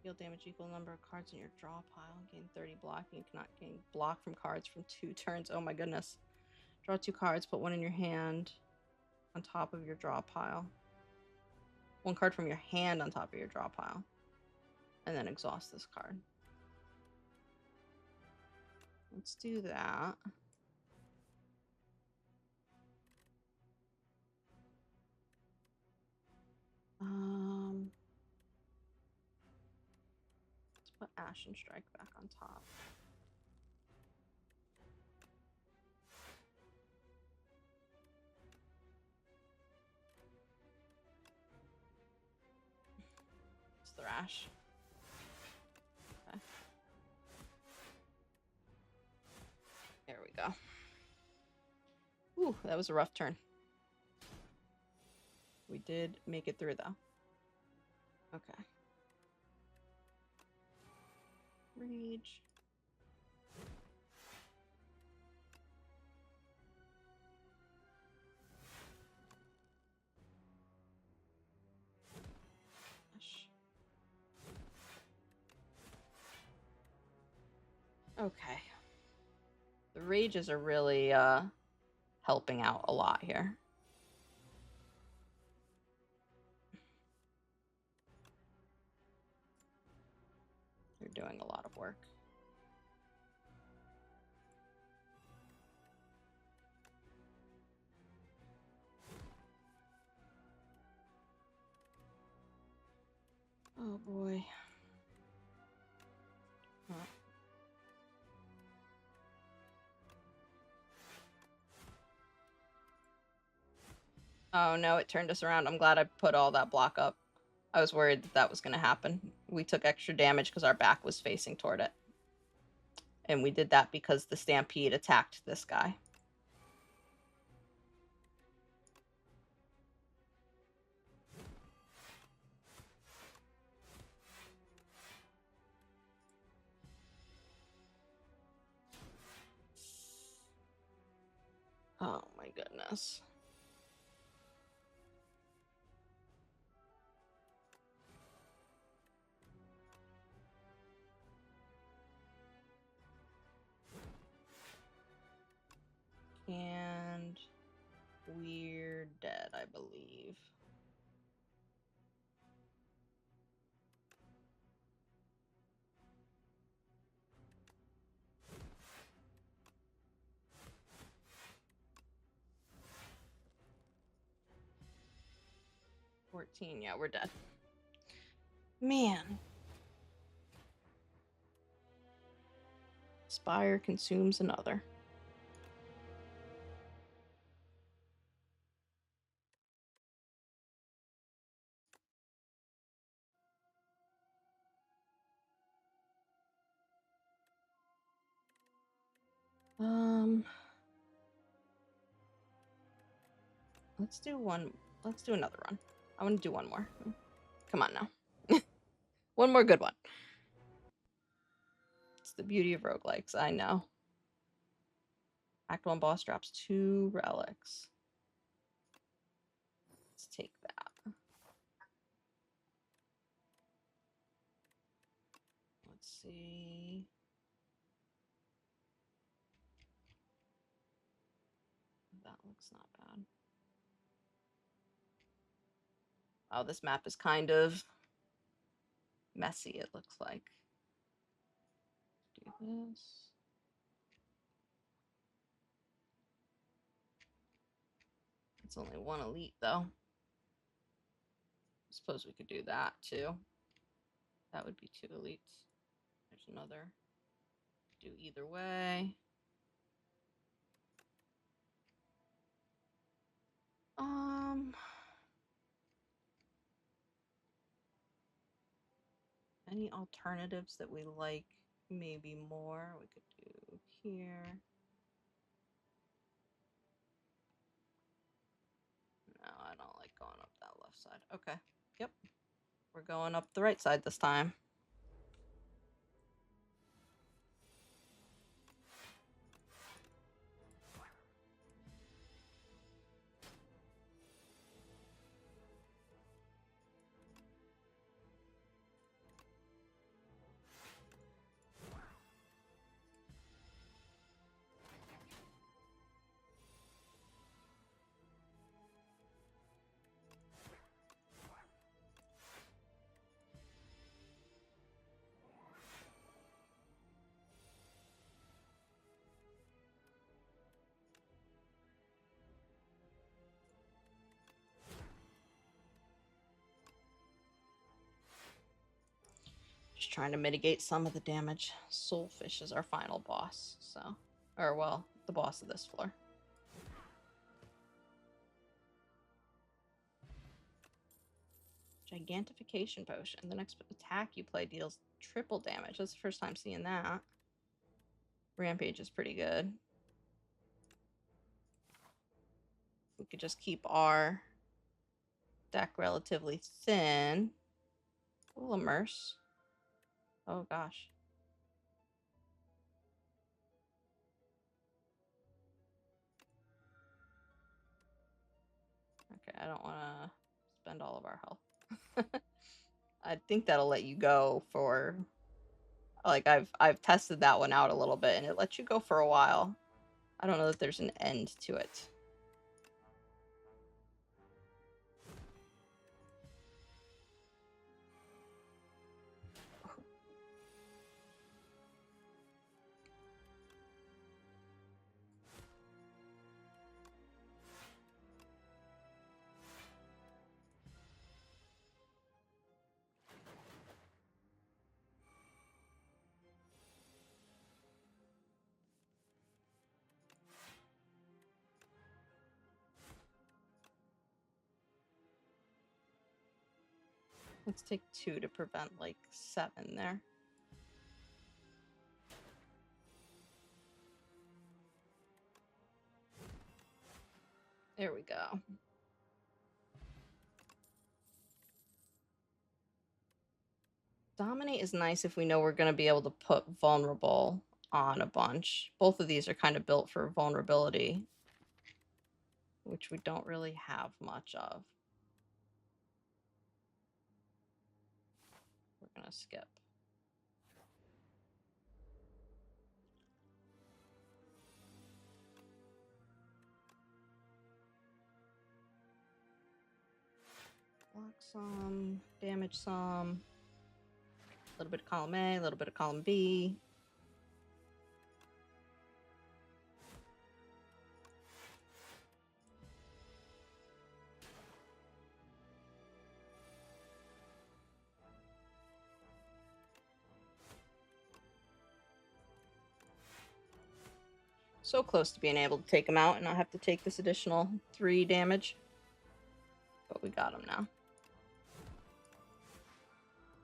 Deal damage equal number of cards in your draw pile. Gain 30 blocking. You cannot gain block from cards from 2 turns. Oh my goodness. Draw 2 cards, put 1 in your hand on top of your draw pile. 1 card from your hand on top of your draw pile. And then exhaust this card. Let's do that. Let's put Ashen Strike back on top. It's Thrash. Okay. There we go. Ooh, that was a rough turn. We did make it through, though. Okay. Rage. Okay. The rages are really helping out a lot here. They're doing a lot of work. Oh boy. Huh. Oh no, it turned us around. I'm glad I put all that block up. I was worried that was going to happen. We took extra damage because our back was facing toward it. And we did that because the Stampede attacked this guy. Oh my goodness. And we're dead, I believe. Yeah, we're dead. Man. Spire consumes another. Let's do another run. I want to do one more. Come on now. One more good one. It's the beauty of roguelikes, I know. Act 1 boss drops 2 relics. Let's take that. Let's see. That looks not bad. Oh, this map is kind of messy, it looks like. Do this. It's only 1 elite, though. I suppose we could do that, too. That would be 2 elites. There's another. Do either way. Any alternatives that we like maybe more? We could do here. side. Okay. Yep. We're going up the right side this time. Just trying to mitigate some of the damage. Soulfish is our final boss, so... Or, well, the boss of this floor. Gigantification potion. The next attack you play deals triple damage. That's the first time seeing that. Rampage is pretty good. We could just keep our deck relatively thin. We'll immerse. Oh gosh. Okay, I don't want to spend all of our health. I think that'll let you go for... Like, I've tested that one out a little bit, and it lets you go for a while. I don't know that there's an end to it. Let's take 2 to prevent, like, 7 there. There we go. Dominate is nice if we know we're going to be able to put vulnerable on a bunch. Both of these are kind of built for vulnerability, which we don't really have much of. We're going to skip. Block some, damage some. A little bit of column A, a little bit of column B. So close to being able to take him out and not have to take this additional 3 damage. But we got him now.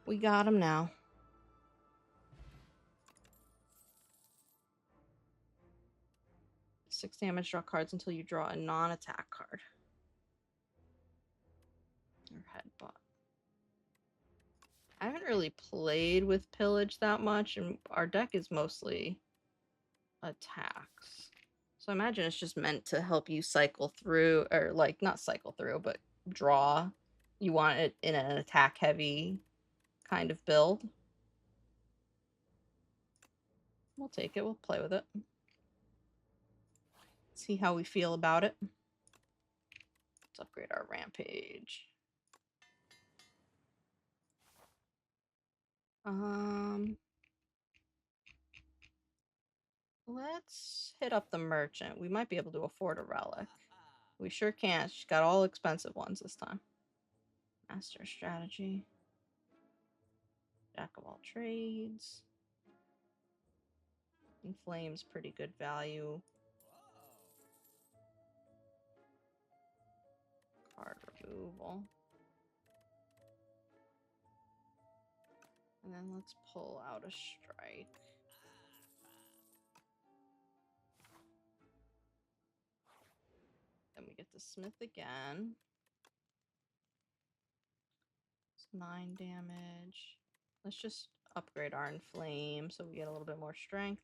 We got him now. 6 damage, draw cards until you draw a non-attack card. Or headbutt. I haven't really played with pillage that much, and our deck is mostly attacks. So I imagine it's just meant to help you cycle through, or like, not cycle through, but draw. You want it in an attack-heavy kind of build. We'll take it, we'll play with it. See how we feel about it. Let's upgrade our rampage. Let's hit up the merchant. We might be able to afford a relic. We sure can. She's got all expensive ones this time. Master strategy. Jack of all trades. Inflame's pretty good value. Card removal. And then let's pull out a strike. Then we get to smith again. 9 damage. Let's just upgrade our Inflame so we get a little bit more strength.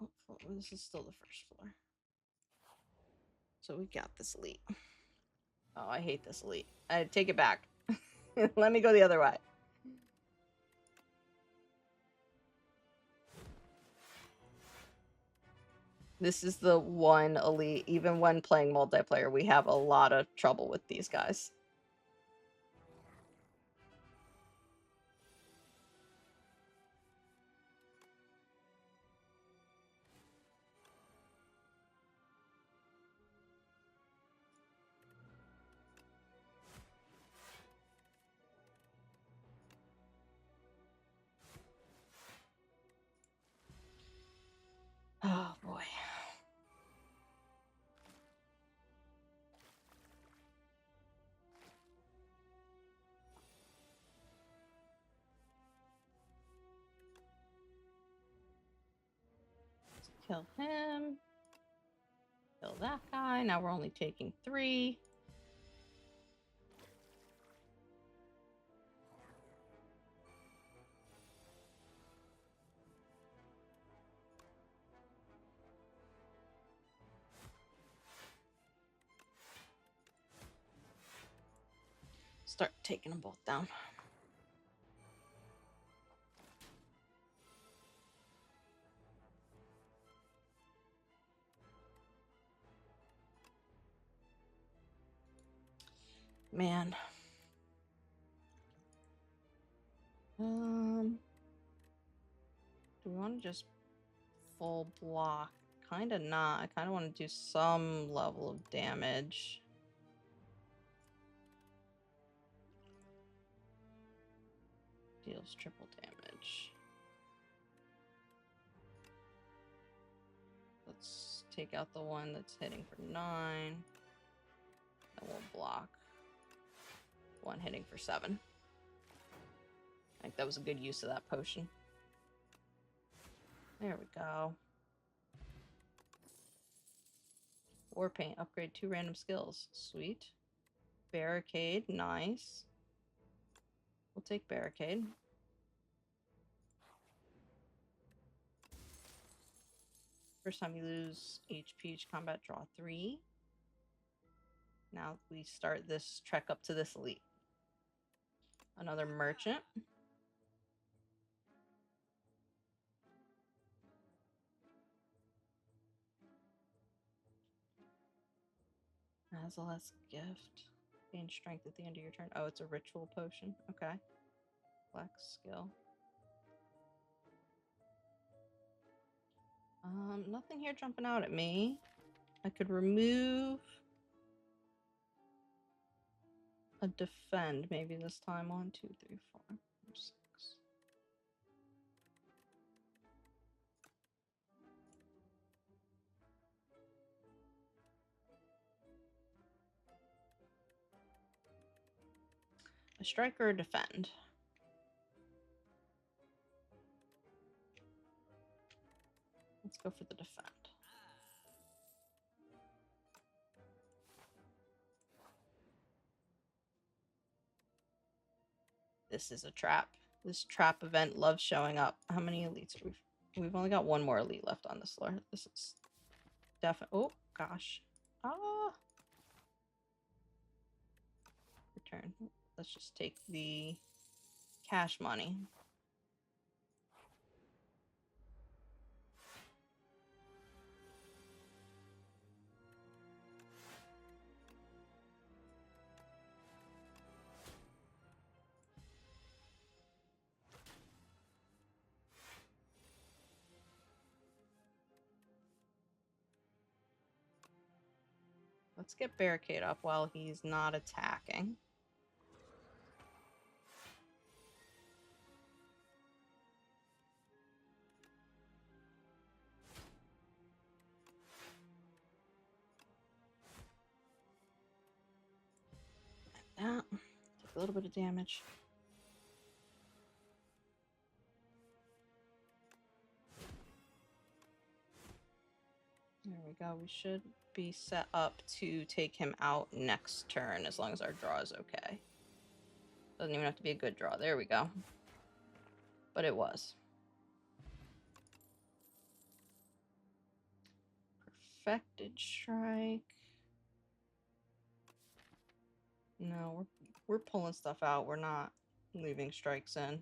Oh, this is still the first floor. So we got this elite. Oh, I hate this elite. I take it back. Let me go the other way. This is the one elite. Even when playing multiplayer, we have a lot of trouble with these guys. Oh, boy. Let's kill him. Kill that guy. Now we're only taking 3. Start taking them both down. Man. Do we want to just full block? Kind of not. I kind of want to do some level of damage. Deals triple damage. Let's take out the one that's hitting for 9. That won't block. One hitting for 7. I think that was a good use of that potion. There we go. War Paint. Upgrade 2 random skills. Sweet. Barricade. Nice. We'll take Barricade. First time you lose HP each combat, draw 3. Now we start this trek up to this elite. Another merchant. Azaleth's gift. Gain strength at the end of your turn. Oh, it's a ritual potion. Okay. Flex skill. Nothing here jumping out at me. I could remove a defend maybe this time. 1, 2, 3, 4, 5, 6. A strike or a defend? Let's go for the defend. This is a trap. This trap event loves showing up. How many elites are we've only got 1 more elite left on this floor. This is definitely... Oh, gosh. Ah. Return. Let's just take the cash money. Let's get Barricade up while he's not attacking. Like that. Take a little bit of damage. There we go. We should be set up to take him out next turn as long as our draw is okay. Doesn't even have to be a good draw. There we go. But it was. Perfected strike. No, we're pulling stuff out. We're not leaving strikes in.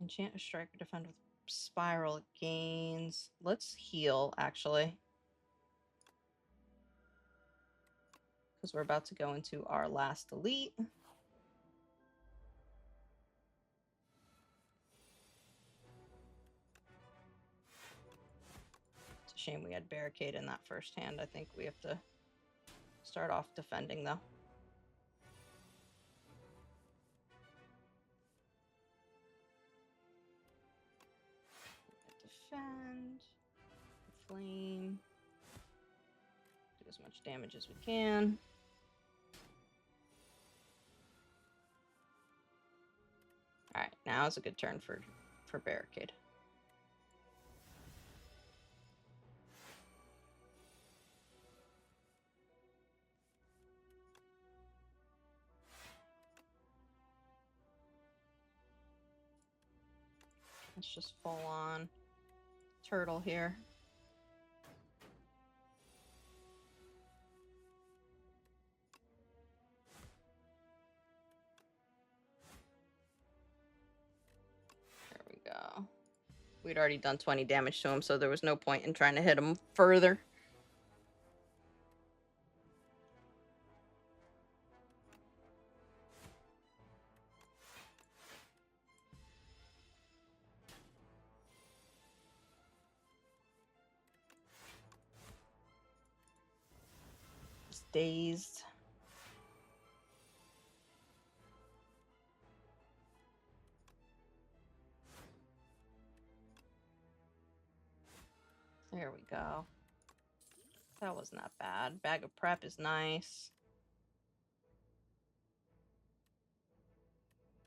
Enchant a strike or defend with spiral gains. Let's heal, actually. Because we're about to go into our last elite. It's a shame we had barricade in that first hand. I think we have to start off defending, though. Defend. Flame. Do as much damage as we can. Alright, now is a good turn for barricade. Let's just full on turtle here. There we go. We'd already done 20 damage to him, so there was no point in trying to hit him further. Just dazed. There we go. That wasn't that bad. Bag of prep is nice.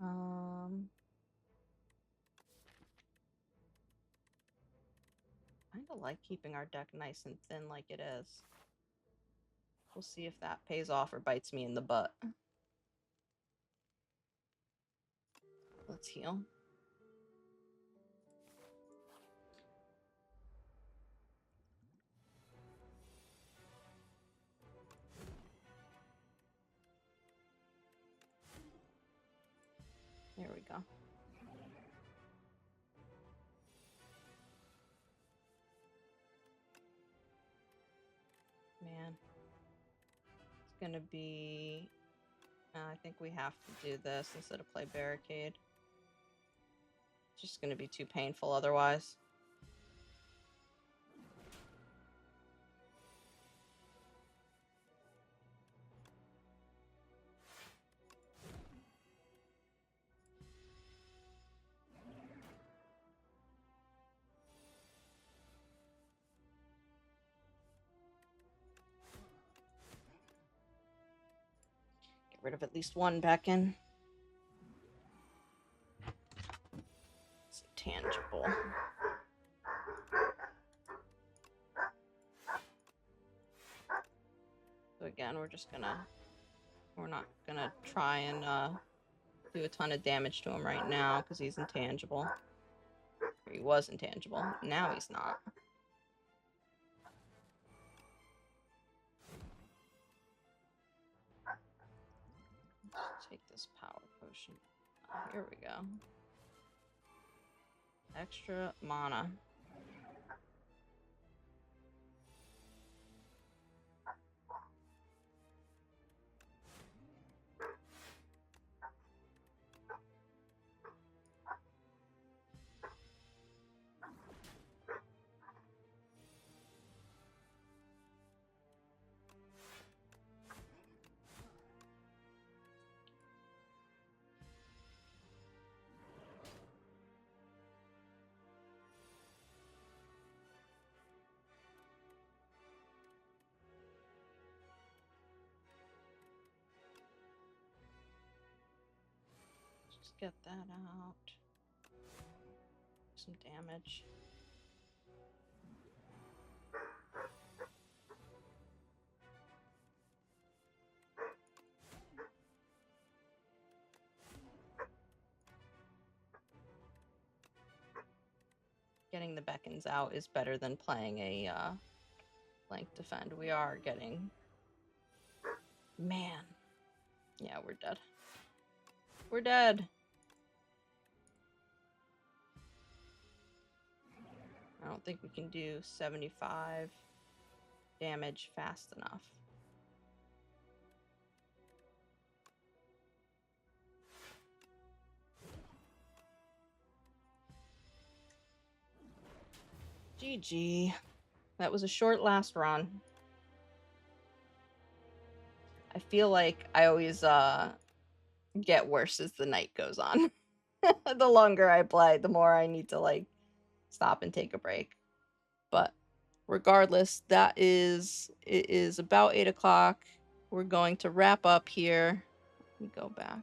I like keeping our deck nice and thin like it is. We'll see if that pays off or bites me in the butt. Let's heal. There we go. Man. It's gonna be... I think we have to do this instead of play barricade. It's just gonna be too painful otherwise. Get rid of at least one back in. It's intangible. So again, we're not gonna try and do a ton of damage to him right now because he's intangible. Or he was intangible. Now he's not. Let's take this power potion. Oh, here we go. Extra mana. Just get that out. some damage. Getting the beckons out is better than playing a flank defend. We are getting... Man. Yeah, we're dead. We're dead. I don't think we can do 75 damage fast enough. GG. That was a short last run. I feel like I always get worse as the night goes on. The longer I play, the more I need to like stop and take a break. But regardless, it is about 8 o'clock. We're going to wrap up here. Let me go back.